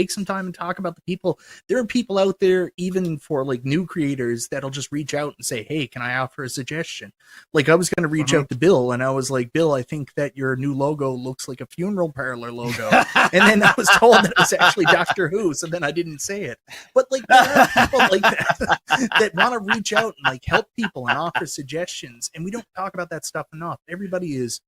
I: some time and talk about the people. There are people out there, even for like new creators, that'll just reach out and say, "Hey, can I offer a suggestion?" Like, I was going to reach out to Bill, and I was like, "Bill, I think that your new logo looks like a funeral parlor logo." And then I was told that it was actually Doctor Who, so then I didn't say it. But like, there are people like that that want to reach out and like help people and offer suggestions, and we don't talk about that stuff enough. Everybody is,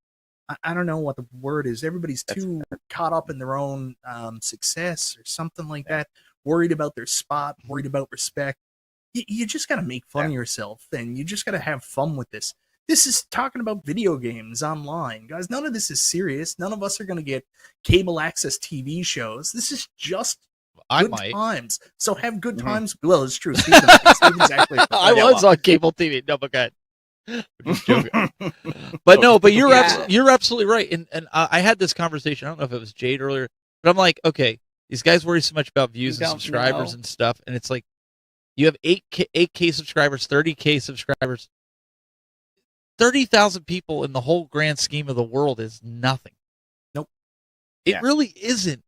I: I don't know what the word is. Everybody's too caught up in their own success or something like that, worried about their spot, worried about respect. You just got to make fun of yourself, and you just got to have fun with this. This is talking about video games online. Guys, none of this is serious. None of us are going to get cable access TV shows. This is just good times. So have good times. Well, it's true. Steven's actually
B: I was on cable TV. No, but God. I'm just joking. But no, but you're absolutely right. And I had this conversation. I don't know if it was Jade earlier, but I'm like, okay, these guys worry so much about views and subscribers and stuff, and it's like you have 8K subscribers, 30K subscribers. 30,000 people in the whole grand scheme of the world is nothing.
I: Nope.
B: It
F: Yeah.
B: really isn't.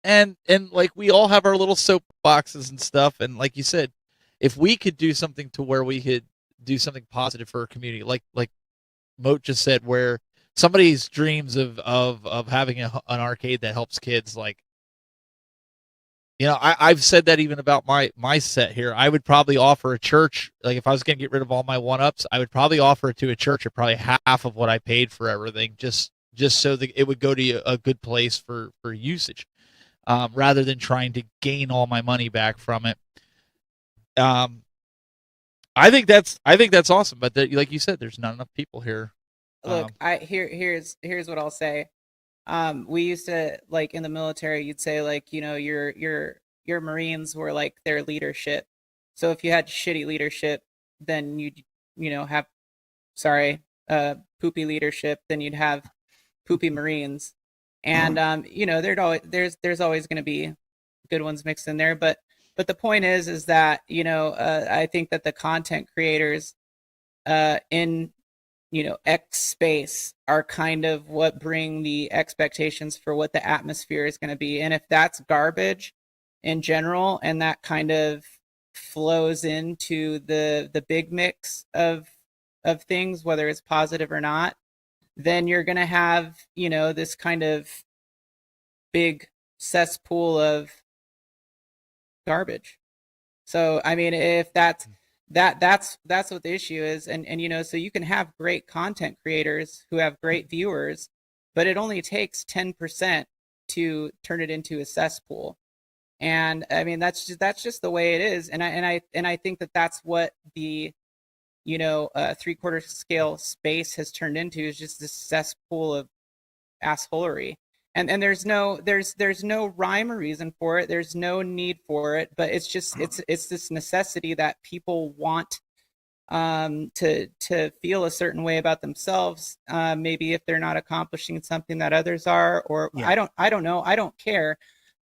B: And like we all have our little soapboxes and stuff. And like you said, if we could do something to where we could do something positive for our community, like Moat just said, where somebody's dreams of having an arcade that helps kids, like, you know, I've said that even about my set here. I would probably offer a church, like if I was going to get rid of all my one-ups, I would probably offer it to a church at probably half of what I paid for everything, just so that it would go to a good place for usage, rather than trying to gain all my money back from it. I think that's awesome, but like you said, there's not enough people here.
C: Look, here's what I'll say. We used to, like, in the military, you'd say, like, you know, your Marines were like their leadership. So if you had shitty leadership, then you'd, you know, have, poopy leadership, then you'd have poopy Marines. And you know, there's always going to be good ones mixed in there, but the point is that, you know, I think that the content creators in, you know, X space are kind of what bring the expectations for what the atmosphere is going to be. And if that's garbage in general, and that kind of flows into the big mix of things, whether it's positive or not, then you're going to have, you know, this kind of big cesspool of garbage. So, I mean, if that's what the issue is. And, you know, so you can have great content creators who have great viewers, but it only takes 10% to turn it into a cesspool. And I mean, that's just the way it is. And I think that that's what the, you know, 3/4 scale space has turned into, is just this cesspool of assholery. And there's no rhyme or reason for it. There's no need for it, but it's just it's this necessity that people want to feel a certain way about themselves, maybe if they're not accomplishing something that others are, or
I: Yeah.
C: I don't know, I don't care.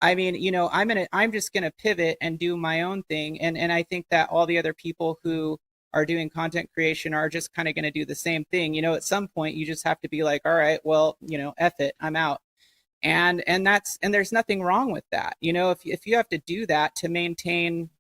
C: I mean, you know, I'm just gonna pivot and do my own thing, and I think that all the other people who are doing content creation are just kind of going to do the same thing. You know, at some point you just have to be like, all right, well, you know, F it, I'm out. And there's nothing wrong with that. You know, if you have to do that to maintain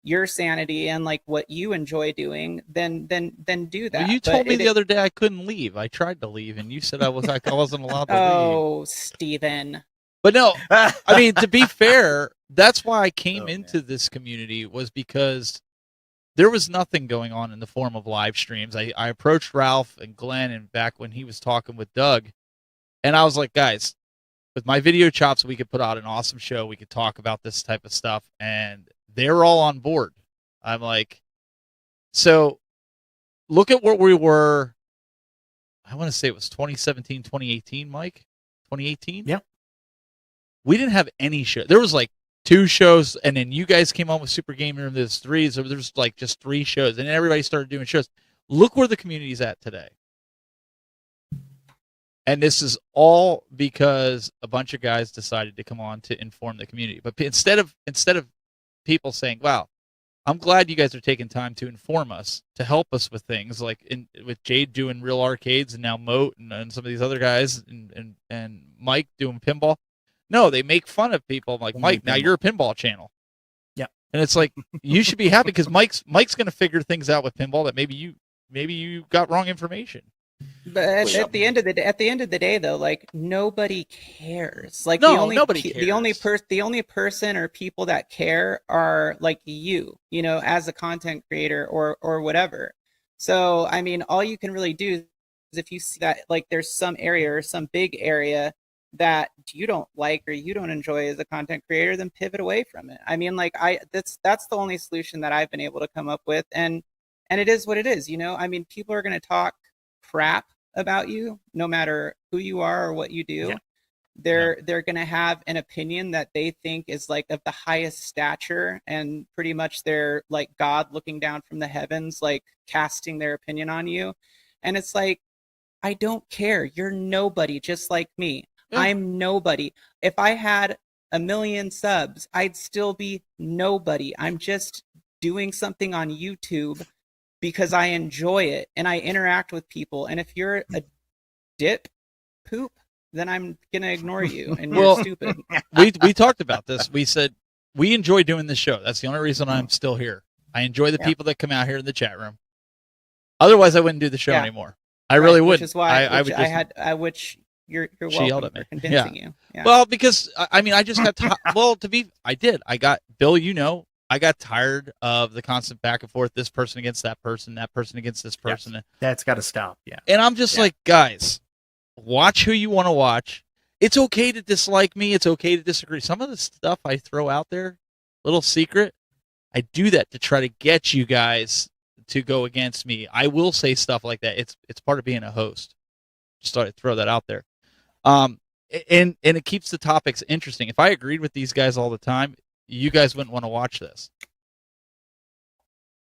C: your sanity and like what you enjoy doing, then do that.
B: Well, you told me the other day I couldn't leave. I tried to leave, and you said I wasn't allowed to leave.
C: Oh, Steven.
B: But no, I mean, to be fair, that's why I came into this community, was because there was nothing going on in the form of live streams. I approached Ralph and Glenn, and back when he was talking with Doug, and I was like, guys, with my video chops, we could put out an awesome show. We could talk about this type of stuff, and they're all on board. I'm like, so look at where we were. I want to say it was 2017, 2018, Mike? 2018?
I: Yeah.
B: We didn't have any show. There was like 2 shows, and then you guys came on with Super Gamer, and there's 3, so there's like just 3 shows, and then everybody started doing shows. Look where the community's at today. And this is all because a bunch of guys decided to come on to inform the community. But instead of people saying, wow, I'm glad you guys are taking time to inform us, to help us with things, like with Jayde doing real arcades, and now Moat and some of these other guys, and Mike doing pinball. No, they make fun of people. I'm like, Mike, now you're a pinball channel.
I: Yeah.
B: And it's like, you should be happy because Mike's going to figure things out with pinball that maybe you got wrong information.
C: But at the end of the day, though, like, nobody cares. Like,
B: nobody cares.
C: The only person or people that care are like you know, as a content creator or whatever. So, I mean, all you can really do is, if you see that like there's some area or some big area that you don't like or you don't enjoy as a content creator, then pivot away from it. I mean, like, that's the only solution that I've been able to come up with, and it is what it is, you know. I mean, people are going to talk crap about you no matter who you are or what you do. Yeah. They're going to have an opinion that they think is like of the highest stature, and pretty much they're like God looking down from the heavens, like casting their opinion on you. And it's like, I don't care. You're nobody, just like me. Yeah. I'm nobody. If I had 1 million subs, I'd still be nobody. I'm just doing something on YouTube because I enjoy it and I interact with people. And if you're a dip poop, then I'm gonna ignore you and you're stupid.
B: We talked about this. We said we enjoy doing this show. That's the only reason I'm still here. I enjoy the people that come out here in the chat room. Otherwise, I wouldn't do the show anymore. I really wouldn't.
C: Which is why
B: I would just,
C: which you're
B: she
C: welcome
B: yelled at
C: for
B: me.
C: convincing you. Yeah.
B: Well, because I mean, I just got I did. I got Bill. You know, I got tired of the constant back and forth. This person against that person against this person.
I: Yes, that's got to stop. Yeah.
B: And I'm just like, guys, watch who you want to watch. It's okay to dislike me. It's okay to disagree. Some of the stuff I throw out there, little secret, I do that to try to get you guys to go against me. I will say stuff like that. It's part of being a host. Just thought I'd throw that out there. And it keeps the topics interesting. If I agreed with these guys all the time, you guys wouldn't want to watch this.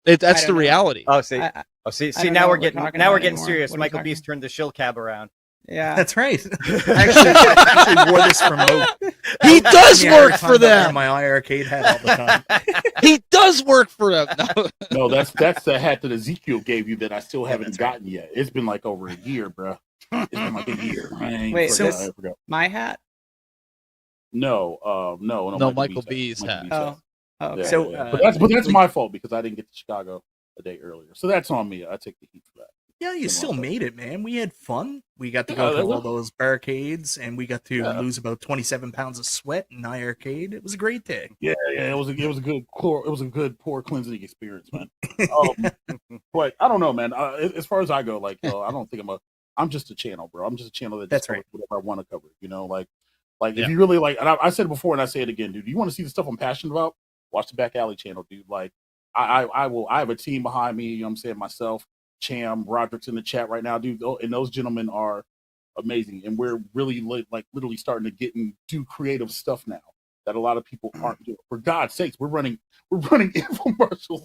B: That's the reality.
F: Oh, see, now we're getting serious. Michael Beast turned the shill cab around.
C: Yeah,
I: that's right. Actually wore this for Moat.
B: He does work for them.
I: My iArcade hat all the time.
B: He does work for them.
D: No, that's the hat that Ezekiel gave you that I still haven't gotten yet. It's been like over a year, bro. It's been like a year.
C: Wait, so my hat?
D: No,
B: Michael B's hat.
C: Oh, okay.
D: Yeah, so, but that's my fault because I didn't get to Chicago a day earlier. So that's on me. I take the heat for that.
I: Yeah, you still made it, man. We had fun. We got to go to all those barricades, and we got to lose about 27 pounds of sweat in iArcade. It was a great day.
D: Yeah, it was a good pore cleansing experience, man. But I don't know, man. As far as I go, like I don't think I'm just a channel, bro. I'm just a channel that just covers whatever I want to cover. You know, like if you really like, and I said it before, and I say it again, dude. You want to see the stuff I'm passionate about? Watch the Back Alley channel, dude. Like I will. I have a team behind me. You know what I'm saying? Myself. Cham, Roderick's in the chat right now, dude. And those gentlemen are amazing. And we're really literally starting to get and do creative stuff now that a lot of people aren't doing. For God's sakes, we're running infomercials.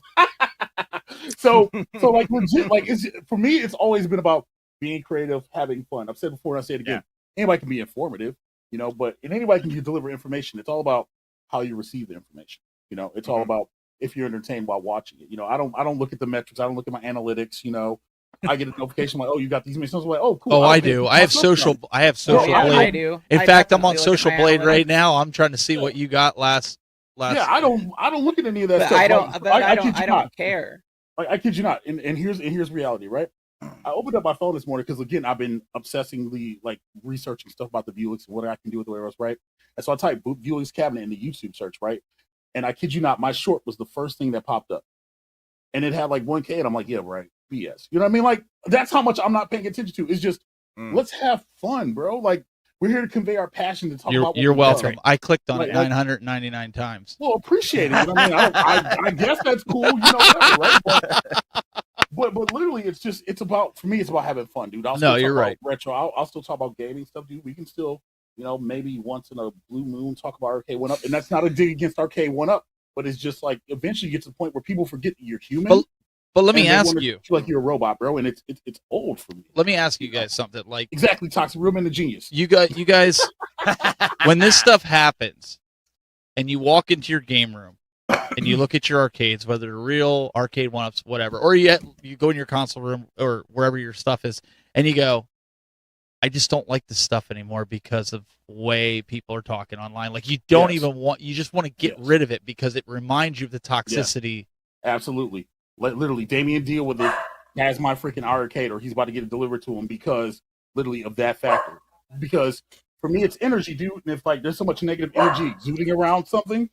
D: so like legit, like for me, it's always been about being creative, having fun. I've said before and I say it again. Anybody can be informative, you know, but anybody can deliver information. It's all about how you receive the information. You know, it's all about if you're entertained while watching it. You know, I don't look at the metrics. I don't look at my analytics. You know, I get a notification like, oh, you got these many. I'm like, oh, cool.
B: Oh, I do. I have social. I have social Blade.
C: I do.
B: In fact, I'm on Social Blade right now. I'm trying to see what you got last.
D: Yeah, I don't look at any of that
C: but
D: stuff.
C: I don't care.
D: Like, I kid you not. And here's reality, right? I opened up my phone this morning because again, I've been obsessively like researching stuff about the Vuelix and what I can do with the Arrows, right? And so I typed Vuelix cabinet in the YouTube search, right? And I kid you not, my short was the first thing that popped up. And it had like 1K, and I'm like, yeah, right, BS. You know what I mean? Like, that's how much I'm not paying attention to. It's just, let's have fun, bro. Like, we're here to convey our passion to talk about.
B: You're welcome. I clicked on it 999 times.
D: Well, appreciate it. You know what I mean? I guess that's cool. You know, whatever, right? But literally, it's about, for me, it's about having fun, dude.
B: You're right.
D: Retro. I'll still talk about gaming stuff, dude. We can still, you know, maybe once in a blue moon talk about Arcade 1-Up. And that's not a dig against Arcade 1-Up, but it's just like eventually you get to the point where people forget that you're human.
B: But let me ask you.
D: Like you're a robot, bro, and it's old for me.
B: Let me ask you guys something. Like
D: exactly, Toxic Real Man the Genius.
B: You guys, when this stuff happens, and you walk into your game room, and you look at your arcades, whether they're real Arcade 1-Ups, whatever, or you go in your console room or wherever your stuff is, and you go, I just don't like this stuff anymore because of way people are talking online. Like you don't even want, you just want to get rid of it because it reminds you of the toxicity.
D: Yeah. Absolutely. Literally, Damien Deal with it has my freaking arcade, or he's about to get it delivered to him because literally of that factor. Because for me, it's energy, dude. And if like there's so much negative energy exuding around something,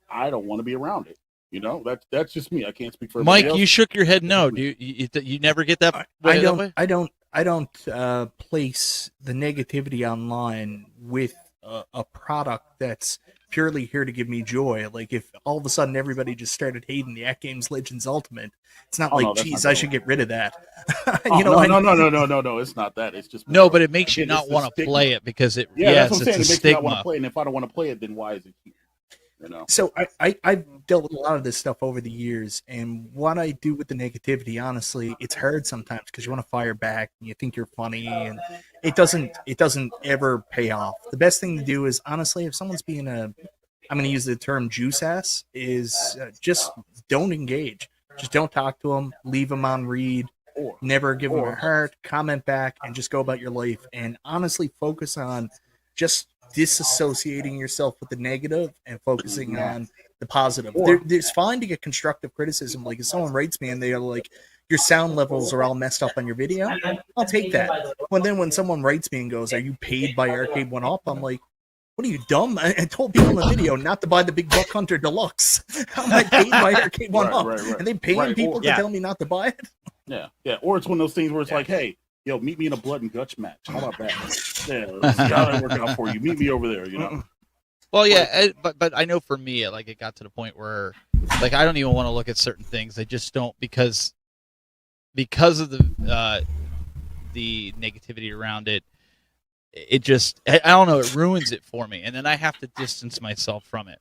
D: I don't want to be around it. You know, that's just me. I can't speak for
B: Mike.
D: Else.
B: You shook your head no. Do you never get that?
I: I don't place the negativity online with a product that's purely here to give me joy. Like if all of a sudden everybody just started hating the At Games Legends Ultimate, it's not geez, I should get rid of that.
D: No, it's not that. It's just
B: no, but it makes you not want to play it because it.
D: That's what I'm saying.
B: It's a
D: it makes me not
B: stigma.
D: want to play, and if I don't want to play it, then why is it here? You know?
I: So I've dealt with a lot of this stuff over the years, and what I do with the negativity, honestly, it's hard sometimes because you want to fire back and you think you're funny, and it doesn't ever pay off. The best thing to do is, honestly, if someone's being I'm going to use the term juice ass, is just don't engage. Just don't talk to them. Leave them on read. Never give them a heart. Comment back and just go about your life. And honestly, focus on just disassociating yourself with the negative and focusing on the positive. It's fine to get constructive criticism. Like if someone writes me and they're like, your sound levels are all messed up on your video, I'll take that. When someone writes me and goes, are you paid by Arcade 1-Up? I'm like, what are you, dumb? I told people in the video not to buy the Big Buck Hunter Deluxe. How am I paid by Arcade 1-Up?
D: Right.
I: And they paying people to tell me not to buy it?
D: Yeah. Or it's one of those things where it's like, hey, yo, meet me in a blood and guts match. How about that? Yeah, let's see how that work out for you. Meet me over there, you know?
B: Well, yeah, but I know for me, like it got to the point where, like, I don't even want to look at certain things. I just don't because of the negativity around it. It just, I don't know, it ruins it for me, and then I have to distance myself from it.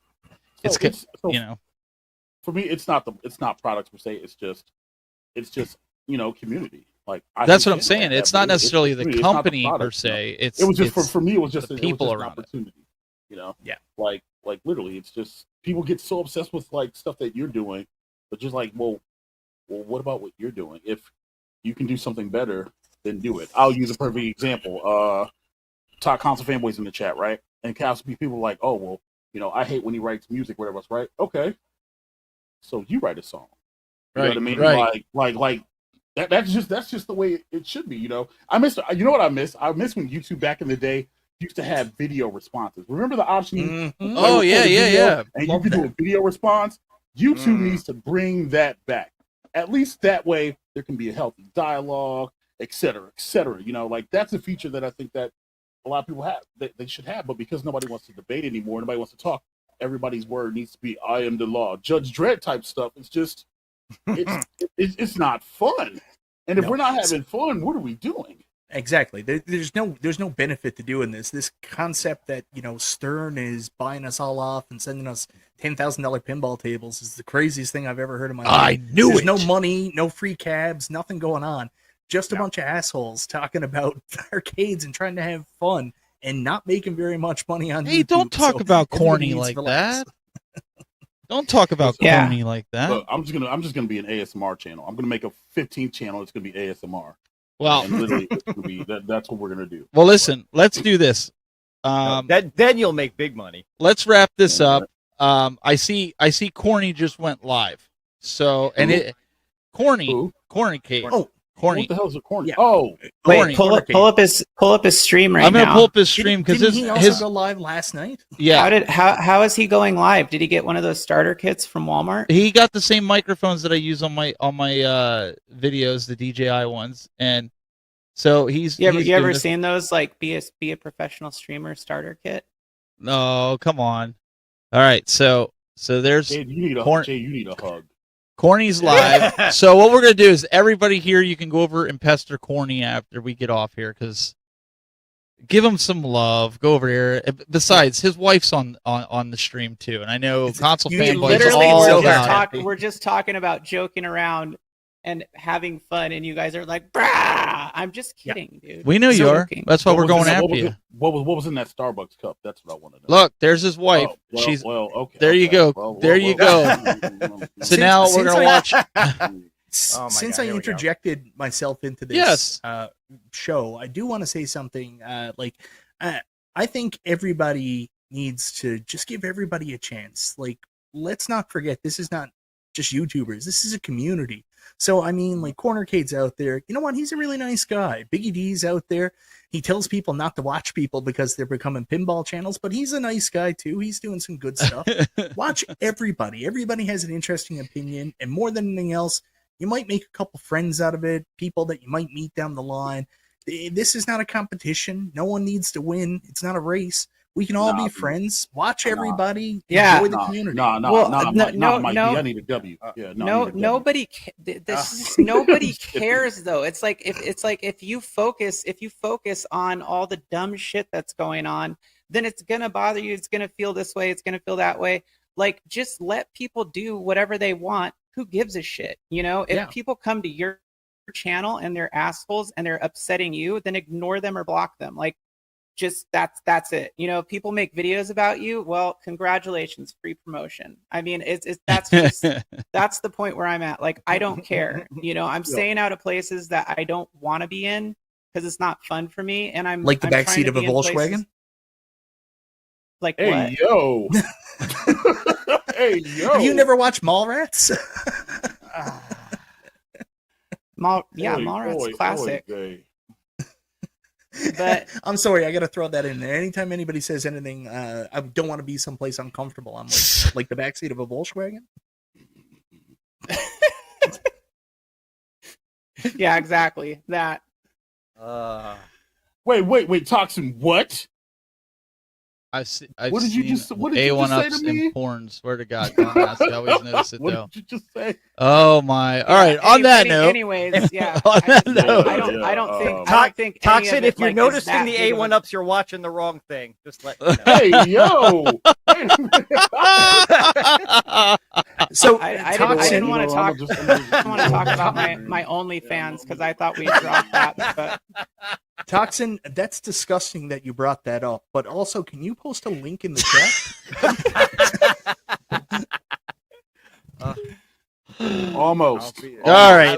B: You know,
D: for me, it's not products per se. It's just community. Like
B: that's what I'm saying. It's not necessarily the company per se.
D: It was just for me. It was just
B: the people around
D: an opportunity. You know,
I: like
D: literally, it's just people get so obsessed with like stuff that you're doing, but just like, well, what about what you're doing? If you can do something better, then do it. I'll use a perfect example. Talk console fanboys in the chat, right? And people like, oh well, you know, I hate when he writes music, whatever else, right? Okay, so you write a song, you know what I mean?
B: Right.
D: Like that's just the way it should be, you know. I miss what I miss when YouTube back in the day used to have video responses. Remember the option?
B: Oh yeah.
D: And you could do a video response. YouTube needs to bring that back. At least that way there can be a healthy dialogue, et cetera, et cetera. You know, like that's a feature that I think that a lot of people have, they should have, but because nobody wants to debate anymore, nobody wants to talk, everybody's word needs to be "I am the law," Judge Dredd type stuff. It's just, it's not fun. And if we're not having fun, what are we doing?
I: Exactly. There's no benefit to doing this. This concept that, you know, Stern is buying us all off and sending us $10,000 pinball tables is the craziest thing I've ever heard in my life.
B: I knew
I: There's
B: it.
I: no money, no free cabs, nothing going on. Just a bunch of assholes talking about arcades and trying to have fun and not making very much money on YouTube.
B: Hey, don't talk about corny like that. Don't talk about corny like that.
D: Look, I'm just gonna be an ASMR channel. I'm gonna make a 15th channel. It's gonna be ASMR.
B: Well,
D: and literally, it's gonna be that's what we're gonna do.
B: Well, listen, let's do this.
F: Then you'll make big money.
B: Let's wrap this up. I see Corny just went live. So Corny Kate.
D: Oh,
B: Corny.
D: What the hell is a corny?
I: Yeah.
D: Oh,
C: wait, pull up his stream right now.
B: I'm gonna pull up his stream because
I: he also go live last night.
B: Yeah.
C: How is he going live? Did he get one of those starter kits from Walmart?
B: He got the same microphones that I use on my videos, the DJI ones, and so he's.
C: You ever seen those, like be a professional streamer starter kit?
B: No, come on. All right, so there's
D: Jay, you need a hug.
B: Corny's live. So what we're gonna do is everybody here, you can go over and pester Corny after we get off here, because give him some love. Go over here. Besides, his wife's on the stream too, and I know console fanboys all about it.
C: We're just talking about joking around and having fun, and you guys are like, "Brah!" I'm just kidding, dude.
B: We know you are. That's why we're going after you.
D: What was in that Starbucks cup? That's what I want to know.
B: Look, there's his wife.
D: Okay.
B: There you go. There you go. So now we're gonna watch.
I: Since I interjected myself into this show, I do want to say something. I think everybody needs to just give everybody a chance. Like, let's not forget, this is not just YouTubers. This is a community. So, I mean, like, Cornercade's out there. You know what? He's a really nice guy. Biggie D's out there. He tells people not to watch people because they're becoming pinball channels, but he's a nice guy, too. He's doing some good stuff. Watch everybody. Everybody has an interesting opinion, and more than anything else, you might make a couple friends out of it, people that you might meet down the line. This is not a competition. No one needs to win. It's not a race. We can all be friends. Watch everybody. Enjoy the community.
D: I need a W.
C: Nobody cares though. It's like if you focus on all the dumb shit that's going on, then it's gonna bother you. It's gonna feel this way. It's gonna feel that way. Like, just let people do whatever they want. Who gives a shit? You know, if people come to your channel and they're assholes and they're upsetting you, then ignore them or block them. Like, just that's it. You know, if people make videos about you, well, congratulations, free promotion. I mean, it's that's just that's the point where I'm at. Like, I don't care. You know, I'm staying out of places that I don't want to be in because it's not fun for me. And I'm
I: Like the
C: I'm trying
I: backseat
C: to
I: of a
C: be in places-
I: Volkswagen?
C: Like
D: Hey,
C: what?
D: yo. Hey, yo.
I: Have you never watched Mallrats?
C: Mallrats classic. But
I: I'm sorry, I got to throw that in there. Anytime anybody says anything, I don't want to be someplace uncomfortable. I'm like the backseat of a Volkswagen.
C: yeah, exactly that.
D: Wait, Toxin, what?
B: I've
D: What did you
B: seen
D: just say
B: A1-ups
D: to me?
B: in porn. Swear to God, don't ask. I always notice it
D: What
B: though.
D: did you just say?
B: Oh my! All right. On that note,
C: Anyways, yeah.
B: On that
C: I
B: note.
C: don't think any
F: Toxin,
C: of it,
F: if you're
C: like, is
F: noticing
C: that
F: the
C: big of a-
F: A1-ups, you're watching the wrong thing. Just let you know.
D: Hey, yo.
I: So
C: I
I: Toxin,
C: didn't want to
D: No,
C: talk.
D: I'm just-
C: I didn't want to talk about my OnlyFans because I thought we dropped that. But
I: Toxin, that's disgusting that you brought that up. But also, can you post a link in the chat?
D: Almost.
B: All right.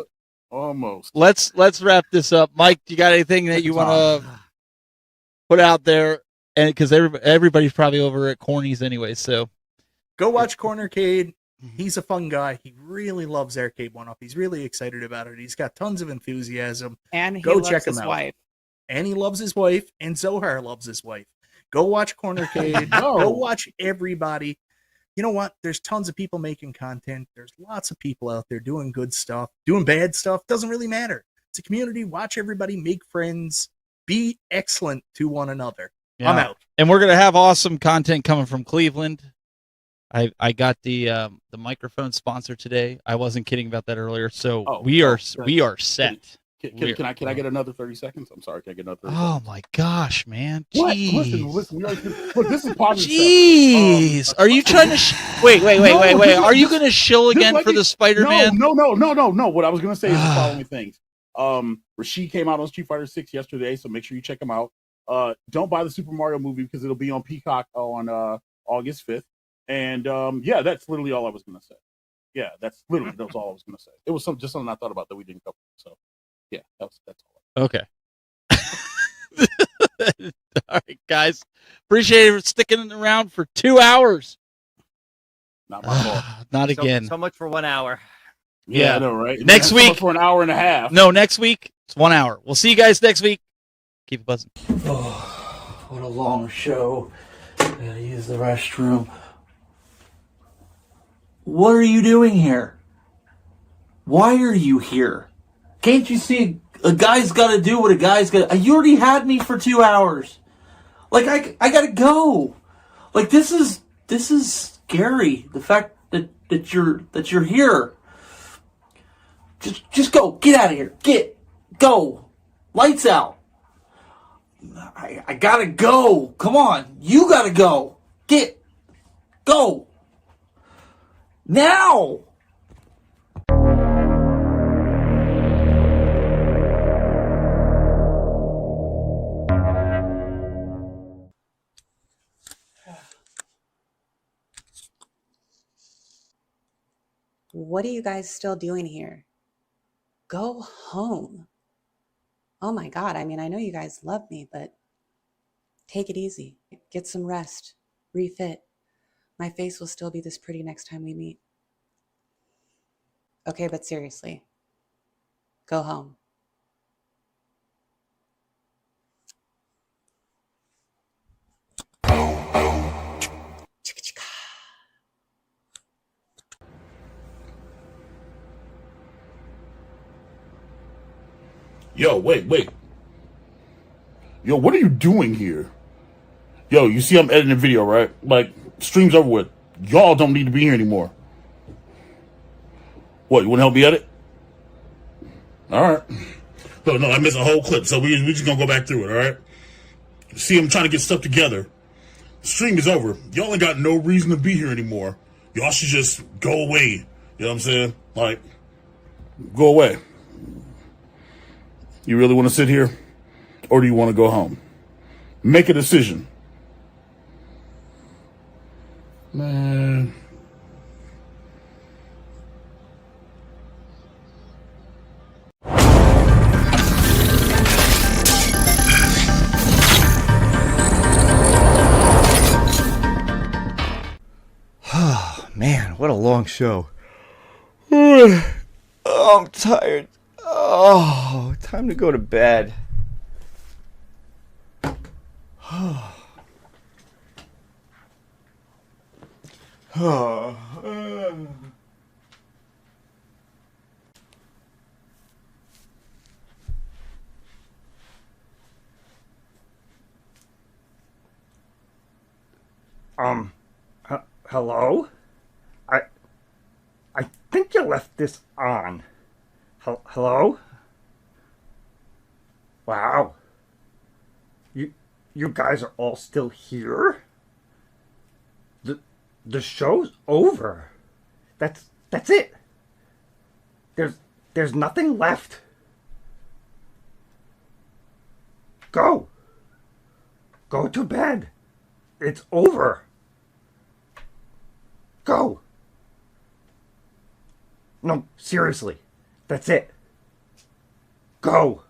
D: Almost.
B: Let's wrap this up. Mike, you got anything that you want to put out there? And because everybody's probably over at Corny's anyway, so
I: Go watch Cornercade. He's a fun guy. He really loves Arcade 1-Up. He's really excited about it. He's got tons of enthusiasm.
C: and he
I: Go
C: loves
I: check him
C: his
I: out.
C: wife.
I: And he loves his wife, and Zohar loves his wife. Go watch Cornercade.
D: No.
I: Go watch everybody. You know what? There's tons of people making content. There's lots of people out there doing good stuff, doing bad stuff. Doesn't really matter. It's a community. Watch everybody, make friends, be excellent to one another.
B: yeah.
I: I'm out.
B: And we're gonna have awesome content coming from Cleveland. I got the microphone sponsor today. I wasn't kidding about that earlier. So we are set.
D: Can I get another 30 seconds? I'm sorry. Can I get another 30
B: Oh
D: seconds?
B: my gosh, man!
D: What?
B: Jeez.
D: Listen. Look, this is positive
B: Jeez,
D: stuff.
B: are you trying to wait?
D: No,
B: Are you going to shill again
D: like
B: for the Spider-Man?
D: No. What I was gonna say is the following things. Rashid came out on Street Fighter 6 yesterday, so make sure you check him out. Don't buy the Super Mario movie because it'll be on Peacock on August 5th. And yeah, that's literally all I was gonna say. Yeah, that's all I was gonna say. It was something I thought about that we didn't cover. So yeah, that's all.
B: Okay. All right, guys. Appreciate it for sticking around for 2 hours.
D: Not my fault.
B: Not again.
F: So much for 1 hour.
D: Yeah, I know, right?
B: Next week
D: for an hour and a half.
B: No, next week it's 1 hour. We'll see you guys next week. Keep it buzzing.
J: Oh, what a long show. I gotta use the restroom. What are you doing here? Why are you here? Can't you see a guy's gotta do what a guy's gotta... You already had me for 2 hours. Like, I gotta go. Like, this is scary. The fact that you're here. Just go. Get out of here. Go. Lights out. I gotta go. Come on. You gotta go. Go. Now.
K: What are you guys still doing here? Go home. Oh my God. I mean, I know you guys love me, but take it easy. Get some rest. Refit. My face will still be this pretty next time we meet. Okay, but seriously, go home.
D: Yo, wait. Yo, what are you doing here? Yo, you see I'm editing a video, right? Like, stream's over with. Y'all don't need to be here anymore. What, you want to help me edit? All right. No, I missed a whole clip, so we just gonna go back through it, all right? See, I'm trying to get stuff together. Stream is over. Y'all ain't got no reason to be here anymore. Y'all should just go away. You know what I'm saying? Like, go away. You really want to sit here? Or do you want to go home? Make a decision. Man.
A: Man, what a long show. Oh, I'm tired. Oh, time to go to bed. Hello? I think you left this on. Hello? Wow. You guys are all still here? The show's over. That's it. There's nothing left. Go. Go to bed. It's over. Go. No, seriously. That's it. Go.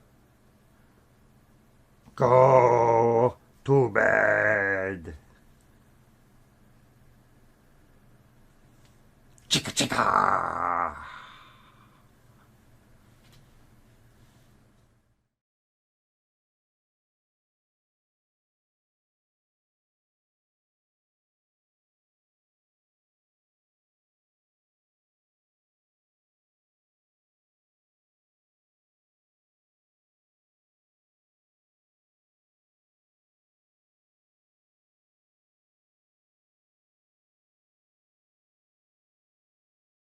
A: Go to bed.